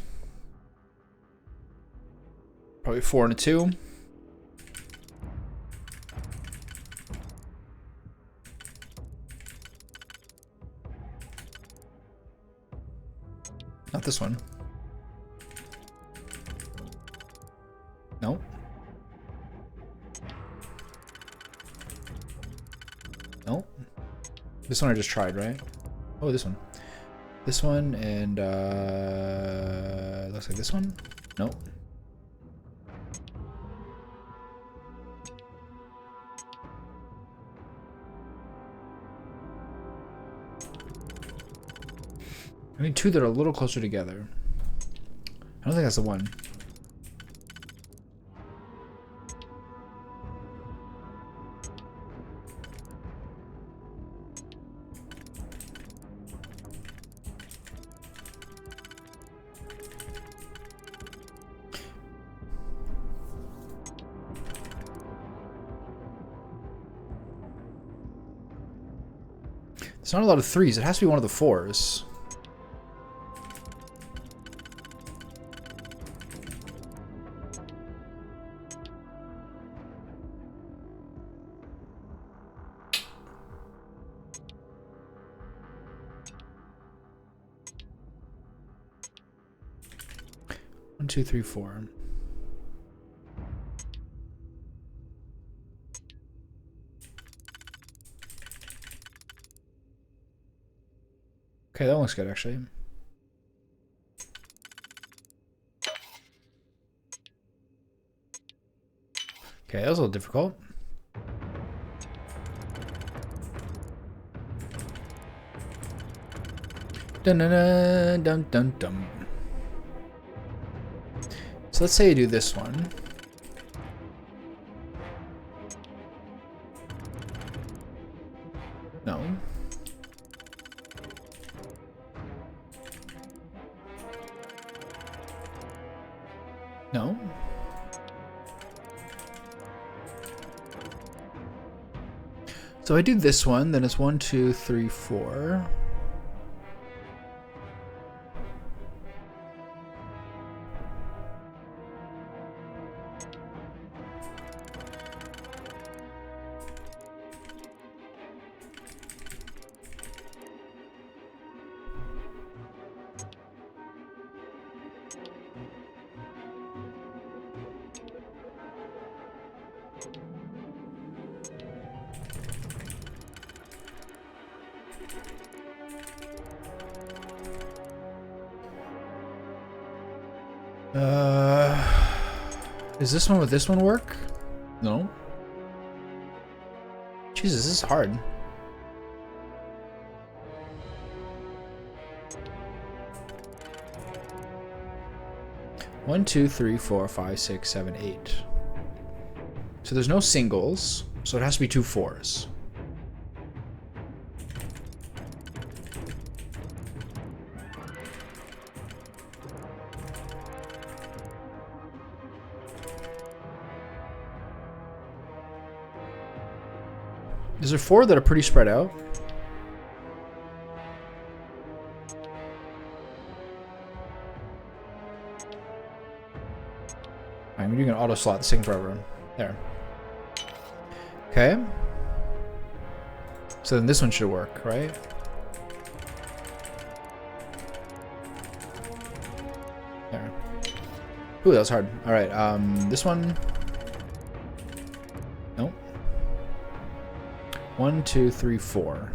Probably 4 and a 2. Not this one. No. No. This one I just tried, right? Oh, this one. This one and looks like this one. Nope. I need 2 that are a little closer together. I don't think that's the one. There's not a lot of 3s. It has to be one of the 4s. One, two, three, 4. Okay, that looks good actually. Okay, that was a little difficult. Dun dun dun dun dun dun. So let's say you do this one. No. No. So I do this one, then it's 1, 2, 3, 4. Is this one with this one work? No. Jesus, this is hard. One, two, three, four, five, six, seven, eight. So there's no singles, so it has to be 2 4s. Is there 4 that are pretty spread out? I'm doing an auto slot this thing for everyone. There. Okay. So then this one should work, right? There. Ooh, that was hard. Alright, this one. Nope. 1, 2, 3, 4.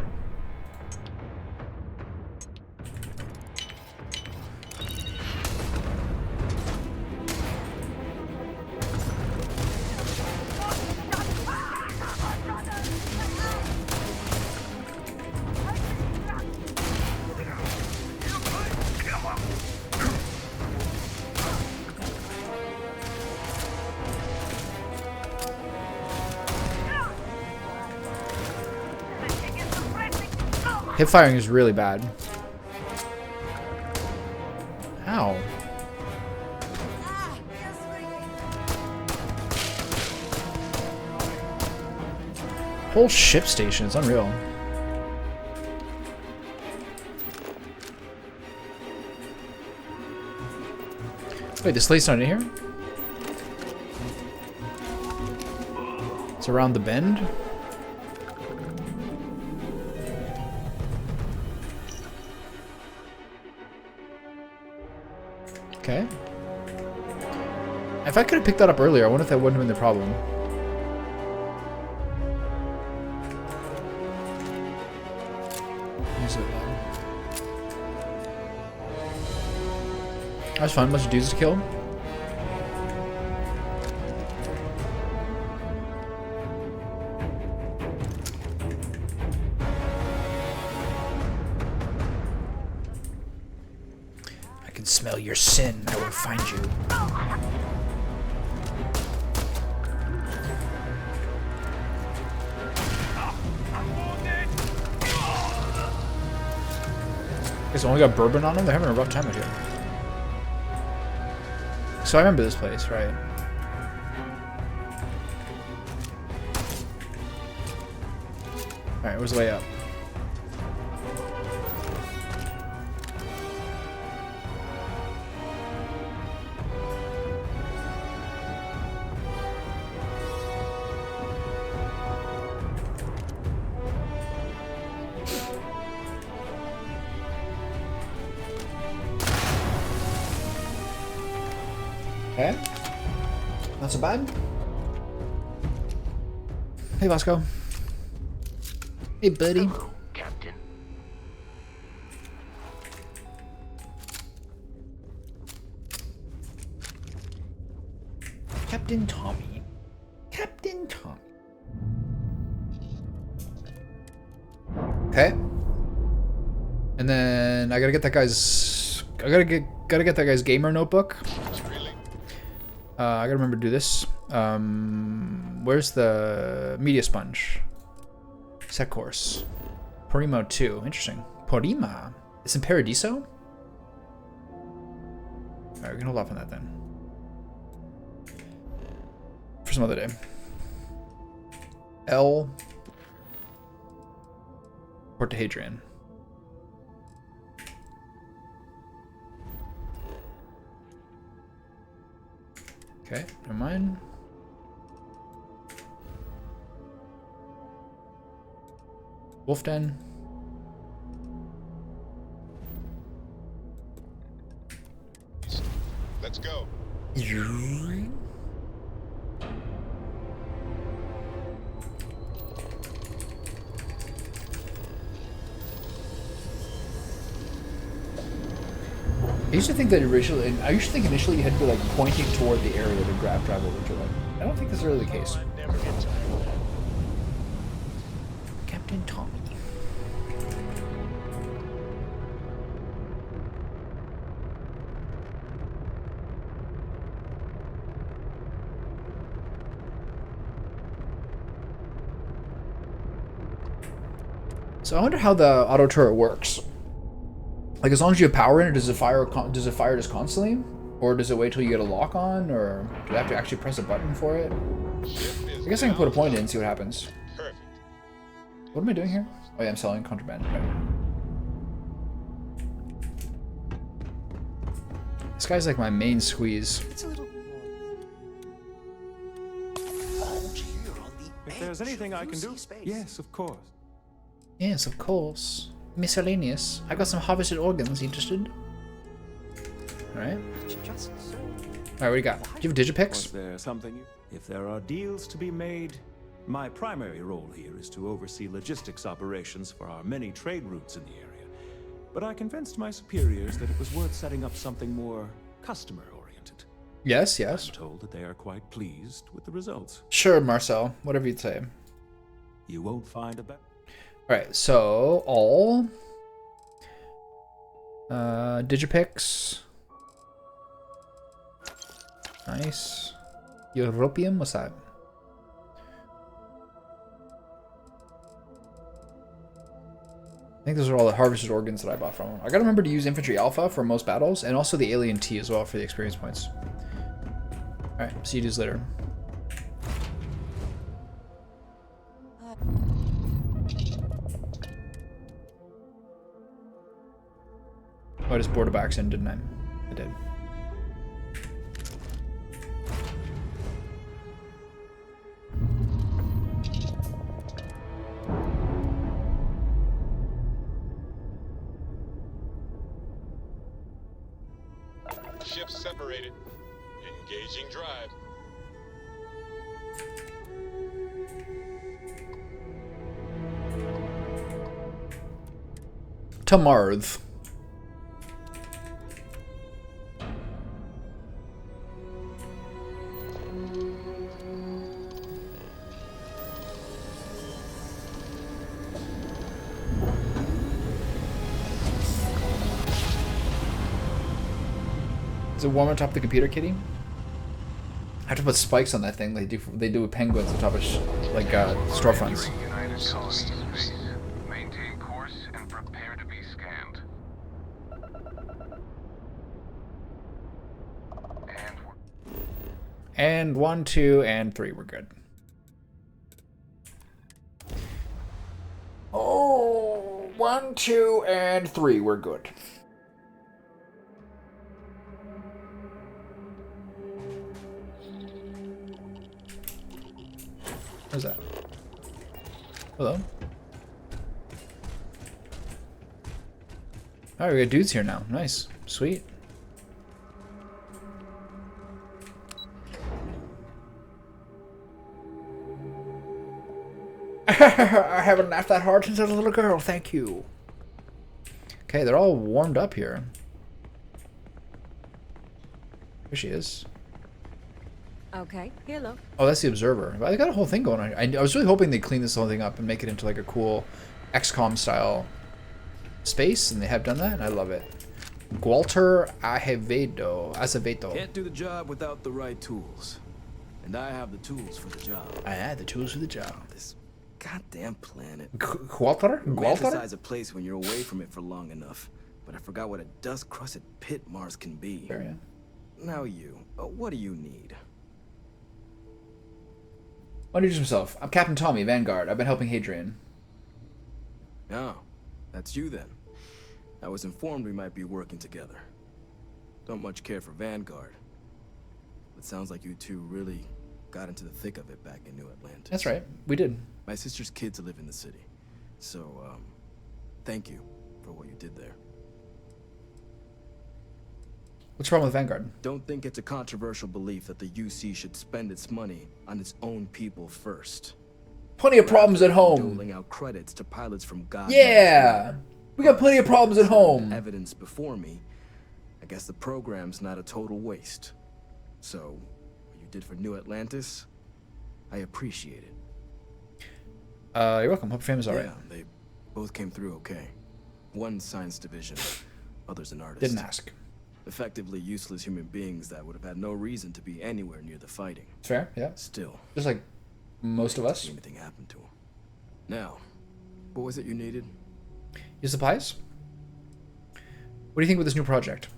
Hip firing is really bad. Ow. Whole ship station, it's unreal. Wait, this slate's not in here? It's around the bend? Okay. If I could have picked that up earlier, I wonder if that wouldn't have been the problem. That was fun. A bunch of dudes to kill. I can smell your sin. I will find you. Guys only got bourbon on them? They're having a rough time out here. So I remember this place, right? Alright, where's the way up? Okay. Not so bad. Hey, Vasco. Hey, buddy. Hello, Captain. Captain Tommy. Captain Tommy. Okay. And then I gotta get that guy's. Gotta get that guy's gamer notebook. I gotta remember to do this. Where's the media sponge? Set course. Primo 2. Interesting. Porima. It's in Paradiso? Alright, we can hold off on that then. For some other day. L. Port to Hadrian. Okay, never mind. Wolf Den. Let's go. I used to think that originally, I used to think initially you had to be like pointing toward the area to drive over to it. I don't think that's really the case. Never get tired of that. Captain Tommy. So I wonder how the auto turret works. Like, as long as you have power in it, does it fire just constantly, or does it wait till you get a lock on, or do I have to actually press a button for it? I guess I can put a point in and see what happens. Perfect. What am I doing here? Oh yeah, I'm selling contraband. Right. This guy's like my main squeeze. It's a little. If there's anything I can do, yes, of course. Yes, of course. Miscellaneous. I got some harvested organs. Interested? Alright. Alright, what do you got? Do you have Digipix? Was there something? If there are deals to be made, my primary role here is to oversee logistics operations for our many trade routes in the area. But I convinced my superiors that it was worth setting up something more customer-oriented. Yes, yes. I'm told that they are quite pleased with the results. Sure, Marcel. Whatever you'd say. You won't find a better. Alright, so all Digipix. Nice. European, what's that? I think those are all the harvested organs that I bought from him. I gotta remember to use Infantry Alpha for most battles, and also the Alien T as well for the experience points. Alright, see you dudes later. Oh, I just boarded by accident, didn't I? I did. Ships separated. Engaging drive. Tamarth. Is it warm on top of the computer, Kitty? I have to put spikes on that thing. They do with penguins on top of storefronts. Maintain course and prepare to be scanned. And 1, 2, and 3. We're good. Oh, 1, 2, and 3. We're good. What's that? Hello? Alright, we got dudes here now. Nice. Sweet. I haven't laughed that hard since I was a little girl. Thank you. Okay, they're all warmed up here. Here she is. Okay, hello. Oh, that's the observer. I got a whole thing going on. I was really hoping they'd clean this whole thing up and make it into like a cool XCOM style space, and they have done that, and I love it. Walter Acevedo. Can't do the job without the right tools. And I have the tools for the job. I had the tools for the job. This goddamn planet. Walter? Romanticize a place when you're away from it for long enough. But I forgot what a dust-crusted pit Mars can be. There, yeah. Now you, what do you need? Why don't you introduce himself? I'm Captain Tommy, Vanguard. I've been helping Hadrian. Oh, that's you then. I was informed we might be working together. Don't much care for Vanguard. It sounds like you two really got into the thick of it back in New Atlantis. That's right. We did. My sister's kids live in the city. So, thank you for what you did there. What's wrong with Vanguard? Don't think it's a controversial belief that the UC should spend its money on its own people first. Plenty of problems at home. Doling out credits to pilots from God. Yeah, we got plenty of problems at home. Evidence before me. I guess the program's not a total waste. So, what you did for New Atlantis, I appreciate it. You're welcome. Hope your family's alright. Yeah, they both came through okay. One science division, others an artist. Didn't ask. Effectively useless human beings that would have had no reason to be anywhere near the fighting. Fair, yeah. Still. Just like most of us. Anything happened to him. Now, what was it you needed? Your supplies? What do you think with this new project?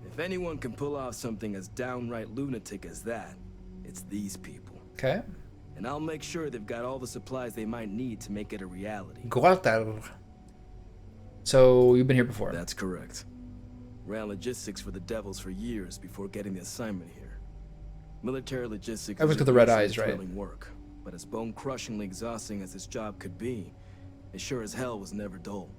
If anyone can pull off something as downright lunatic as that, it's these people. Okay. And I'll make sure they've got all the supplies they might need to make it a reality. Guarda. So, you've been here before? That's correct. Ran logistics for the Devils for years before getting the assignment here. Military logistics I went to the red eyes, right? Work, but as bone-crushingly exhausting as this job could be, it sure as hell was never dull.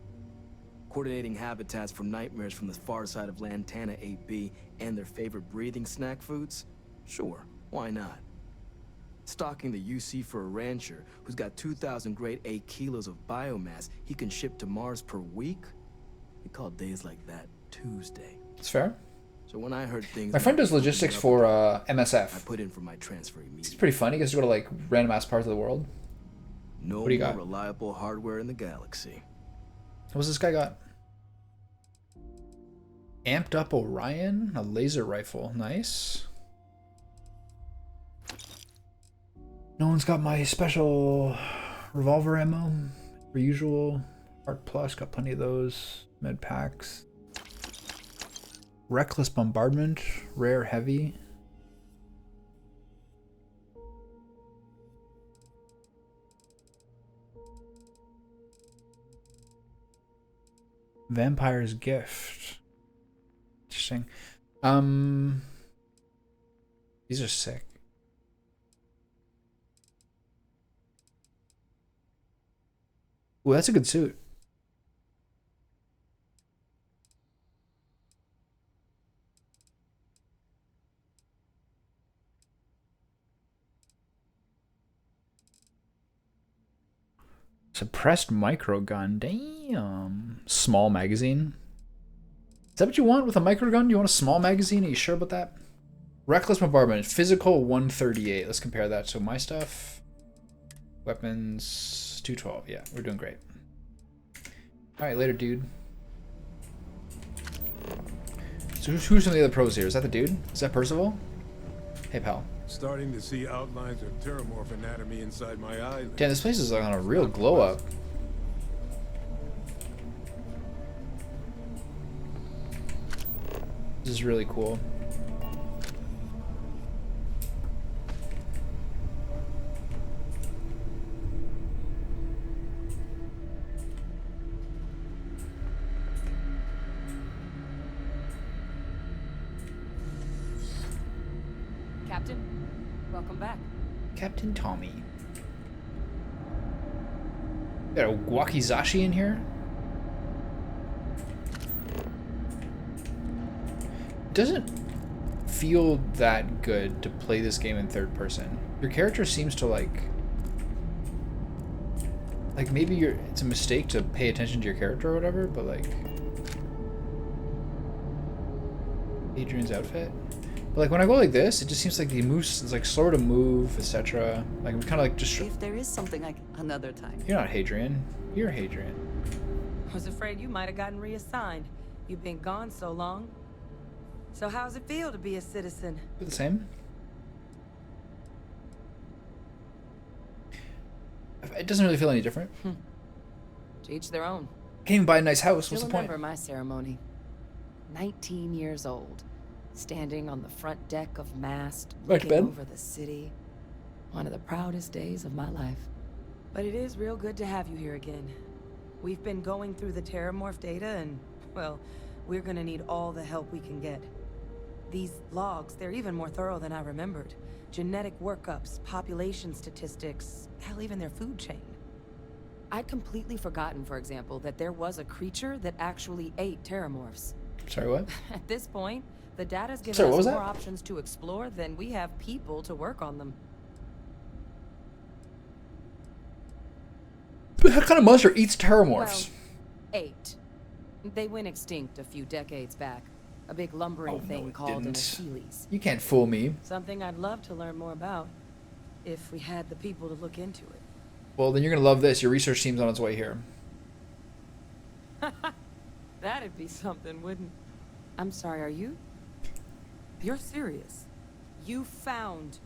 Coordinating habitats for nightmares from the far side of Lantana 8B and their favorite breathing snack foods? Sure, why not? Stocking the UC for a rancher who's got 2,000 grade A kilos of biomass he can ship to Mars per week? We call days like that Tuesday. That's fair. So when I heard things... My friend does logistics for MSF. I put in for my transfer immediately. It's pretty funny. He gets to go to like random ass parts of the world. No what do you more got? reliable hardware in the galaxy. What's this guy got? Amped up Orion, a laser rifle. Nice. No one's got my special revolver ammo. Per usual. Art Plus, got plenty of those. Med packs. Reckless Bombardment, rare heavy. Vampire's Gift. Interesting. These are sick. Ooh, that's a good suit. Suppressed microgun. Damn. Small magazine. Is that what you want with a microgun? You want a small magazine? Are you sure about that? Reckless Bombardment. Physical 138. Let's compare that to my stuff. Weapons 212. Yeah, we're doing great. Alright, later, dude. So who's some of the other pros here? Is that the dude? Is that Percival? Hey, pal. Starting to see outlines of pteramorph anatomy inside my eyes. Damn, this place is like on a real glow up. This is really cool. Captain, welcome back. Captain Tommy. Got a wakizashi in here? Doesn't feel that good to play this game in third person. Your character seems to like maybe it's a mistake to pay attention to your character or whatever, but like Adrian's outfit. But like when I go like this, it just seems like the moves is like slower to move, etc. Like I'm kind of like just. If there is something like another time. You're not Hadrian. You're Hadrian. I was afraid you might have gotten reassigned. You've been gone so long. So how's it feel to be a citizen? The same. It doesn't really feel any different. To each their own. Can't even buy a nice house. What's You'll the point? remember my ceremony. 19 years old, standing on the front deck of Mast, Back to looking bed. over the city. One of the proudest days of my life. But it is real good to have you here again. We've been going through the Terramorph data and, well, we're gonna need all the help we can get. These logs, they're even more thorough than I remembered. Genetic workups, population statistics, hell, even their food chain. I'd completely forgotten, for example, that there was a creature that actually ate Terramorphs. Sorry, what? At this point, the data's given Sorry, what us was more that? options to explore than we have people to work on them. What kind of monster eats terramorphs? Well, 8. They went extinct a few decades back. A big lumbering thing called an didn't. Achilles. You can't fool me. Something I'd love to learn more about, if we had the people to look into it. Well, then you're gonna love this. Your research team's on its way here. That'd be something, wouldn't? I'm sorry, are you? You're serious? You found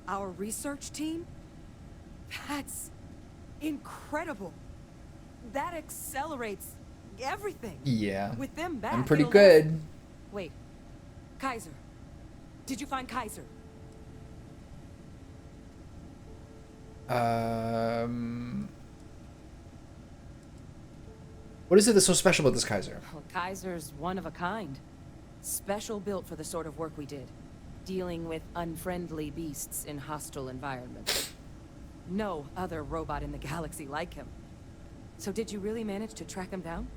our research team? That's incredible. That accelerates everything. Yeah. With them back, I'm pretty it'll good. last- Wait, Kaiser. Did you find Kaiser? What is it that's so special about this Kaiser? Well, Kaiser's one of a kind. Special built for the sort of work we did. Dealing with unfriendly beasts in hostile environments. No other robot in the galaxy like him. So did you really manage to track him down?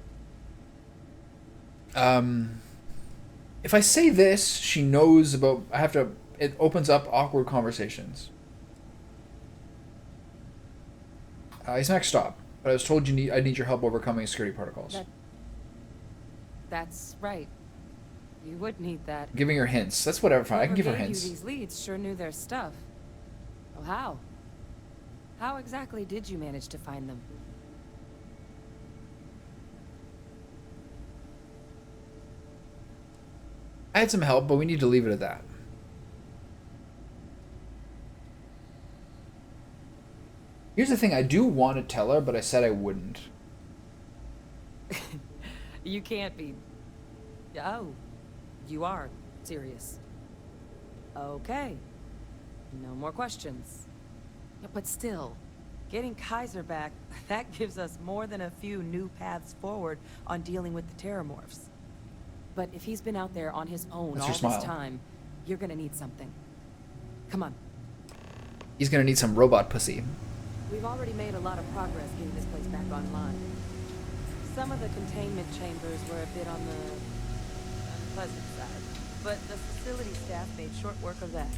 If I say this, she knows about. It opens up awkward conversations. He's next stop, but I was told I need your help overcoming security protocols. That's right. You would need that. Giving her hints. That's whatever. Fine. I can give her Whoever gave hints. you these leads sure knew their stuff. Well, how? How exactly did you manage to find them? I had some help, but we need to leave it at that. Here's the thing. I do want to tell her, but I said I wouldn't. You can't be... Oh, you are serious. Okay. No more questions. Yeah, but still, getting Kaiser back, that gives us more than a few new paths forward on dealing with the Terramorphs. But if he's been out there on his own all this time, you're gonna need something. Come on. He's gonna need some robot pussy. We've already made a lot of progress getting this place back online. Some of the containment chambers were a bit on the unpleasant side, but the facility staff made short work of that.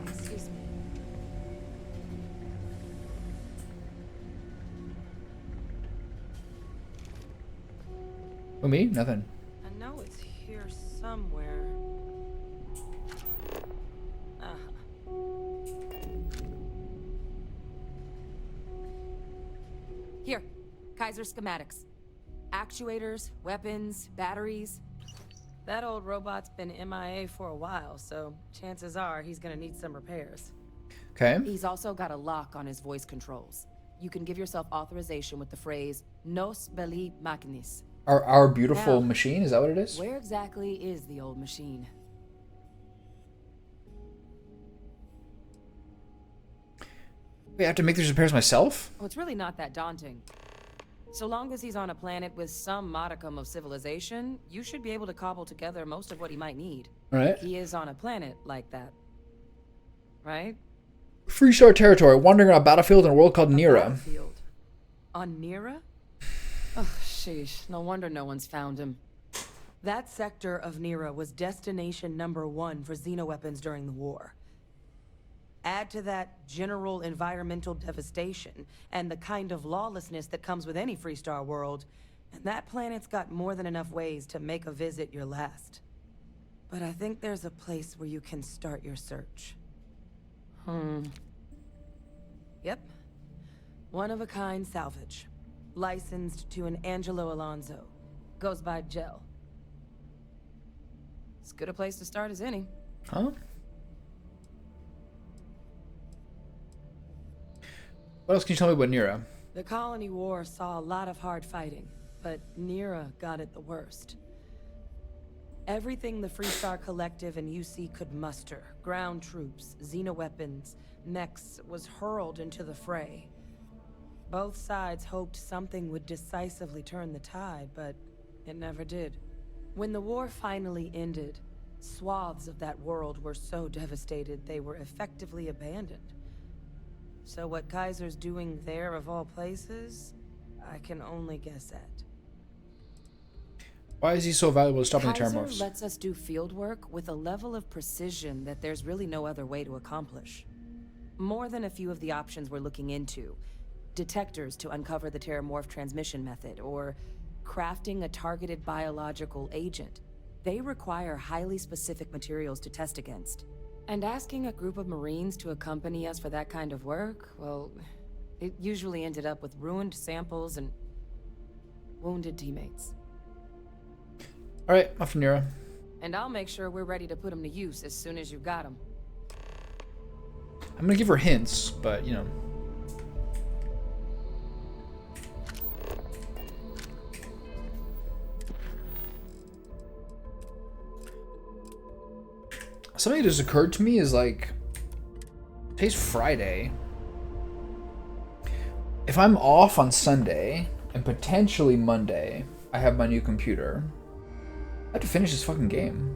Excuse me. Who, me? Nothing. I know it's here somewhere. Here, Kaiser schematics. Actuators, weapons, batteries. That old robot's been MIA for a while, so chances are he's gonna need some repairs. Okay. He's also got a lock on his voice controls. You can give yourself authorization with the phrase "Nos belli machinis." Our beautiful Now, machine, is that what it is? Where exactly is the old machine? Wait, I have to make these repairs myself? Well, it's really not that daunting. So long as he's on a planet with some modicum of civilization, you should be able to cobble together most of what he might need. Right. He is on a planet like that. Right? Freestar territory, wandering on a battlefield in a world called Nira. Battlefield. On Nira? Oh, sheesh. No wonder no one's found him. That sector of Nira was destination #1 for xenoweapons during the war. Add to that general environmental devastation and the kind of lawlessness that comes with any Freestar world, and that planet's got more than enough ways to make a visit your last. But I think there's a place where you can start your search. Yep. One-of-a-kind salvage. Licensed to an Angelo Alonso. Goes by Gel. As good a place to start as any. Huh? What else can you tell me about Nira? The Colony War saw a lot of hard fighting, but Nira got it the worst. Everything the Freestar Collective and UC could muster, ground troops, xenoweapons, mechs, was hurled into the fray. Both sides hoped something would decisively turn the tide, but it never did. When the war finally ended, swaths of that world were so devastated they were effectively abandoned. So what Kaiser's doing there of all places, I can only guess at. Why is he so valuable to stopping the Kaiser terramorphs? lets us do field work with a level of precision that there's really no other way to accomplish. More than a few of the options we're looking into. Detectors to uncover the terramorph transmission method, or crafting a targeted biological agent. They require highly specific materials to test against. And asking a group of Marines to accompany us for that kind of work, well, it usually ended up with ruined samples and wounded teammates. All right, off to Nira. And I'll make sure we're ready to put them to use as soon as you've got them. I'm gonna give her hints, but you know. Something that just occurred to me is like, today's Friday. If I'm off on Sunday and potentially Monday, I have my new computer. I have to finish this fucking game.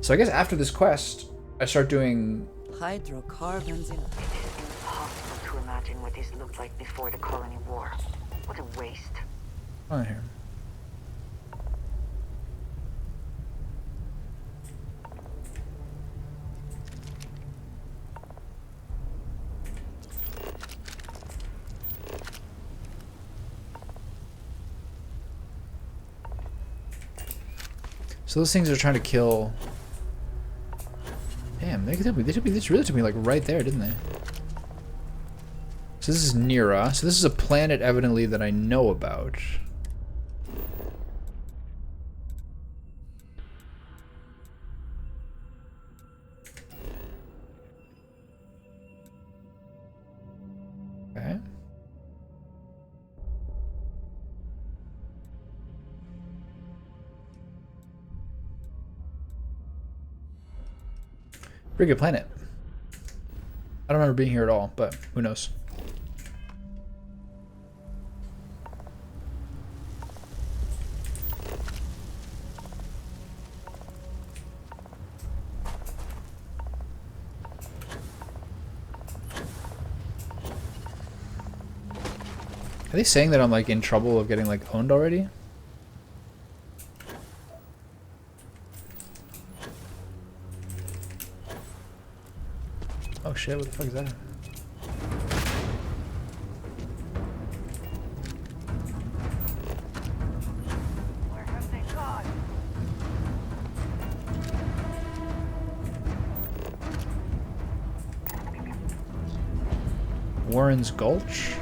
So I guess after this quest, I start doing hydrocarbons in. It is impossible to imagine what this looked like before the colony war. What a waste. Oh, here. So those things are trying to kill. Damn, they really took me like right there, didn't they? So this is Nira. So this is a planet evidently that I know about. Okay. Pretty good planet. I don't remember being here at all, but who knows. Are they saying that I'm like in trouble of getting like owned already? Oh shit, what the fuck is that? Where have they gone? Warren's Gulch?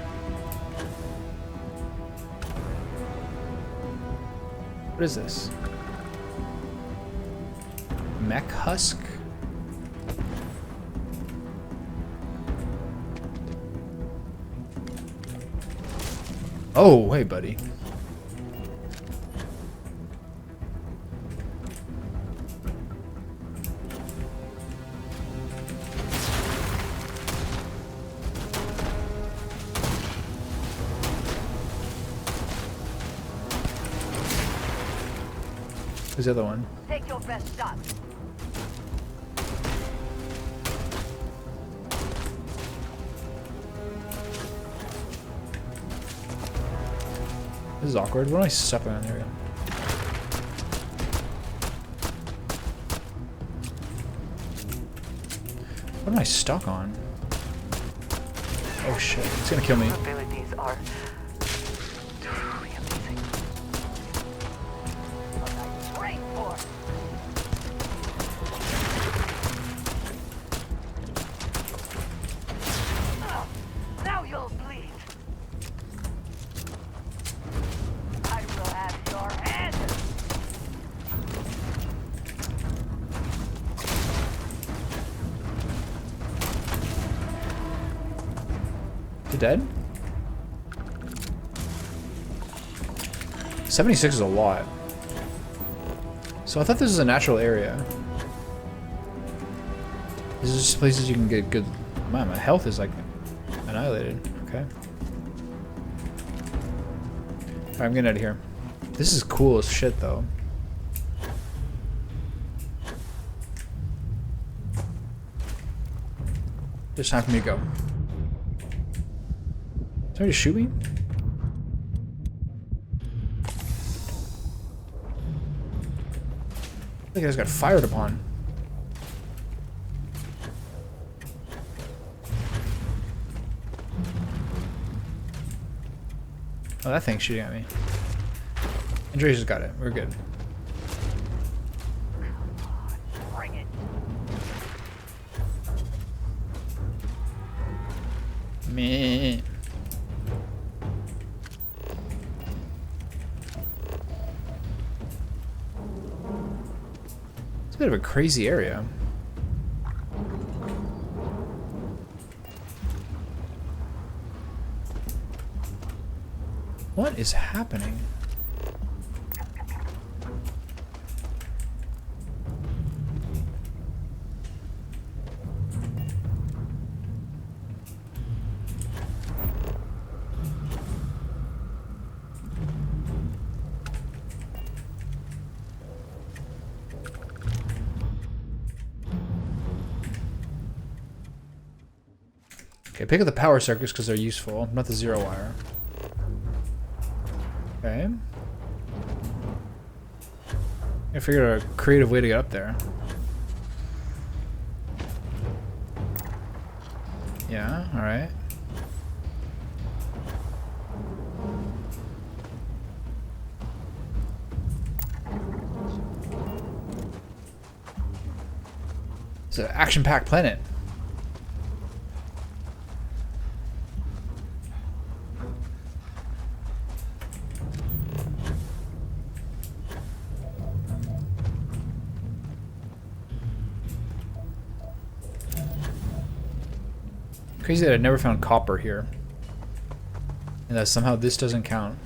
What is this? Mech Husk? Oh, hey, buddy. Who's the other one? Take your best shot. This is awkward. What am I stepping on? There we go. What am I stuck on? Oh shit, it's gonna kill me. Abilities are truly amazing. What I trained for. Now you'll bleed. I will have your head. You dead? 76 is a lot. So I thought this was a natural area. This is just places you can get good. Man, my health is like annihilated. Okay. Alright, I'm getting out of here. This is cool as shit though. It's time for me to go. Somebody shoot me? I think I just got fired upon. Oh, that thing's shooting at me. Andreas just got it. We're good. Bring it. Meh. It's a bit of a crazy area. What is happening? Okay, pick up the power circuits because they're useful, not the zero wire. Okay. I figured a creative way to get up there. Yeah, alright. It's an action-packed planet. Crazy that I never found copper here. And that somehow this doesn't count.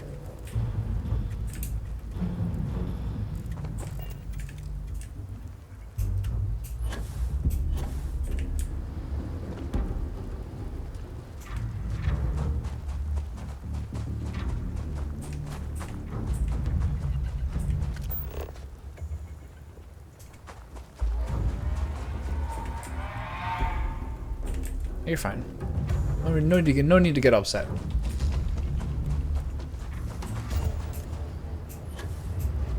You're fine. No need to get upset.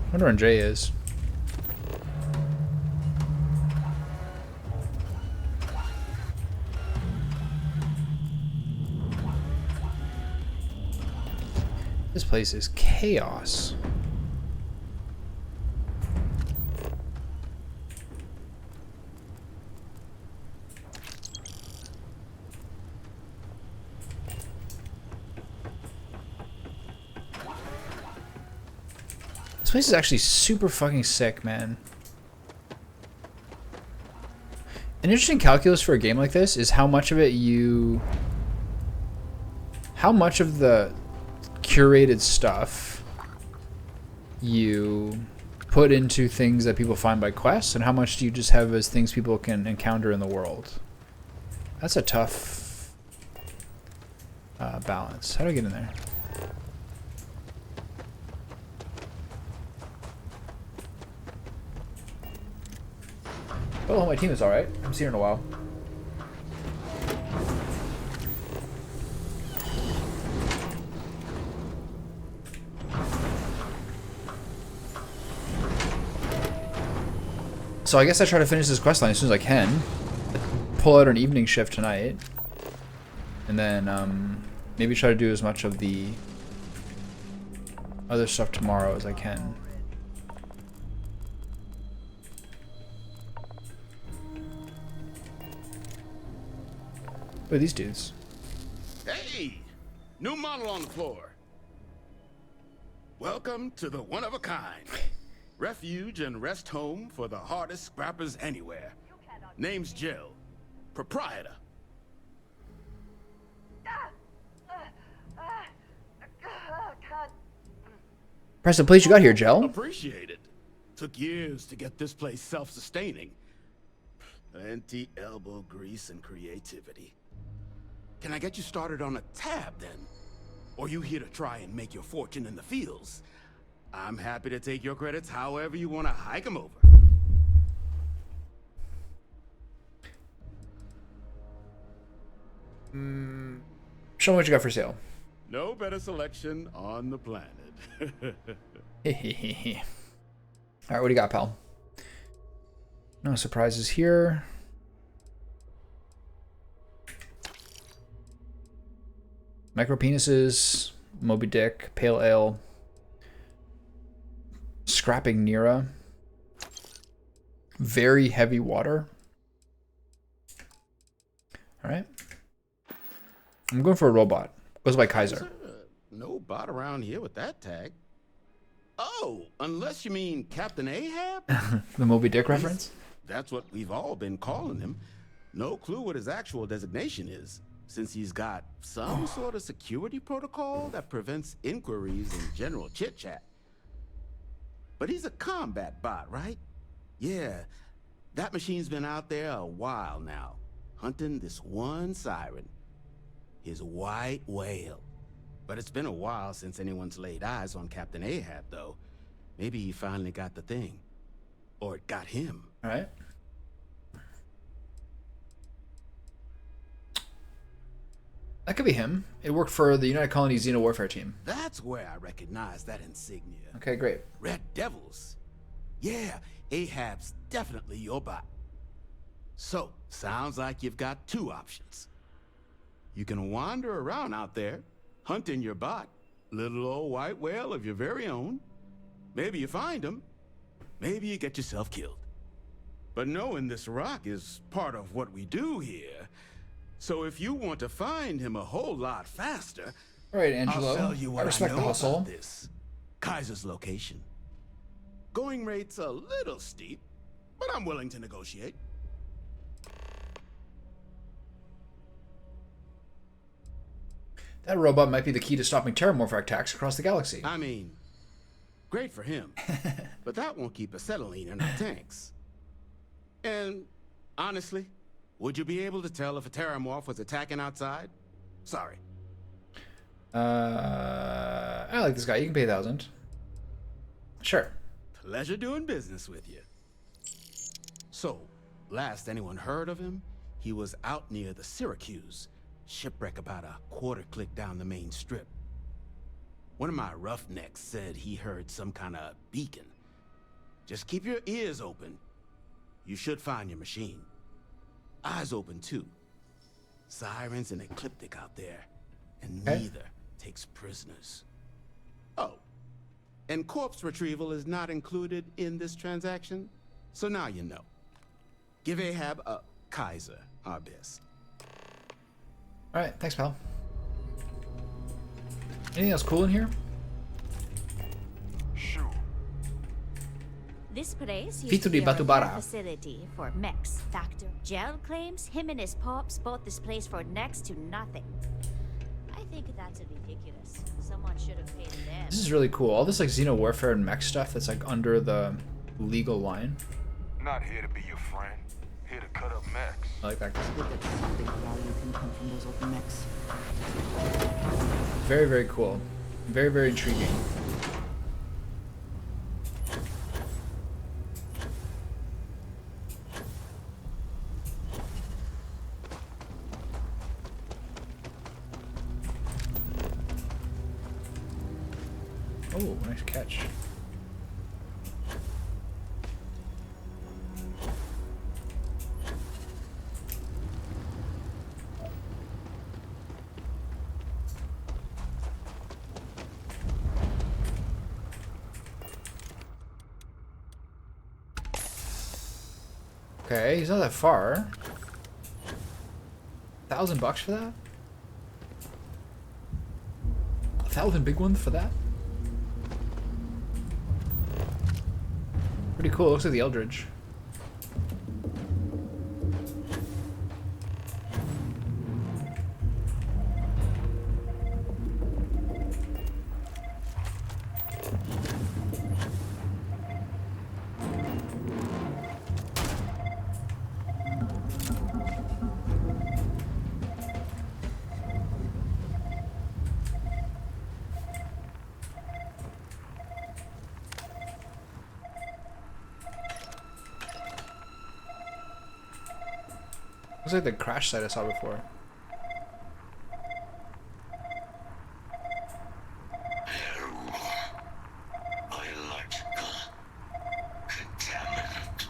I wonder where Jay is. This place is chaos. This place is actually super fucking sick, man. An interesting calculus for a game like this is how much of the curated stuff you put into things that people find by quests, and how much do you just have as things people can encounter in the world. That's a tough balance. How do I get in there? Oh, my team is alright. I haven't seen her in a while. So I guess I try to finish this questline as soon as I can. Pull out an evening shift tonight. And then maybe try to do as much of the other stuff tomorrow as I can. Who are these dudes? Hey! New model on the floor. Welcome to the one-of-a-kind. Refuge and rest home for the hardest scrappers anywhere. Name's Jill. Proprietor. Impressive place you got here, Jill. Appreciate it. Took years to get this place self-sustaining. Plenty elbow grease and creativity. Can I get you started on a tab, then? Or you here to try and make your fortune in the fields? I'm happy to take your credits however you want to hike them over. Show me what you got for sale. No better selection on the planet. Alright, what do you got, pal? No surprises here. Micro penises, Moby Dick, Pale Ale, Scrapping Nira, Very Heavy Water. All right. I'm going for a robot. Goes by Kaiser. No bot around here with that tag. Oh, unless you mean Captain Ahab? The Moby Dick reference? That's what we've all been calling him. No clue what his actual designation is, since he's got some sort of security protocol that prevents inquiries and general chit-chat. But he's a combat bot, right? Yeah, that machine's been out there a while now, hunting this one siren, his white whale. But it's been a while since anyone's laid eyes on Captain Ahab, though. Maybe he finally got the thing. Or it got him. All right. That could be him. It worked for the United Colonies Xeno Warfare team. That's where I recognize that insignia. Okay, great. Red Devils. Yeah, Ahab's definitely your bot. So, sounds like you've got two options. You can wander around out there, hunting your bot, little old white whale of your very own. Maybe you find him. Maybe you get yourself killed. But knowing this rock is part of what we do here. So if you want to find him a whole lot faster, all right, Angelo, I'll tell you what I respect the hustle. About this. Kaiser's location. Going rate's a little steep, but I'm willing to negotiate. That robot might be the key to stopping terramorph attacks across the galaxy. I mean, great for him, but that won't keep acetylene in our tanks. And honestly, would you be able to tell if a terramorph was attacking outside? Sorry. I like this guy. You can pay 1,000. Sure. Pleasure doing business with you. So, last anyone heard of him, he was out near the Syracuse. Shipwreck about a quarter click down the main strip. One of my roughnecks said he heard some kind of beacon. Just keep your ears open. You should find your machine. Eyes open too. Sirens and Ecliptic out there, and neither takes prisoners. Oh, and corpse retrieval is not included in this transaction, so now you know. Give Ahab a Kaiser our best. All right, thanks, pal. Anything else cool in here? Sure. This place Fito used to di be a repair Batubara. facility for mechs. Factor Gel claims him and his pops bought this place for next to nothing. I think that's ridiculous. Someone should have paid them. This is really cool. All this like Xeno Warfare and mech stuff that's like under the legal line. Not here to be your friend. Here to cut up mechs. I like that. Big value can come from those old mechs. Very, very cool. Very, very intriguing. Oh, nice catch. Okay, he's not that far. $1,000 for that? 1,000 big ones for that? Pretty cool. Looks like the Eldridge. Looks like the crash site I saw before. Biological contaminant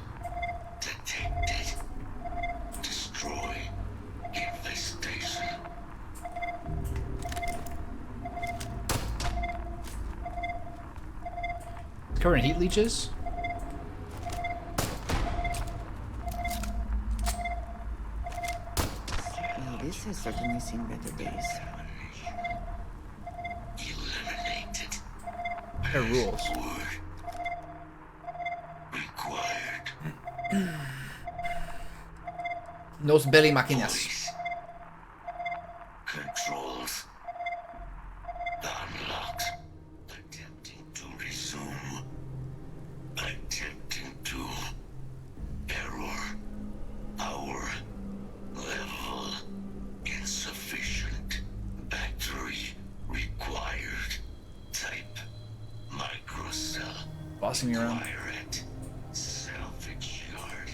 covered in heat leeches? Well, this has certainly seen better days. There are rules. Nos belly máquinas. Controls unlocked. Attempting to resume. Attempting to. Error. Power. Level. Insufficient. Battery required. Type. Microcell. Bossing me around. Pirate. Salvage yard.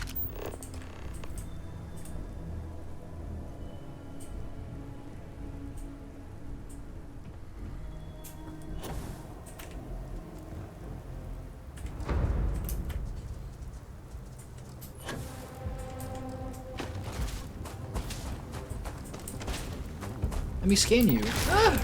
Let me scan you. Ah!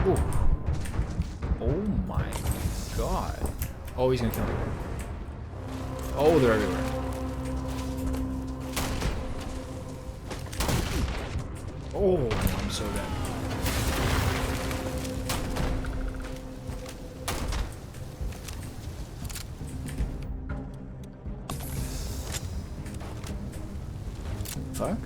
Ooh. Oh my god. Oh, he's gonna kill me. Oh, they're everywhere. Oh, I'm so dead. Fuck.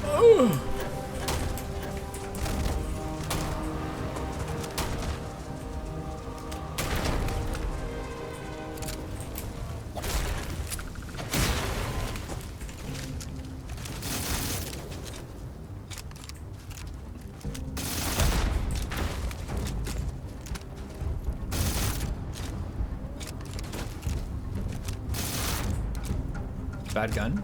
Oh. Bad gun.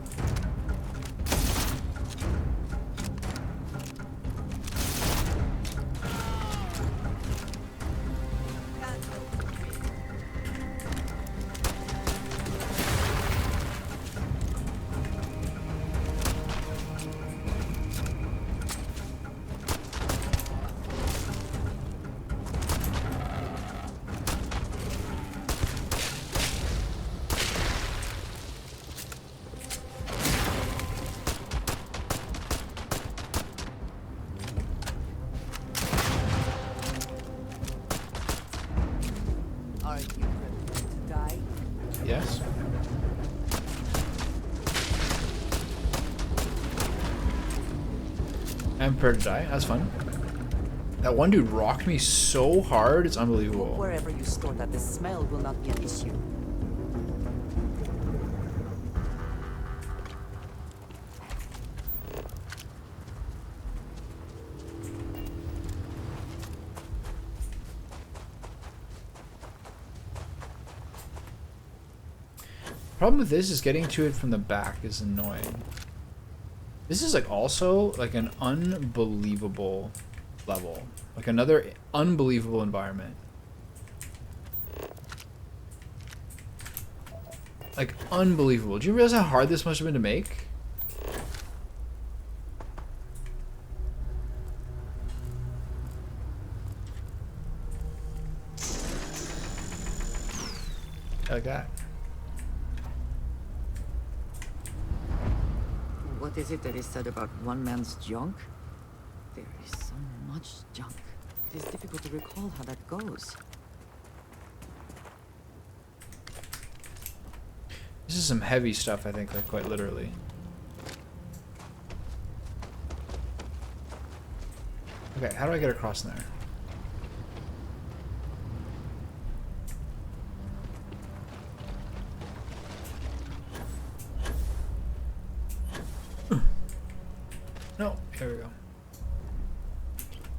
Are you ready to die? Yes. I'm prepared to die. That's fun. That one dude rocked me so hard, it's unbelievable. Wherever you store that, the smell will not be an issue. Problem with this is getting to it from the back is annoying. This is like also like an unbelievable level. Like another unbelievable environment. Like unbelievable. Do you realize how hard this must have been to make? Like that. What is it that is said about one man's junk? There is so much junk. It is difficult to recall how that goes. This is some heavy stuff, I think, like quite literally. Okay, how do I get across in there? No, here we go.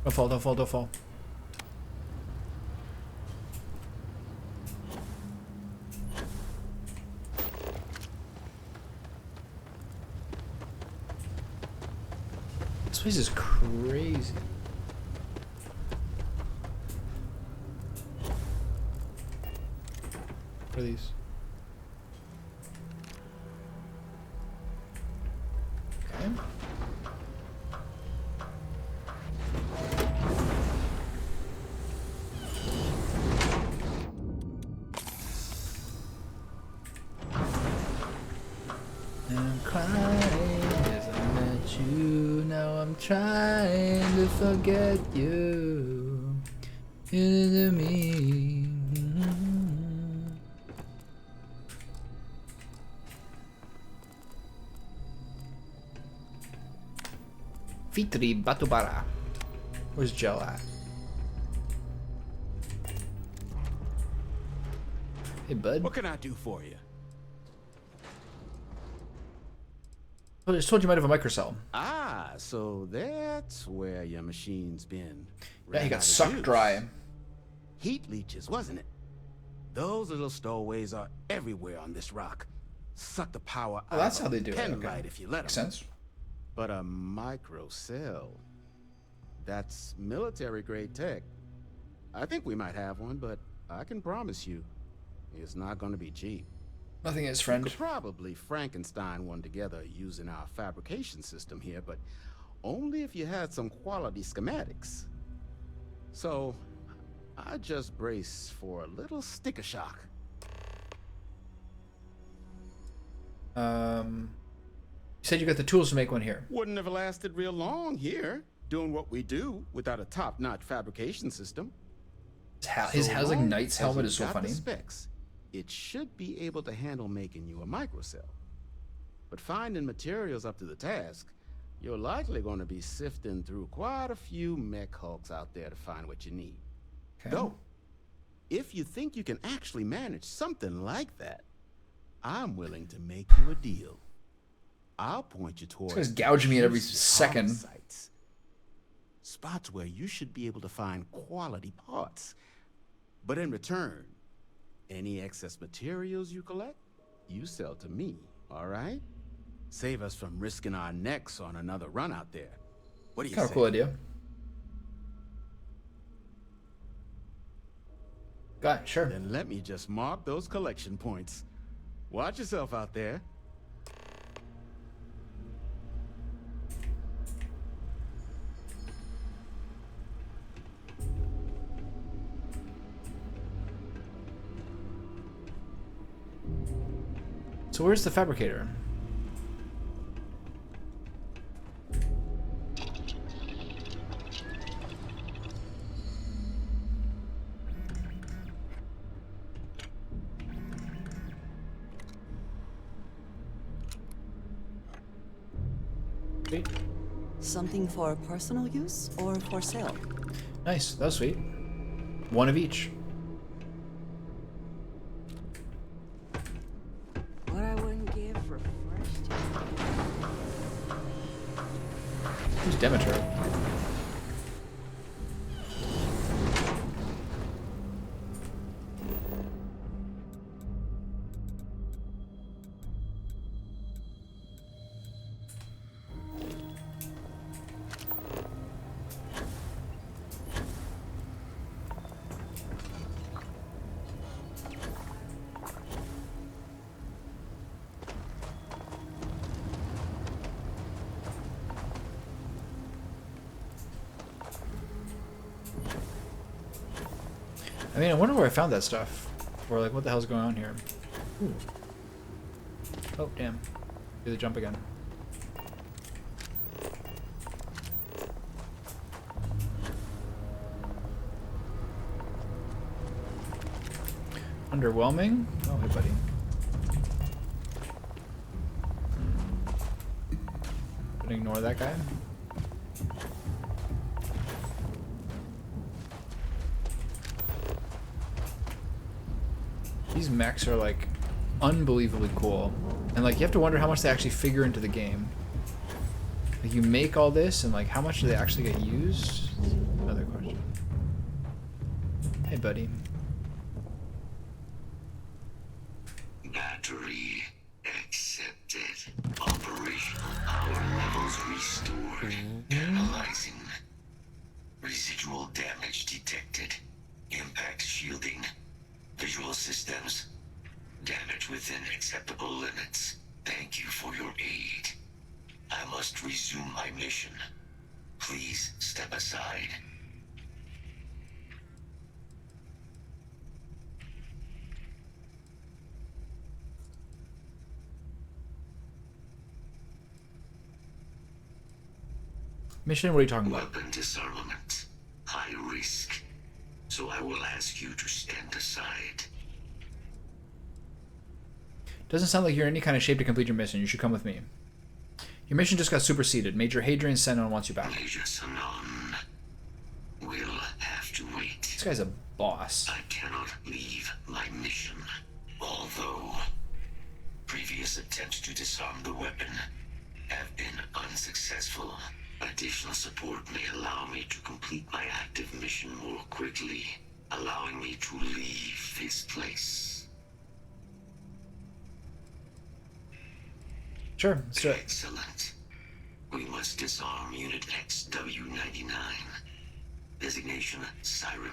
Don't fall, don't fall, don't fall. This place is crazy. What are these? Okay. I'm crying as I met you. Now I'm trying to forget you. Into me. Fitri Batubara. Where's Gel at? Hey, bud. What can I do for you? I just told you might have a microcell. Ah, so that's where your machine's been. Yeah, he got ran out of sucked juice. dry. Heat leeches, wasn't it? Those little stowaways are everywhere on this rock. Suck the power Oh, that's out how of they a do it. pen Okay. light if you let Makes them. sense. But a microcell, that's military grade tech. I think we might have one, but I can promise you, it's not going to be cheap. Nothing is, friend. You could probably Frankenstein one together using our fabrication system here, but only if you had some quality schematics. So, I just brace for a little sticker shock. You said you got the tools to make one here. Wouldn't have lasted real long here, doing what we do without a top-notch fabrication system. His has like long Knight's as helmet you've is so got the funny. Specs, it should be able to handle making you a microcell. But finding materials up to the task, you're likely going to be sifting through quite a few mech hulks out there to find what you need. Okay. Though, if you think you can actually manage something like that, I'm willing to make you a deal. I'll point you towards This guy's gouging me at every juicy second. sites. Spots where you should be able to find quality parts. But in return, any excess materials you collect, you sell to me, all right? Save us from risking our necks on another run out there. What do you Kind say? of cool idea. Got it, sure. Then let me just mark those collection points. Watch yourself out there. So where's the fabricator? Sweet. Something for personal use or for sale? Nice. That was sweet. One of each. What I wouldn't give for fresh. Who's Demeter? I mean, I wonder where I found that stuff. Or like, what the hell's going on here? Ooh. Oh, damn. Do the jump again. Underwhelming? Oh, hey, buddy. Gonna ignore that guy. These mechs are like unbelievably cool, and like you have to wonder how much they actually figure into the game. Like you make all this, and like how much do they actually get used? Another question. Hey, buddy. Battery accepted. Operational power levels restored. Analyzing. Residual damage detected. Impact shielding. Visual systems. Damage within acceptable limits. Thank you for your aid. I must resume my mission. Please step aside. Mission? What are you talking about? Weapon disarmament. High risk. So I will ask you to stand aside. Doesn't sound like you're in any kind of shape to complete your mission. You should come with me. Your mission just got superseded. Major Hadrian Senon wants you back. Major Senon will have to wait. This guy's a boss. I cannot leave my mission. Although previous attempts to disarm the weapon have been unsuccessful. Additional support may allow me to complete my active mission more quickly, allowing me to leave this place. Sure, let's do it. Excellent. We must disarm Unit XW-99. Designation Siren.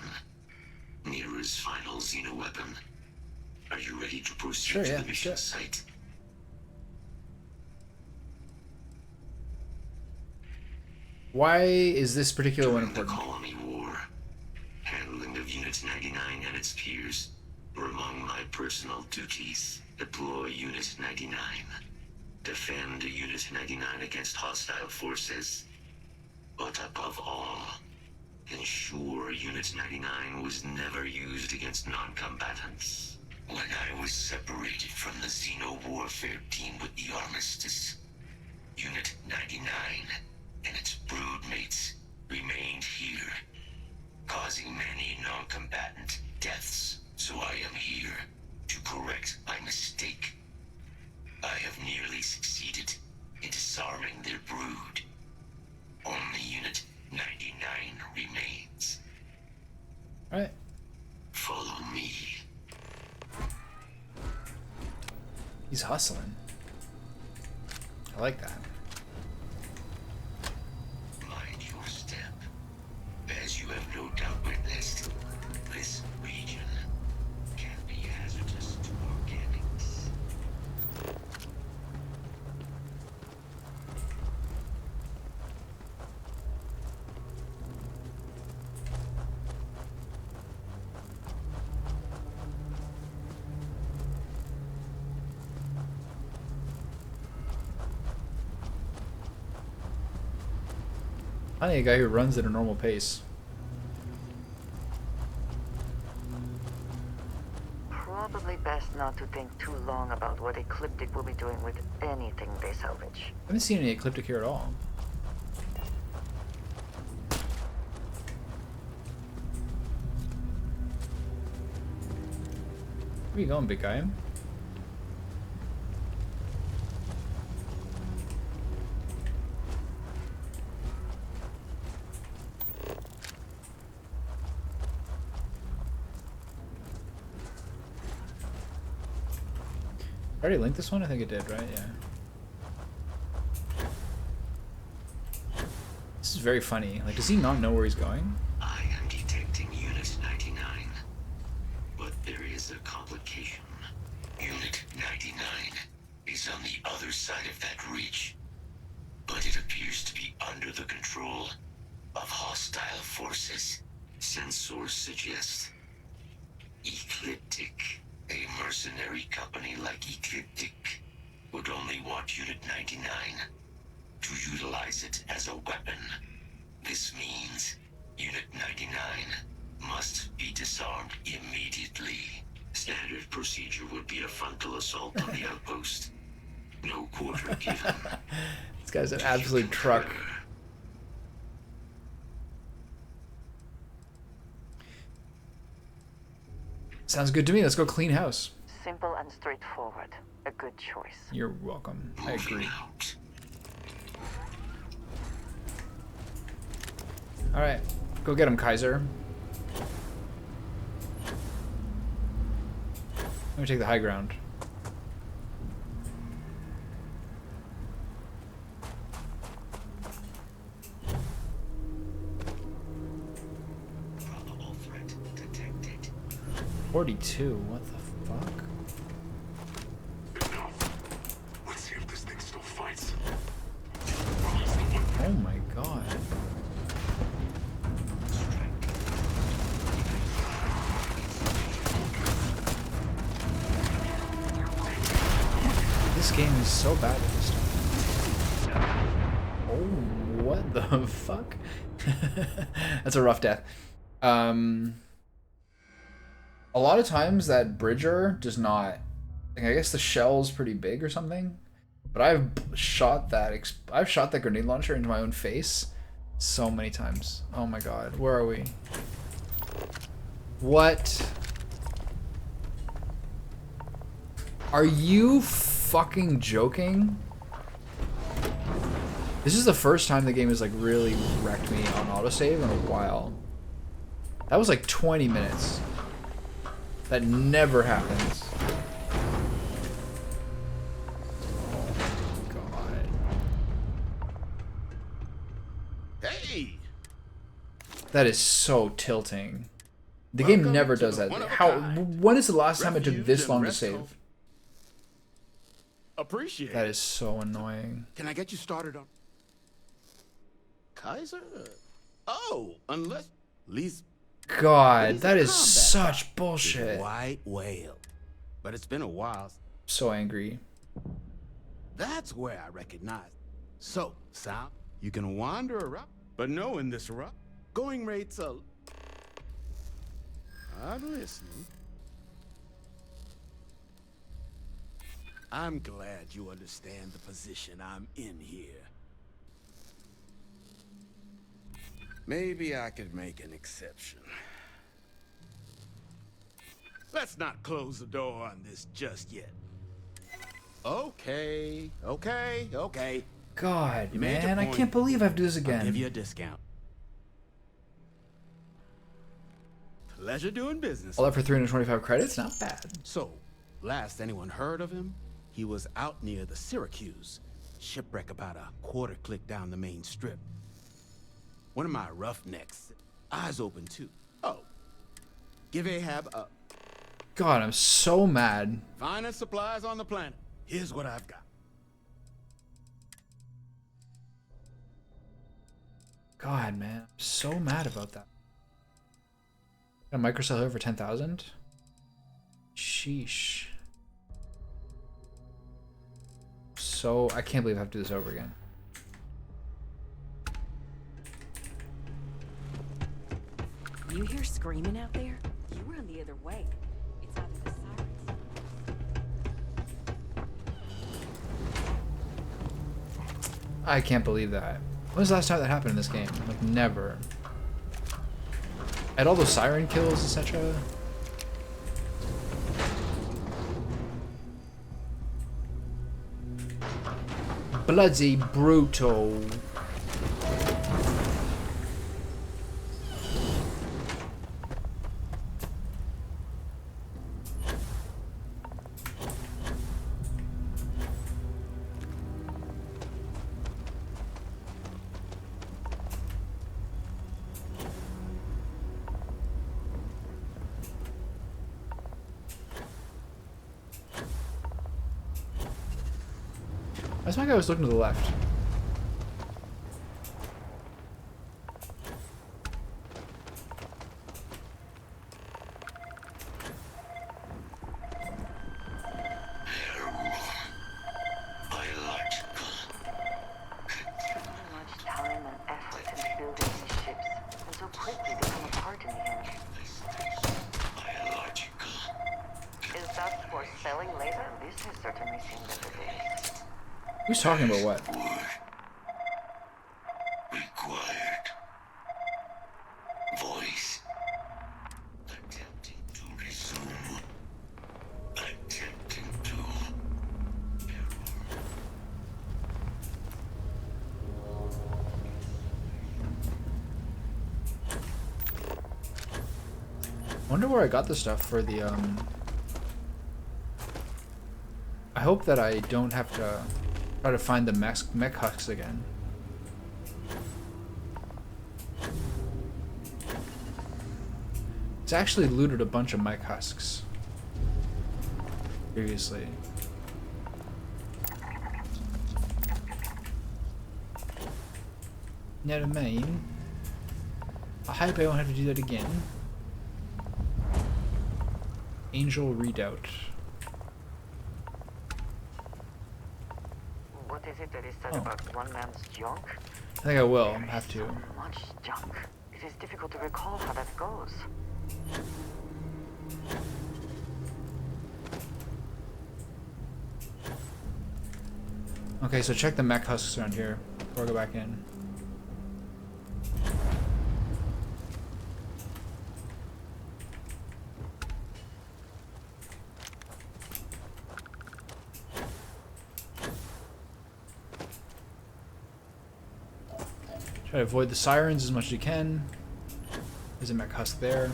Nearest final xeno-weapon. Are you ready to proceed to the mission site? Why is this particular one important? The Colony War, handling of Unit 99 and its peers were among my personal duties. Deploy Unit 99. Defend Unit 99 against hostile forces. But above all, ensure Unit 99 was never used against non-combatants. When I was separated from the Xeno Warfare team with the Armistice, Unit 99 and its broodmates remained here, causing many non-combatant deaths. So I am here to correct my mistake. I have nearly succeeded in disarming their brood. Only Unit 99 remains. Alright. Follow me. He's hustling. I like that. Mind your step. As you have no doubt witnessed, this region can be hazardous to organics. I need a guy who runs at a normal pace. Probably best not to think too long about what Ecliptic will be doing with anything they salvage. I haven't seen any Ecliptic here at all. Where you going, big guy? I already linked this one? I think it did, right? Yeah. This is very funny. Like, does he not know where he's going? I am detecting Unit 99, but there is a complication. Unit 99 is on the other side of that reach, but it appears to be under the control of hostile forces. Sensors suggest Ecliptic. A mercenary company like Ecliptic would only want Unit 99 to utilize it as a weapon. This means Unit 99 must be disarmed immediately. Standard procedure would be a frontal assault on the outpost. No quarter given. This guy's an absolute truck. Sounds good to me. Let's go clean house. Simple and straightforward. A good choice. You're welcome. I agree. Alright. Go get him, Kaiser. Let me take the high ground. Probable threat detected. 42. What the fuck? Oh my god. This game is so bad at this stuff. Oh, what the fuck? That's a rough death. A lot of times that Bridger does not... I guess the shell's pretty big or something. But I've shot that grenade launcher into my own face so many times. Oh my god, where are we? What? Are you fucking joking? This is the first time the game has like really wrecked me on autosave in a while. That was like 20 minutes. That never happens. Hey! That is so tilting. The game never does that. When is the last time it took this long to save? Appreciate That is so annoying. Can I get you started on Kaiser? Oh, unless least God, that is such bullshit. White whale. But it's been a while. So angry. That's where I recognize. So, Sam, you can wander around, but knowing this rough, going rates are... I'm listening. I'm glad you understand the position I'm in here. Maybe I could make an exception. Let's not close the door on this just yet. Okay. God, man, I can't believe I have to do this again. I'll give you a discount. Pleasure doing business. All that for 325 credits? Not bad. So, last anyone heard of him, he was out near the Syracuse. Shipwreck about a quarter click down the main strip. One of my roughnecks, eyes open too. Oh, give Ahab a... God, I'm so mad. Finest supplies on the planet. Here's what I've got. God, man, I'm so mad about that. Got a microcell here for 10,000? Sheesh. So, I can't believe I have to do this over again. You hear screaming out there? You run the other way. It's either the sirens. I can't believe that. When was the last time that happened in this game? Like, never. I had all those siren kills, etc. Bloody brutal. That's my guy was looking to the left. Who's talking about what? Required. Voice. Attempting to resume. Attempting to. I wonder where I got the stuff for the I hope that I don't have to try to find the mech husks again. It's actually looted a bunch of mech husks previously. Never mind. I hope I won't have to do that again. Angel Redoubt. What is it that is said about one man's junk? I think I will have to. So much junk. It is difficult to recall how that goes. Okay, so check the mech husks around here before I go back in. Try to avoid the sirens as much as you can. There's a mech husk there.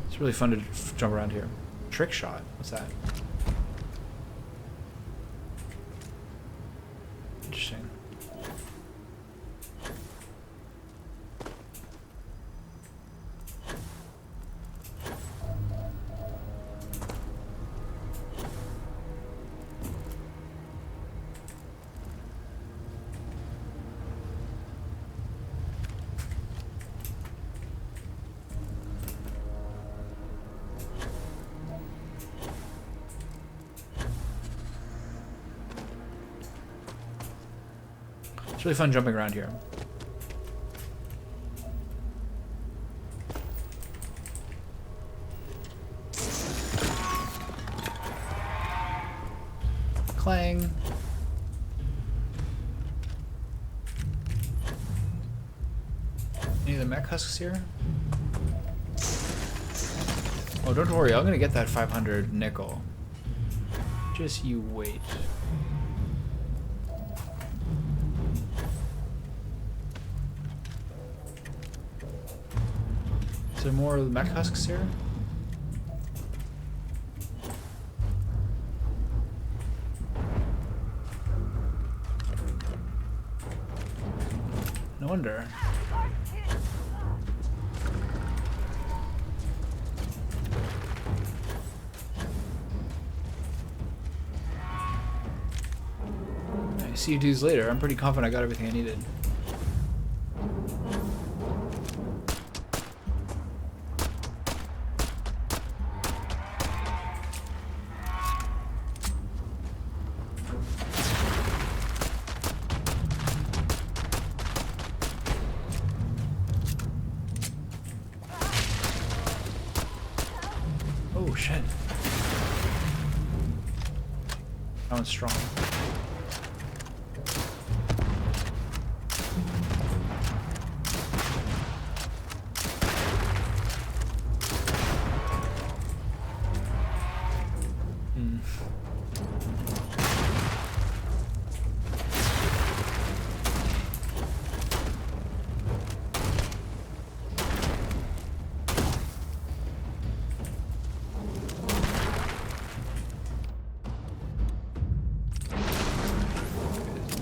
It's really fun to jump around here. Trick shot. What's that? Interesting. It's really fun jumping around here. Clang. Any of the mech husks here? Oh, don't worry, I'm gonna get that 500 nickel. Just you wait. Is there more mech husks here? No wonder. I see you dudes later. I'm pretty confident I got everything I needed. Oh shit. That one's strong.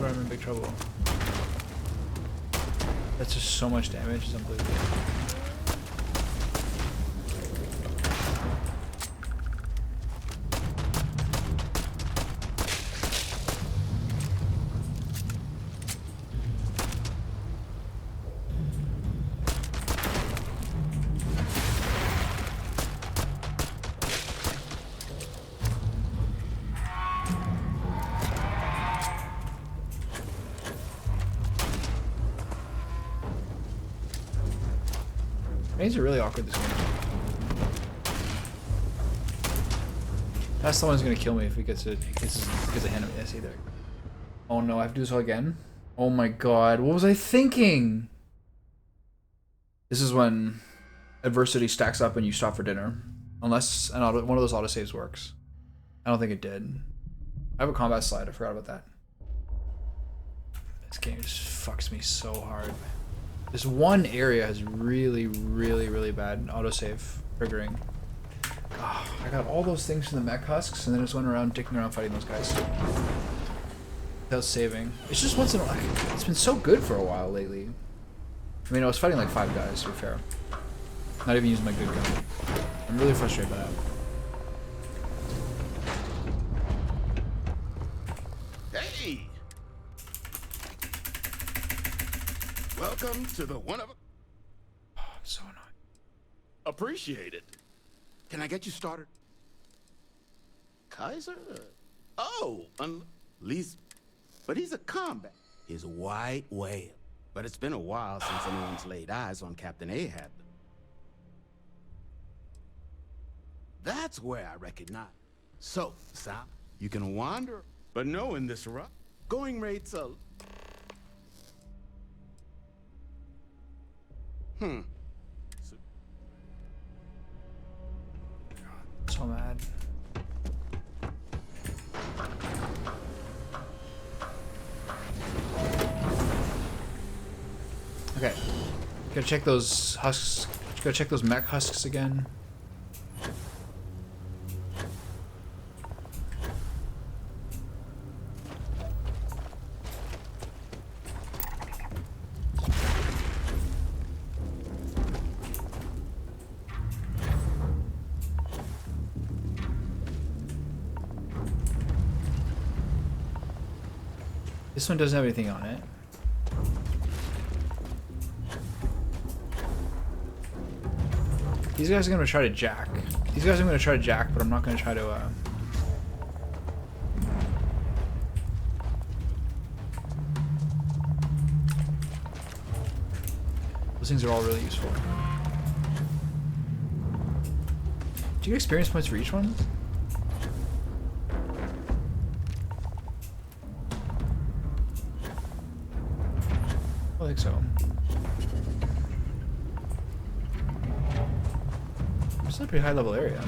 I'm in big trouble. That's just so much damage, it's unbelievable. These are really awkward this game. That's the one who's gonna kill me if he gets a hand of this either. Oh no, I have to do this all again? Oh my god, what was I thinking? This is when adversity stacks up and you stop for dinner. Unless one of those autosaves works. I don't think it did. I have a combat slide, I forgot about that. This game just fucks me so hard. This one area has really, really, really bad autosave triggering. Oh, I got all those things from the mech husks and then just went around dicking around fighting those guys. Without saving. It's just once in a while. It's been so good for a while lately. I mean, I was fighting like 5 guys, to be fair. Not even using my good gun. I'm really frustrated by that. Hey! Welcome to the one of... So annoying. Appreciate it. Can I get you started? Kaiser? Oh, least... But he's a combat. He's a white whale. But it's been a while since anyone's laid eyes on Captain Ahab. That's where I recognize. So, Sam, you can wander, but knowing this rough, going rates are... So mad. Okay. Gotta check those husks. Gotta check those mech husks again. This one doesn't have anything on it. These guys are gonna try to jack. These guys are gonna try to jack, but I'm not gonna try to. Those things are all really useful. Do you get experience points for each one? I think so. It's a pretty high level area.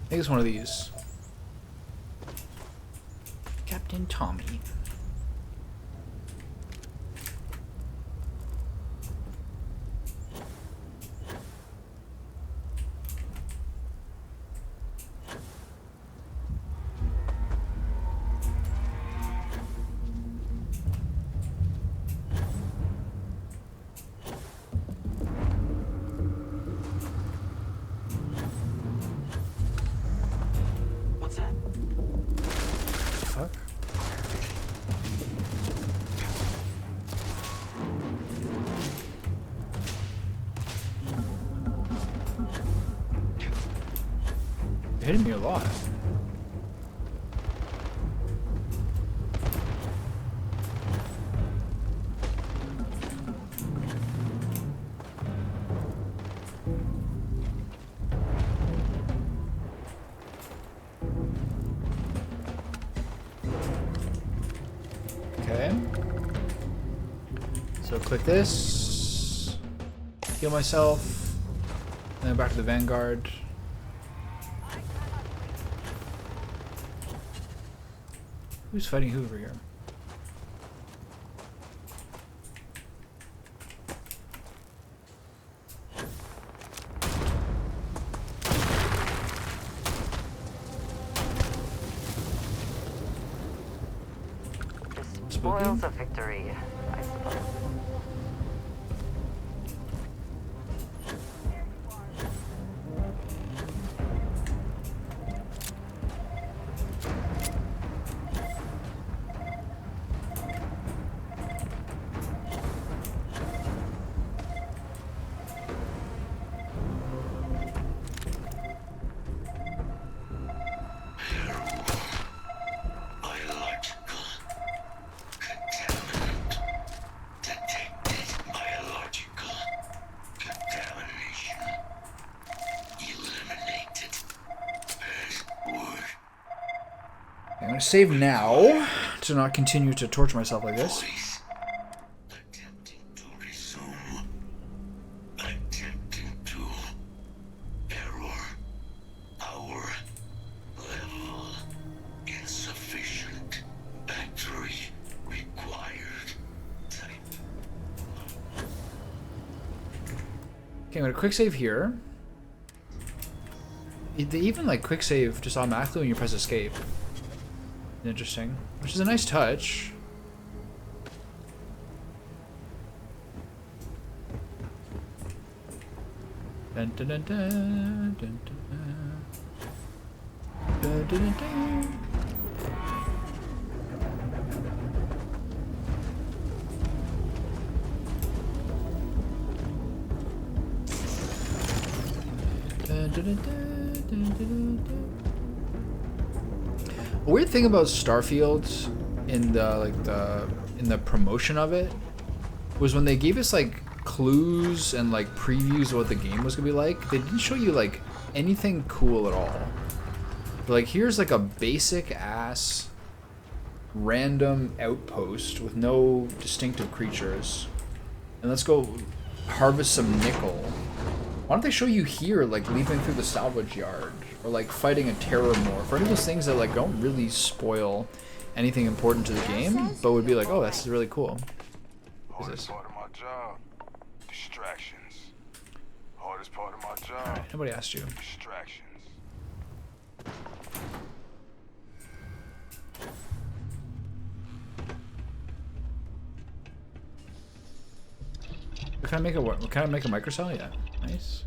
I think it's one of these. Captain Tommy. They're hitting me a lot. Okay. So click this. Heal myself. And then back to the Vanguard. Who's fighting who over here? The spoils of victory, I suppose. I'm gonna save now to not continue to torture myself like this. Okay, I'm gonna quick save here. They even like quick save just automatically when you press escape. Interesting, which is a nice touch. Dun, dun, dun, dun, dun, dun, dun, dun, dun, dun. A weird thing about Starfield in the promotion of it was when they gave us like clues and like previews of what the game was gonna be like, they didn't show you like anything cool at all. But, like, here's like a basic ass random outpost with no distinctive creatures, and let's go harvest some nickel. Why don't they show you here, like, leaping through the salvage yard, or, like, fighting a terror morph, or any of those things that, like, don't really spoil anything important to the game, but would be like, oh, this is really cool. What is this? Part of my job. Distractions. Hardest part of my job. Alright, nobody asked you. Distractions. Can I make a what? Can I make a microcell? Yeah, nice.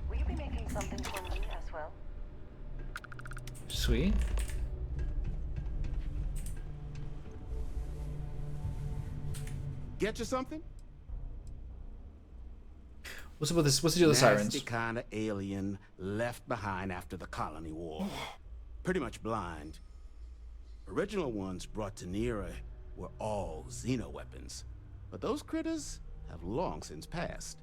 Will you be making something for me as well? Sweet. Get you something? What's up with this? What's the deal with the sirens? Nasty kind of alien left behind after the colony war. Pretty much blind. Original ones brought to Nera were all xeno weapons. But those critters have long since passed.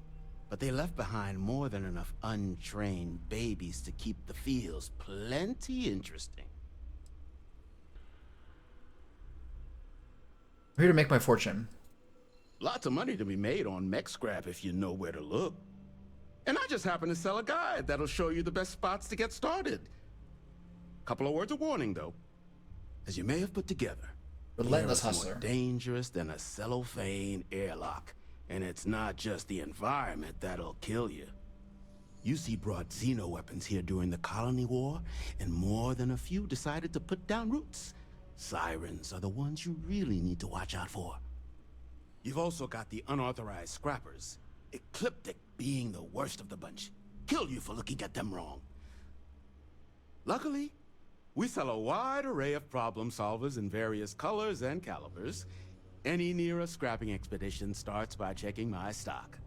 But they left behind more than enough untrained babies to keep the fields plenty interesting. I'm here to make my fortune. Lots of money to be made on mech scrap if you know where to look. And I just happen to sell a guide that'll show you the best spots to get started. Couple of words of warning, though. As you may have put together, Relentless Nera's hustler. more dangerous than a cellophane airlock. And it's not just the environment that'll kill you. UC brought xeno weapons here during the colony war, and more than a few decided to put down roots. Sirens are the ones you really need to watch out for. You've also got the unauthorized scrappers, Ecliptic being the worst of the bunch. Kill you for looking at them wrong. Luckily, we sell a wide array of problem solvers in various colors and calibers. Any Nera scrapping expedition starts by checking my stock.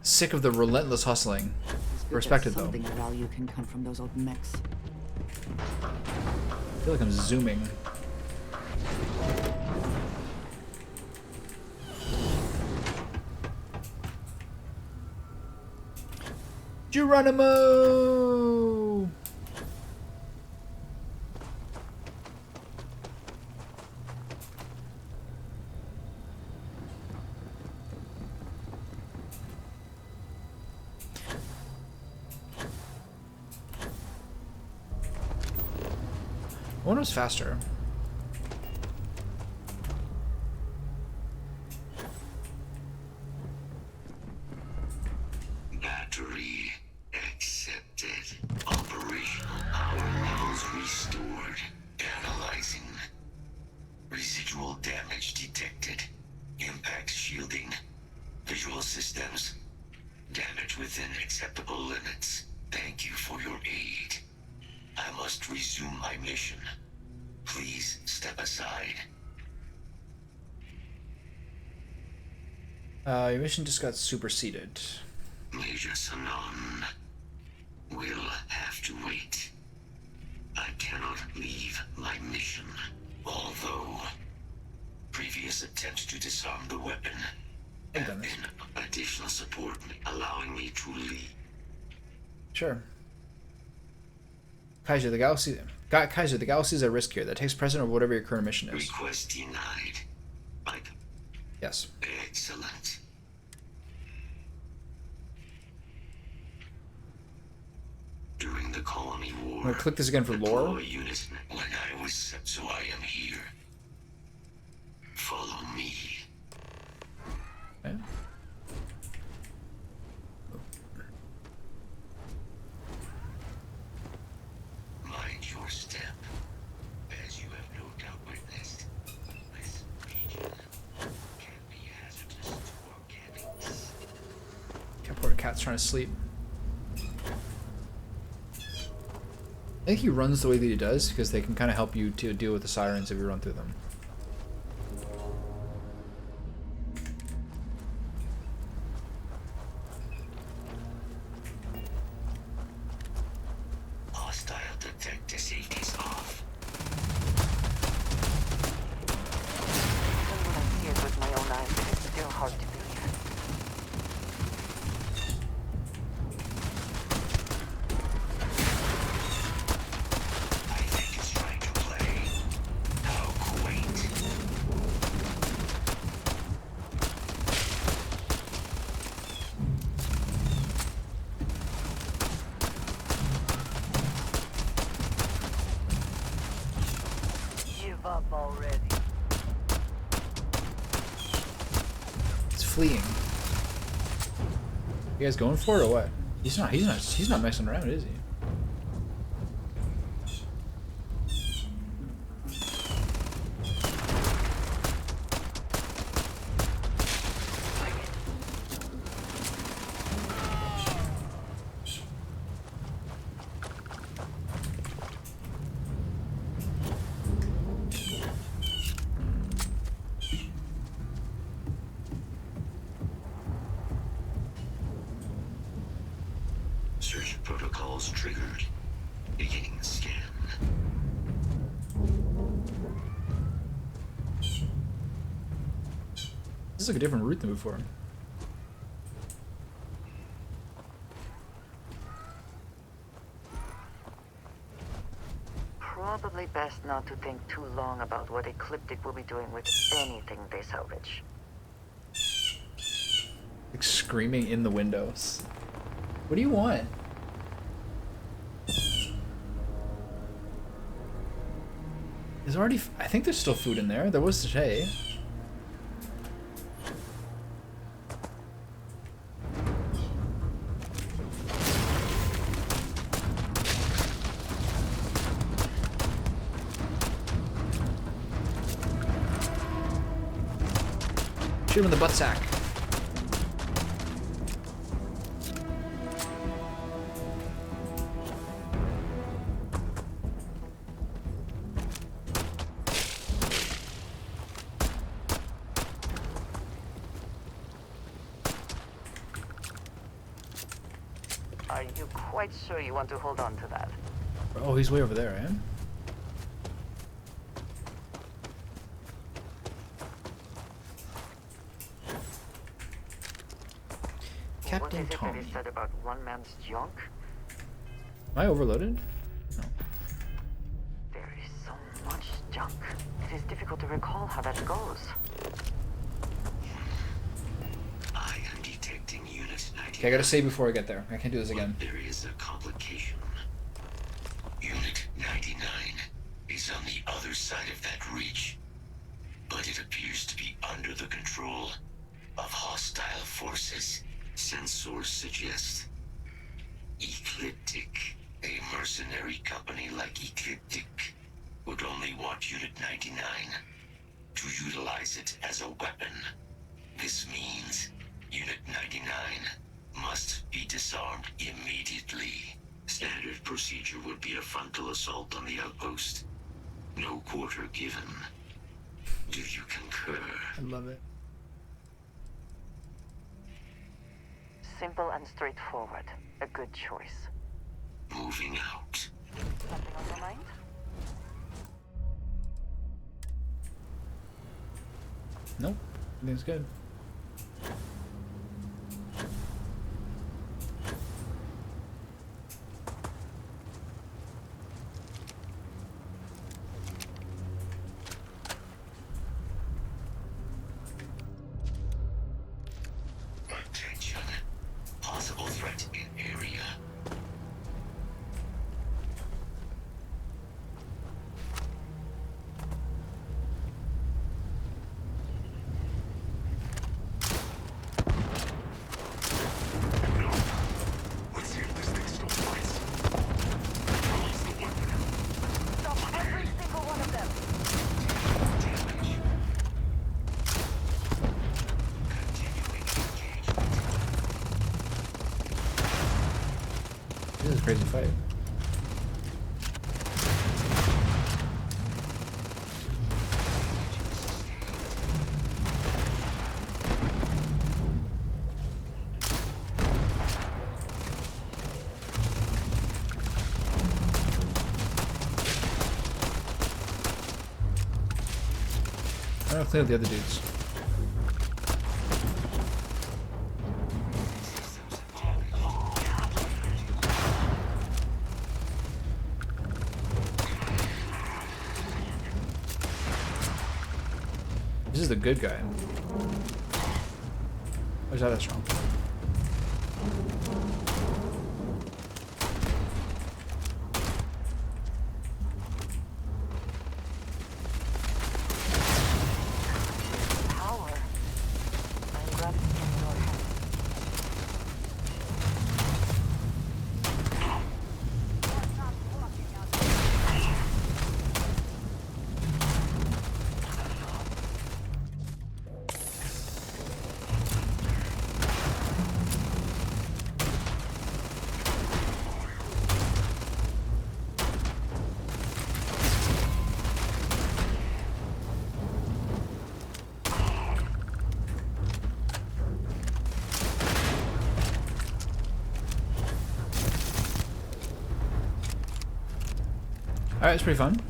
Sick of the relentless hustling. Respected though. Something of value can come from those old mechs. I feel like I'm zooming. Geronimo! One was faster. Battery accepted. Operational power levels restored. Analyzing. Residual damage detected. Impact shielding. Visual systems. Damage within acceptable limits. Thank you for your aid. I must resume my mission. Please step aside. Your mission just got superseded. Major Sanon will have to wait. I cannot leave my mission, although previous attempts to disarm the weapon have been additional support allowing me to leave. Sure. Kaiser, the galaxy is at risk here. That takes precedent over whatever your current mission is. Request denied. Mike. Yes. Excellent. During the colony war, I'm gonna click this again for lore. Unit when I was set, so I am here. cat's trying to sleep. I think he runs the way that he does because they can kind of help you to deal with the sirens if you run through them. Hostile detector safety's off. Even when I see it with my own eyes, it is still hard to believe. I think it's trying to play. How quaint. Give up already. It's fleeing. You guys going for it or what? He's not messing around, is he? Search protocols triggered. Beginning scan. This is like a different route than before. Probably best not to think too long about what Ecliptic will be doing with anything they salvage. Like screaming in the windows. What do you want? There's already... I think there's still food in there. There was today. Shoot him in the butt sack. Are you quite sure you want to hold on to that? Oh, he's way over there, eh? What Captain is it that Tommy. is said about one man's junk? Am I overloaded? No. There is so much junk. It is difficult to recall how that goes. I am detecting Unit 99. Okay, I gotta save before I get there. I can't do this again. There is a complication. Unit 99 is on the other side of that reach, but it appears to be under the control of hostile forces. Sensors suggest Ecliptic, a mercenary company like Ecliptic, would only want Unit 99 to utilize it as a weapon. This means Unit 99 must be disarmed immediately. Standard procedure would be a frontal assault on the outpost. No quarter given. Do you concur? I love it. Simple and straightforward. A good choice. Moving out. Something on your mind? Nope. Everything's good. Attention. Possible threat in area. Let's see if this thing still fights. Release the weapon. Stop every single one of them! Damage. Continuing engagement. This is a crazy fight. I don't clean up the other dudes. This is the good guy. Or is that strong? Alright, it's pretty fun.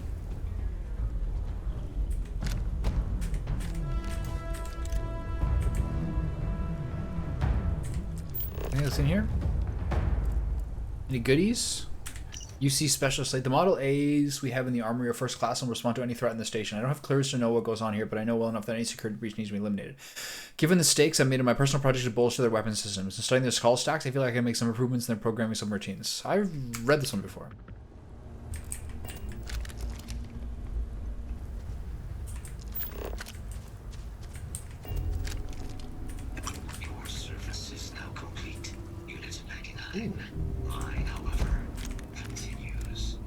Anything else in here? Any goodies? UC Specialist Slate. The Model A's we have in the armory are first class and will respond to any threat in the station. I don't have clearance to know what goes on here, but I know well enough that any security breach needs to be eliminated. Given the stakes I've made in my personal project to bolster their weapon systems and studying their skull stacks, I feel like I can make some improvements in their programming subroutines. I've read this one before. Mine, however, continues.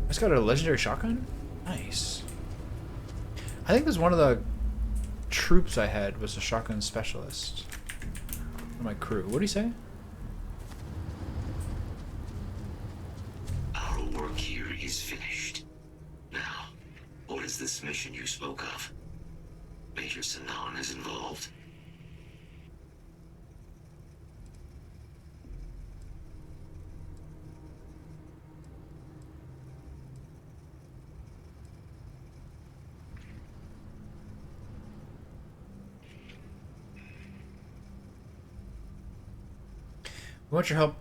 I just got a legendary shotgun? Nice. I think this was one of the troops I had was a shotgun specialist. For my crew. What do you say? Our work here is finished. Now, what is this mission you spoke of? Major Sinan is involved. We want your help.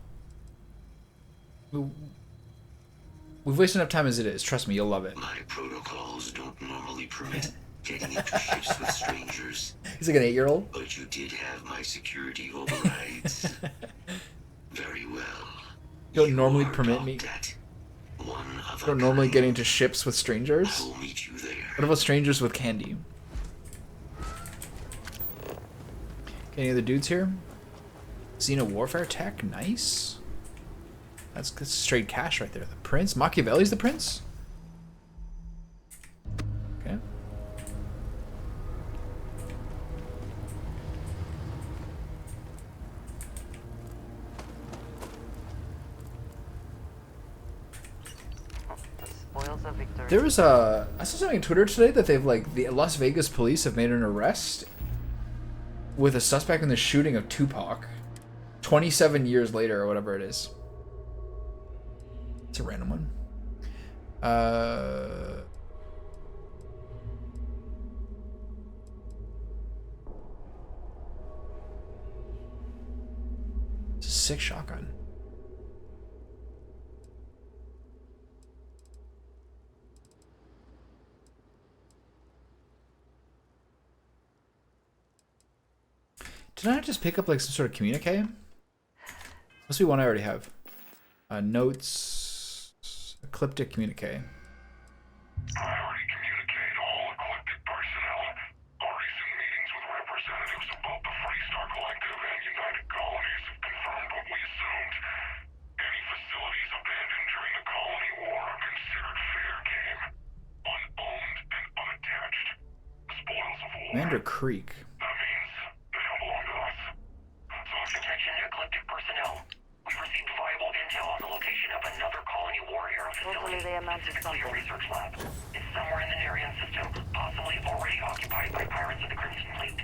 We've wasted enough time as it is. Trust me, you'll love it. My protocols don't normally permit getting into ships with strangers. He's like an 8-year-old. But you did have my security overrides. Very well. You don't normally permit me. You don't normally get into ships with strangers. I will meet you there. What about strangers with candy? Any other dudes here? Xeno Warfare Tech, nice. That's straight cash right there. The Prince? Machiavelli's the Prince? Okay. There was a... I saw something on Twitter today that they've like... The Las Vegas police have made an arrest with a suspect in the shooting of Tupac. 27 years later or whatever it is. It's a random one. It's a sick shotgun. Did I just pick up like some sort of communique? Must be one I already have. Notes, ecliptic communique. I already communicated all ecliptic personnel. Our recent meetings with representatives of both the Freestar Collective and United Colonies have confirmed what we assumed. Any facilities abandoned during the colony war are considered fair game. Unowned and unattached. The spoils of war. Commander Creek. That means they don't belong to us. So attention ecliptic personnel. mounted Your something. research lab. It's somewhere in the Nerian system, possibly already occupied by pirates of the Crimson Fleet.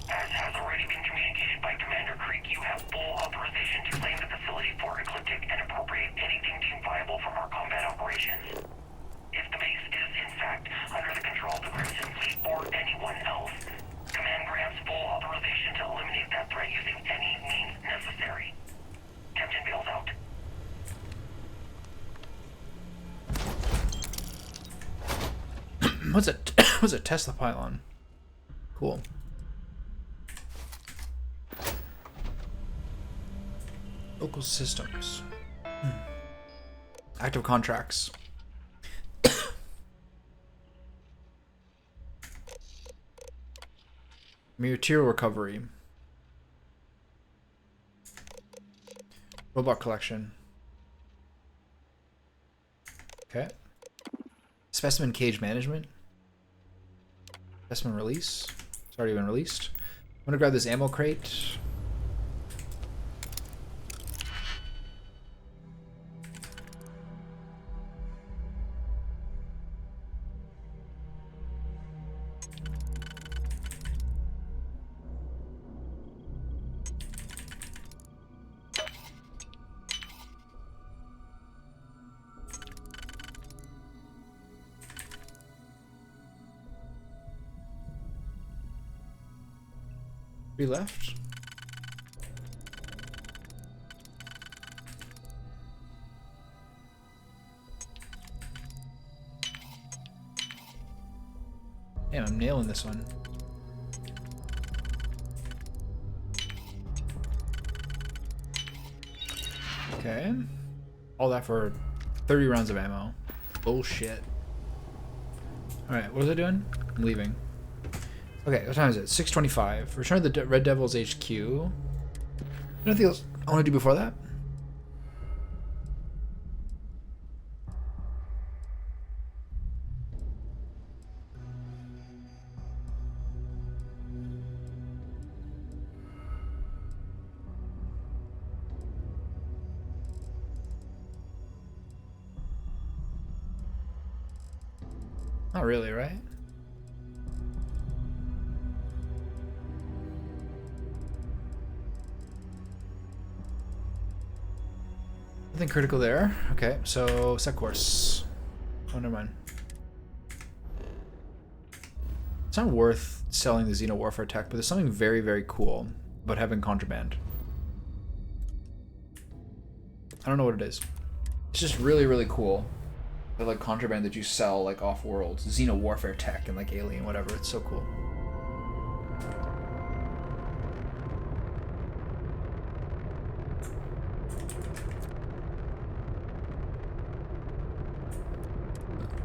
As has already been communicated by Commander Creek, you have full authorization to claim the facility for Ecliptic and appropriate anything deemed viable from our combat operations. If the base is, in fact, under the control of the Crimson Fleet or anyone else, Command grants full authorization to eliminate that threat using any means necessary. Captain Bill's out. What's a what's a Tesla pylon? Cool. Local systems. Active contracts. Material recovery. Robot collection. Okay. Specimen cage management. Specimen release. It's already been released. I'm gonna grab this ammo crate. Three left. Damn, I'm nailing this one. Okay. All that for 30 rounds of ammo. Bullshit. Alright, what was I doing? I'm leaving. Okay, what time is it? 6:25. Return to the Red Devils HQ. Anything else I want to do before that? Not really, right? Nothing critical there. Okay, so set course. Oh, never mind. It's not worth selling the Xeno Warfare tech, but there's something very, very cool about having contraband. I don't know what it is. It's just really, really cool. The like contraband that you sell like off-world, Xeno Warfare tech and like Alien, whatever. It's so cool.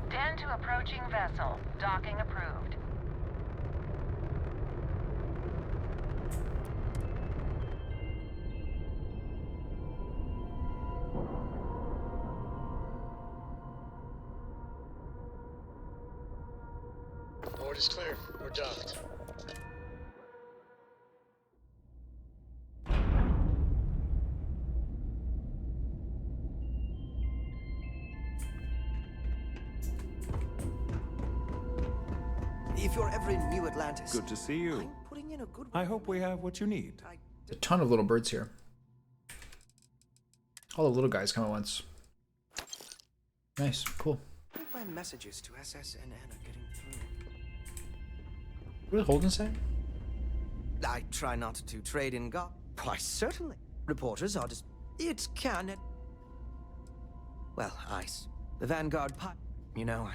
Tend to approaching vessel. Docking approved. Board is clear. We're docked. If you're ever in New Atlantis, Good to see you. I'm putting in a good I hope we have what you need. There's a ton of little birds here. All the little guys come at once. Nice, cool. I find messages to SS and Anna getting through. What did Holden say? I try not to trade in God. Why, certainly. Reporters are just... It's canon. Well, ice. The Vanguard pilot. You know,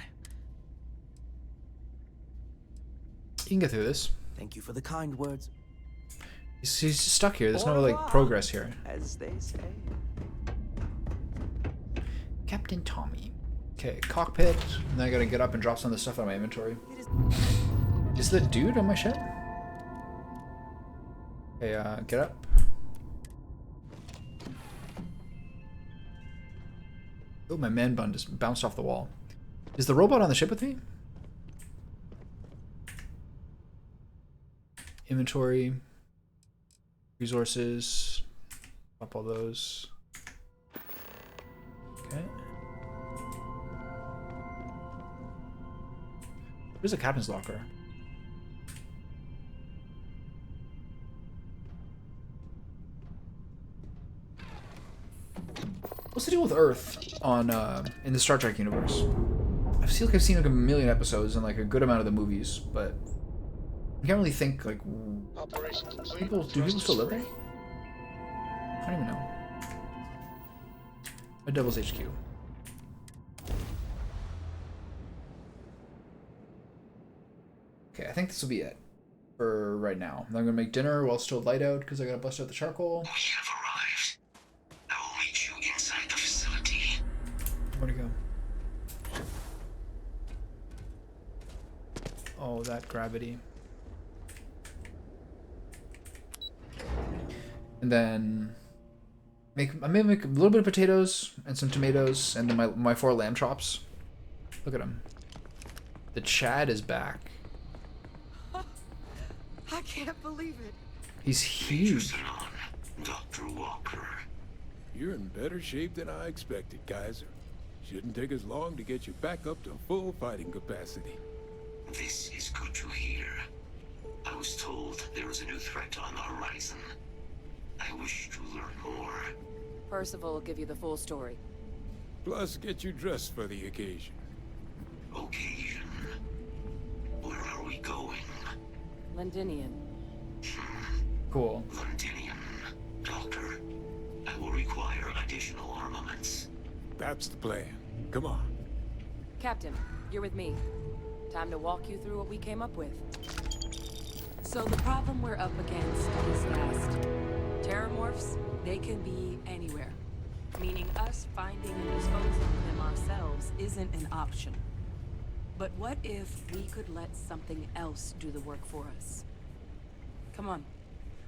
You can get through this. Thank you for the kind words. He's stuck here. There's no like progress here. As they say. Captain Tommy. Okay, cockpit. And then I gotta get up and drop some of the stuff out of my inventory. Is the dude on my ship? Okay, get up. Oh, my man bun just bounced off the wall. Is the robot on the ship with me? Inventory. Resources. Pop all those. Okay. Where's the captain's locker? What's the deal with Earth on in the Star Trek universe? I feel like I've seen like a million episodes and like a good amount of the movies, but I can't really think like Operation complete. do people still live there? I don't even know. A Devil's HQ. Okay, I think this will be it for right now. I'm gonna make dinner while it's still light out because I gotta bust out the charcoal. We have arrived. I will meet you inside the facility. Where'd it go? Oh, that gravity. And then I may make a little bit of potatoes and some tomatoes and then my 4 lamb chops. Look at him. The Chad is back. I can't believe it. He's huge. Dr. Walker. You're in better shape than I expected, Kaiser. Shouldn't take us long to get you back up to full fighting capacity. This is good to hear. I was told there was a new threat on the horizon. I wish to learn more. Percival will give you the full story. Plus, get you dressed for the occasion. Occasion? Where are we going? Londinian. Cool. Londinian. Doctor, I will require additional armaments. That's the plan. Come on. Captain, you're with me. Time to walk you through what we came up with. So the problem we're up against is vast. Terramorphs, they can be anywhere. Meaning us finding and disposing of them ourselves isn't an option. But what if we could let something else do the work for us? Come on.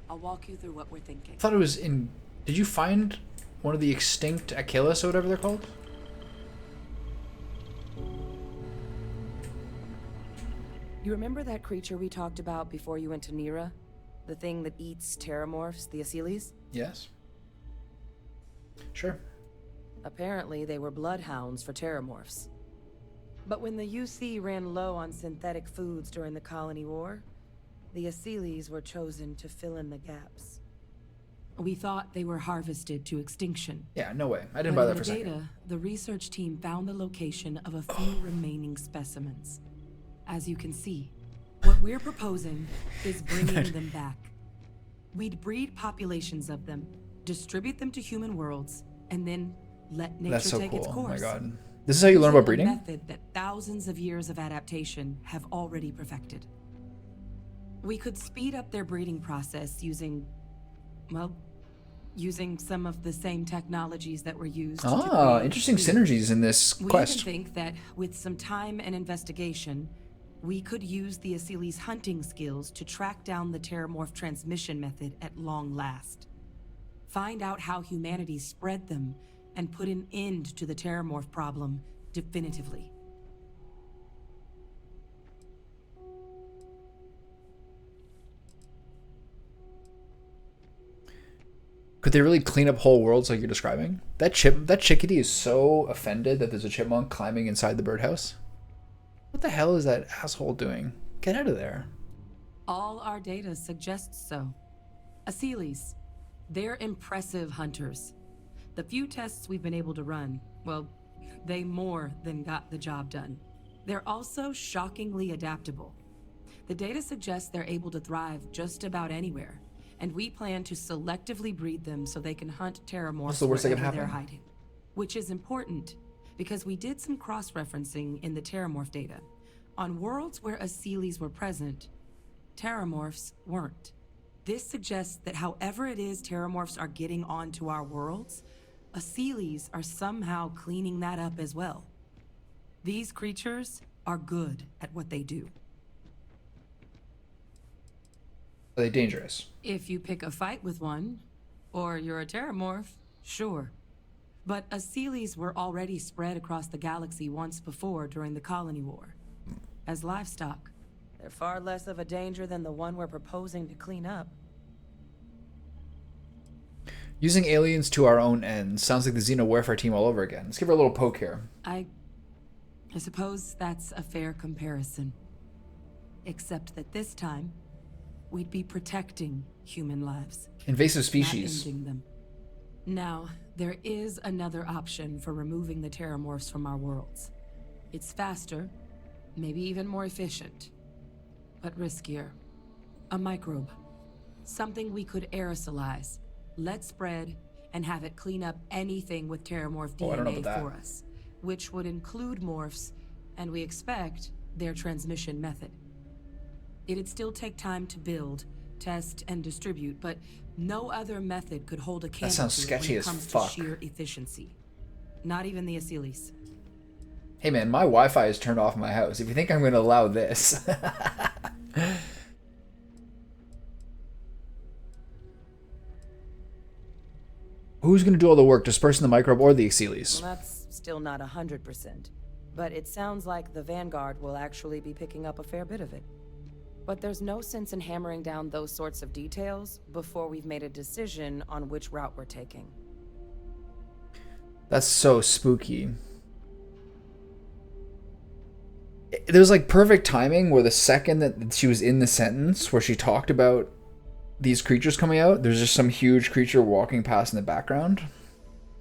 I'll walk you through what we're thinking. I thought it was in... Did you find one of the extinct Achilles or whatever they're called? You remember that creature we talked about before you went to Nira? The thing that eats terramorphs, the Asyles? Yes. Sure. Apparently, they were bloodhounds for terramorphs. But when the UC ran low on synthetic foods during the Colony War, the Asyles were chosen to fill in the gaps. We thought they were harvested to extinction. Yeah, no way. I didn't buy that for a second. Data, the research team found the location of a few remaining specimens. As you can see, what we're proposing is bringing them back. We'd breed populations of them, distribute them to human worlds, and then let nature take its course. Oh my god. This is how you learn about breeding? A method that thousands of years of adaptation have already perfected. We could speed up their breeding process using some of the same technologies that were used to create interesting food. synergies in this quest. We even think that with some time and investigation, we could use the Asyles' hunting skills to track down the Terramorph transmission method at long last. Find out how humanity spread them and put an end to the Terramorph problem definitively. Could they really clean up whole worlds like you're describing? That chickadee is so offended that there's a chipmunk climbing inside the birdhouse. What the hell is that asshole doing? Get out of there. All our data suggests so. Asyles, they're impressive hunters. The few tests we've been able to run, well, they more than got the job done. They're also shockingly adaptable. The data suggests they're able to thrive just about anywhere, and we plan to selectively breed them so they can hunt terramorphs What's the worst that can wherever happen? they're hiding. Which is important, because we did some cross-referencing in the terramorph data. On worlds where Asyles were present, terramorphs weren't. This suggests that however it is terramorphs are getting onto our worlds, Asyles are somehow cleaning that up as well. These creatures are good at what they do. Are they dangerous? If you pick a fight with one, or you're a terramorph, sure. But Asyles were already spread across the galaxy once before during the Colony War. As livestock, they're far less of a danger than the one we're proposing to clean up. Using aliens to our own ends sounds like the Xeno Warfare team all over again. Let's give her a little poke here. I suppose that's a fair comparison. Except that this time, we'd be protecting human lives. Invasive species. Not ending them. Now, there is another option for removing the terramorphs from our worlds. It's faster, maybe even more efficient, but riskier. A microbe. Something we could aerosolize, let spread, and have it clean up anything with terramorph DNA for us, which would include morphs, and we expect their transmission method. It'd still take time to build, test, and distribute, but no other method could hold a candle That sounds to it sketchy when it as comes fuck. to sheer efficiency. Not even the Asylees. Hey man, my Wi-Fi is turned off in my house. If you think I'm going to allow this. Who's going to do all the work, dispersing the microbe or the Asylees? Well, that's still not 100%. But it sounds like the Vanguard will actually be picking up a fair bit of it. But there's no sense in hammering down those sorts of details before we've made a decision on which route we're taking. That's so spooky. There was like perfect timing where the second that she was in the sentence where she talked about these creatures coming out, there's just some huge creature walking past in the background.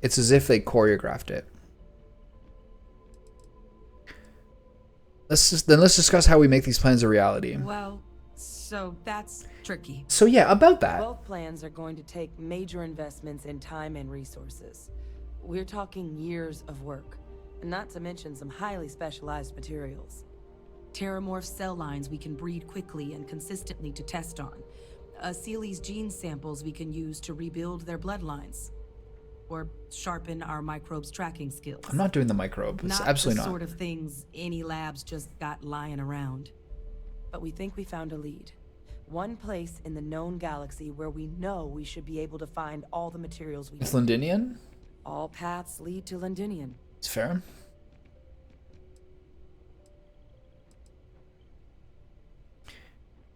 It's as if they choreographed it. Let's discuss how we make these plans a reality. Well, so that's tricky. So yeah, about that. Both plans are going to take major investments in time and resources. We're talking years of work, not to mention some highly specialized materials. Terramorph cell lines we can breed quickly and consistently to test on. Asylees gene samples we can use to rebuild their bloodlines. Or sharpen our microbes tracking skills. I'm not doing the microbe. It's absolutely Not the not. sort of things any labs just got lying around. But we think we found a lead. One place in the known galaxy where we know we should be able to find all the materials we It's need. Londinian? All paths lead to Londinian. It's fair.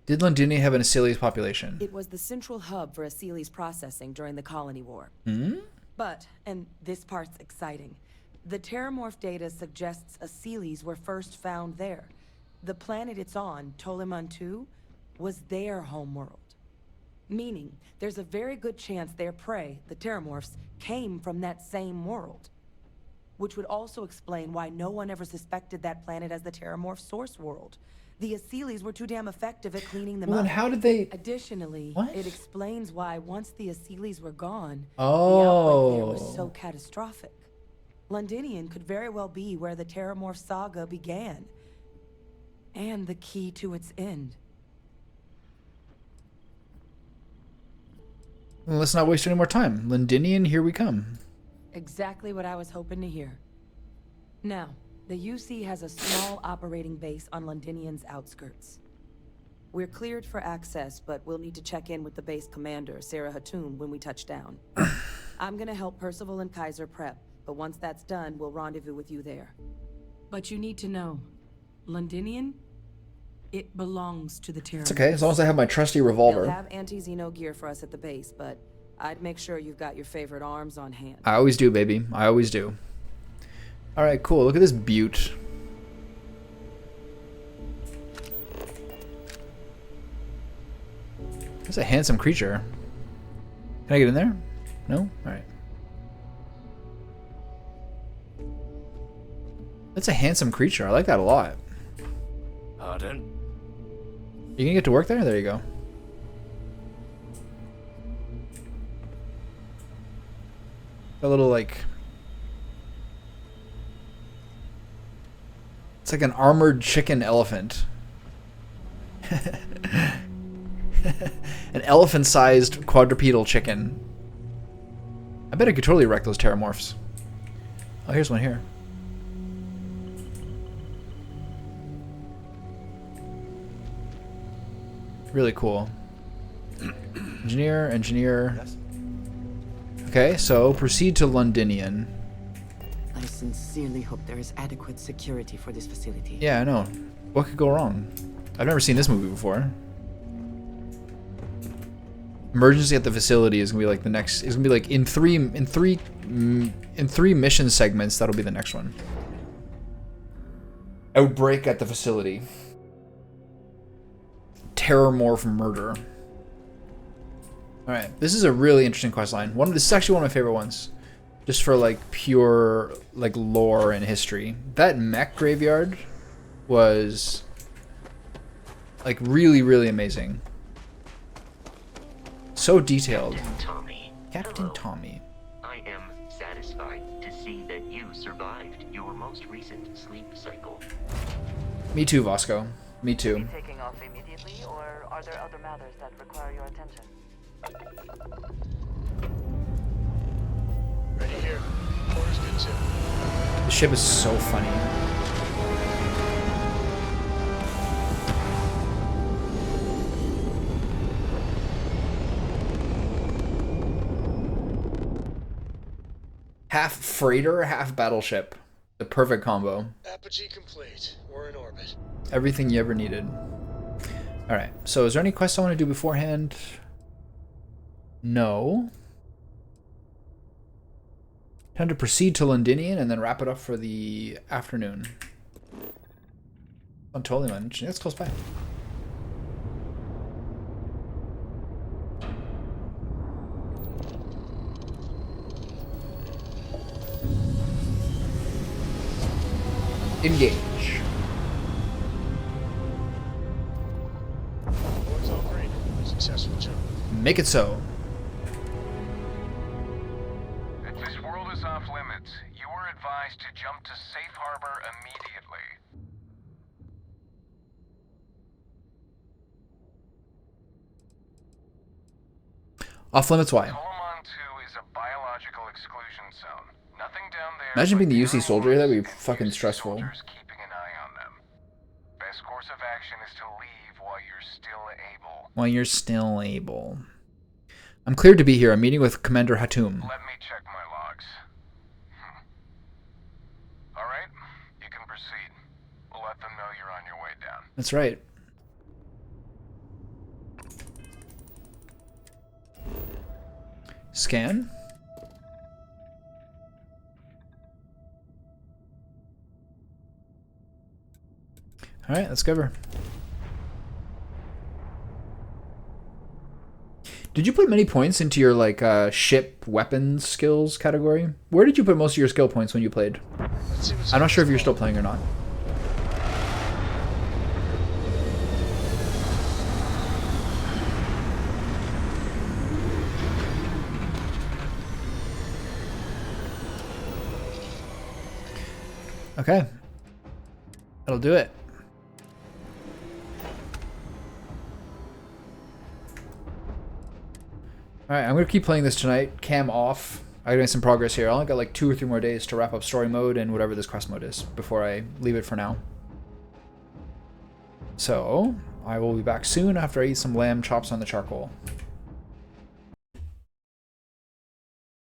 Did Londinian have an Asylees population? It was the central hub for Asylees processing during the Colony War. Hmm? But, and this part's exciting, the Terramorph data suggests Asylees were first found there. The planet it's on, Toliman 2, was their homeworld. Meaning, there's a very good chance their prey, the Terramorphs, came from that same world. Which would also explain why no one ever suspected that planet as the Terramorph source world. The Asylees were too damn effective at cleaning them Well, up. then how did they... Additionally, What? it explains why once the Asylees were gone, Oh. the outbreak there was so catastrophic. Londinian could very well be where the Terramorph saga began. And the key to its end. Well, let's not waste any more time. Londinian, here we come. Exactly what I was hoping to hear. Now, the UC has a small operating base on Londinian's outskirts. We're cleared for access, but we'll need to check in with the base commander, Sarah Hatoum, when we touch down. I'm gonna help Percival and Kaiser prep, but once that's done, we'll rendezvous with you there. But you need to know, Londinian, it belongs to the Terramorphs. It's okay, as long as I have my trusty revolver. They'll have anti-Xeno gear for us at the base, but I'd make sure you've got your favorite arms on hand. I always do, baby. I always do. Alright, cool. Look at this butte. That's a handsome creature. Can I get in there? No? Alright. That's a handsome creature. I like that a lot. Pardon? You gonna get to work there? There you go. A little like... It's like an armored chicken elephant. An elephant-sized quadrupedal chicken. I bet I could totally wreck those terramorphs. Oh, here's one here. Really cool. Engineer. Yes. Okay, so proceed to Londinian. I sincerely hope there is adequate security for this facility. Yeah, I know. What could go wrong? I've never seen this movie before. Emergency at the facility is gonna be like the next. Is gonna be like in three mission segments. That'll be the next one. Outbreak at the facility. Terrormorph murder. Alright, this is a really interesting questline. This is actually one of my favorite ones. Just for like pure like lore and history. That mech graveyard was like really, really amazing. So detailed. Captain Tommy. I am satisfied to see that you survived your most recent sleep cycle. Me too, Vasco. Me too. Taking off immediately, or are there other matters that require your attention? Ready here. Quarters good too. The ship is so funny. Half freighter, half battleship. The perfect combo. Apogee complete. We're in orbit. Everything you ever needed. Alright, so is there any quests I want to do beforehand? No. Time to proceed to Londinian and then wrap it up for the afternoon. I'm totally man. That's close by. Engage. Board's all green. Successful jump. Make it so. This world is off limits. You are advised to jump to safe harbor immediately. Off limits, why? Solomon 2 is a biological exclusion zone. Nothing down there. Imagine being the UC soldier. That would be fucking stressful. Keeping an eye on them. Best course of action is to leave while you're still able. While you're still able. I'm cleared to be here. I'm meeting with Commander Hatum. Let me check my logs. All right, you can proceed. We'll let them know you're on your way down. That's right. Scan. All right, let's go over. Did you put many points into your like ship weapons skills category? Where did you put most of your skill points when you played? I'm not sure if you're still playing or not. Okay. That'll do it. Alright, I'm going to keep playing this tonight. Cam off. I gotta make some progress here. I only got like 2 or 3 more days to wrap up story mode and whatever this quest mode is before I leave it for now. So, I will be back soon after I eat some lamb chops on the charcoal.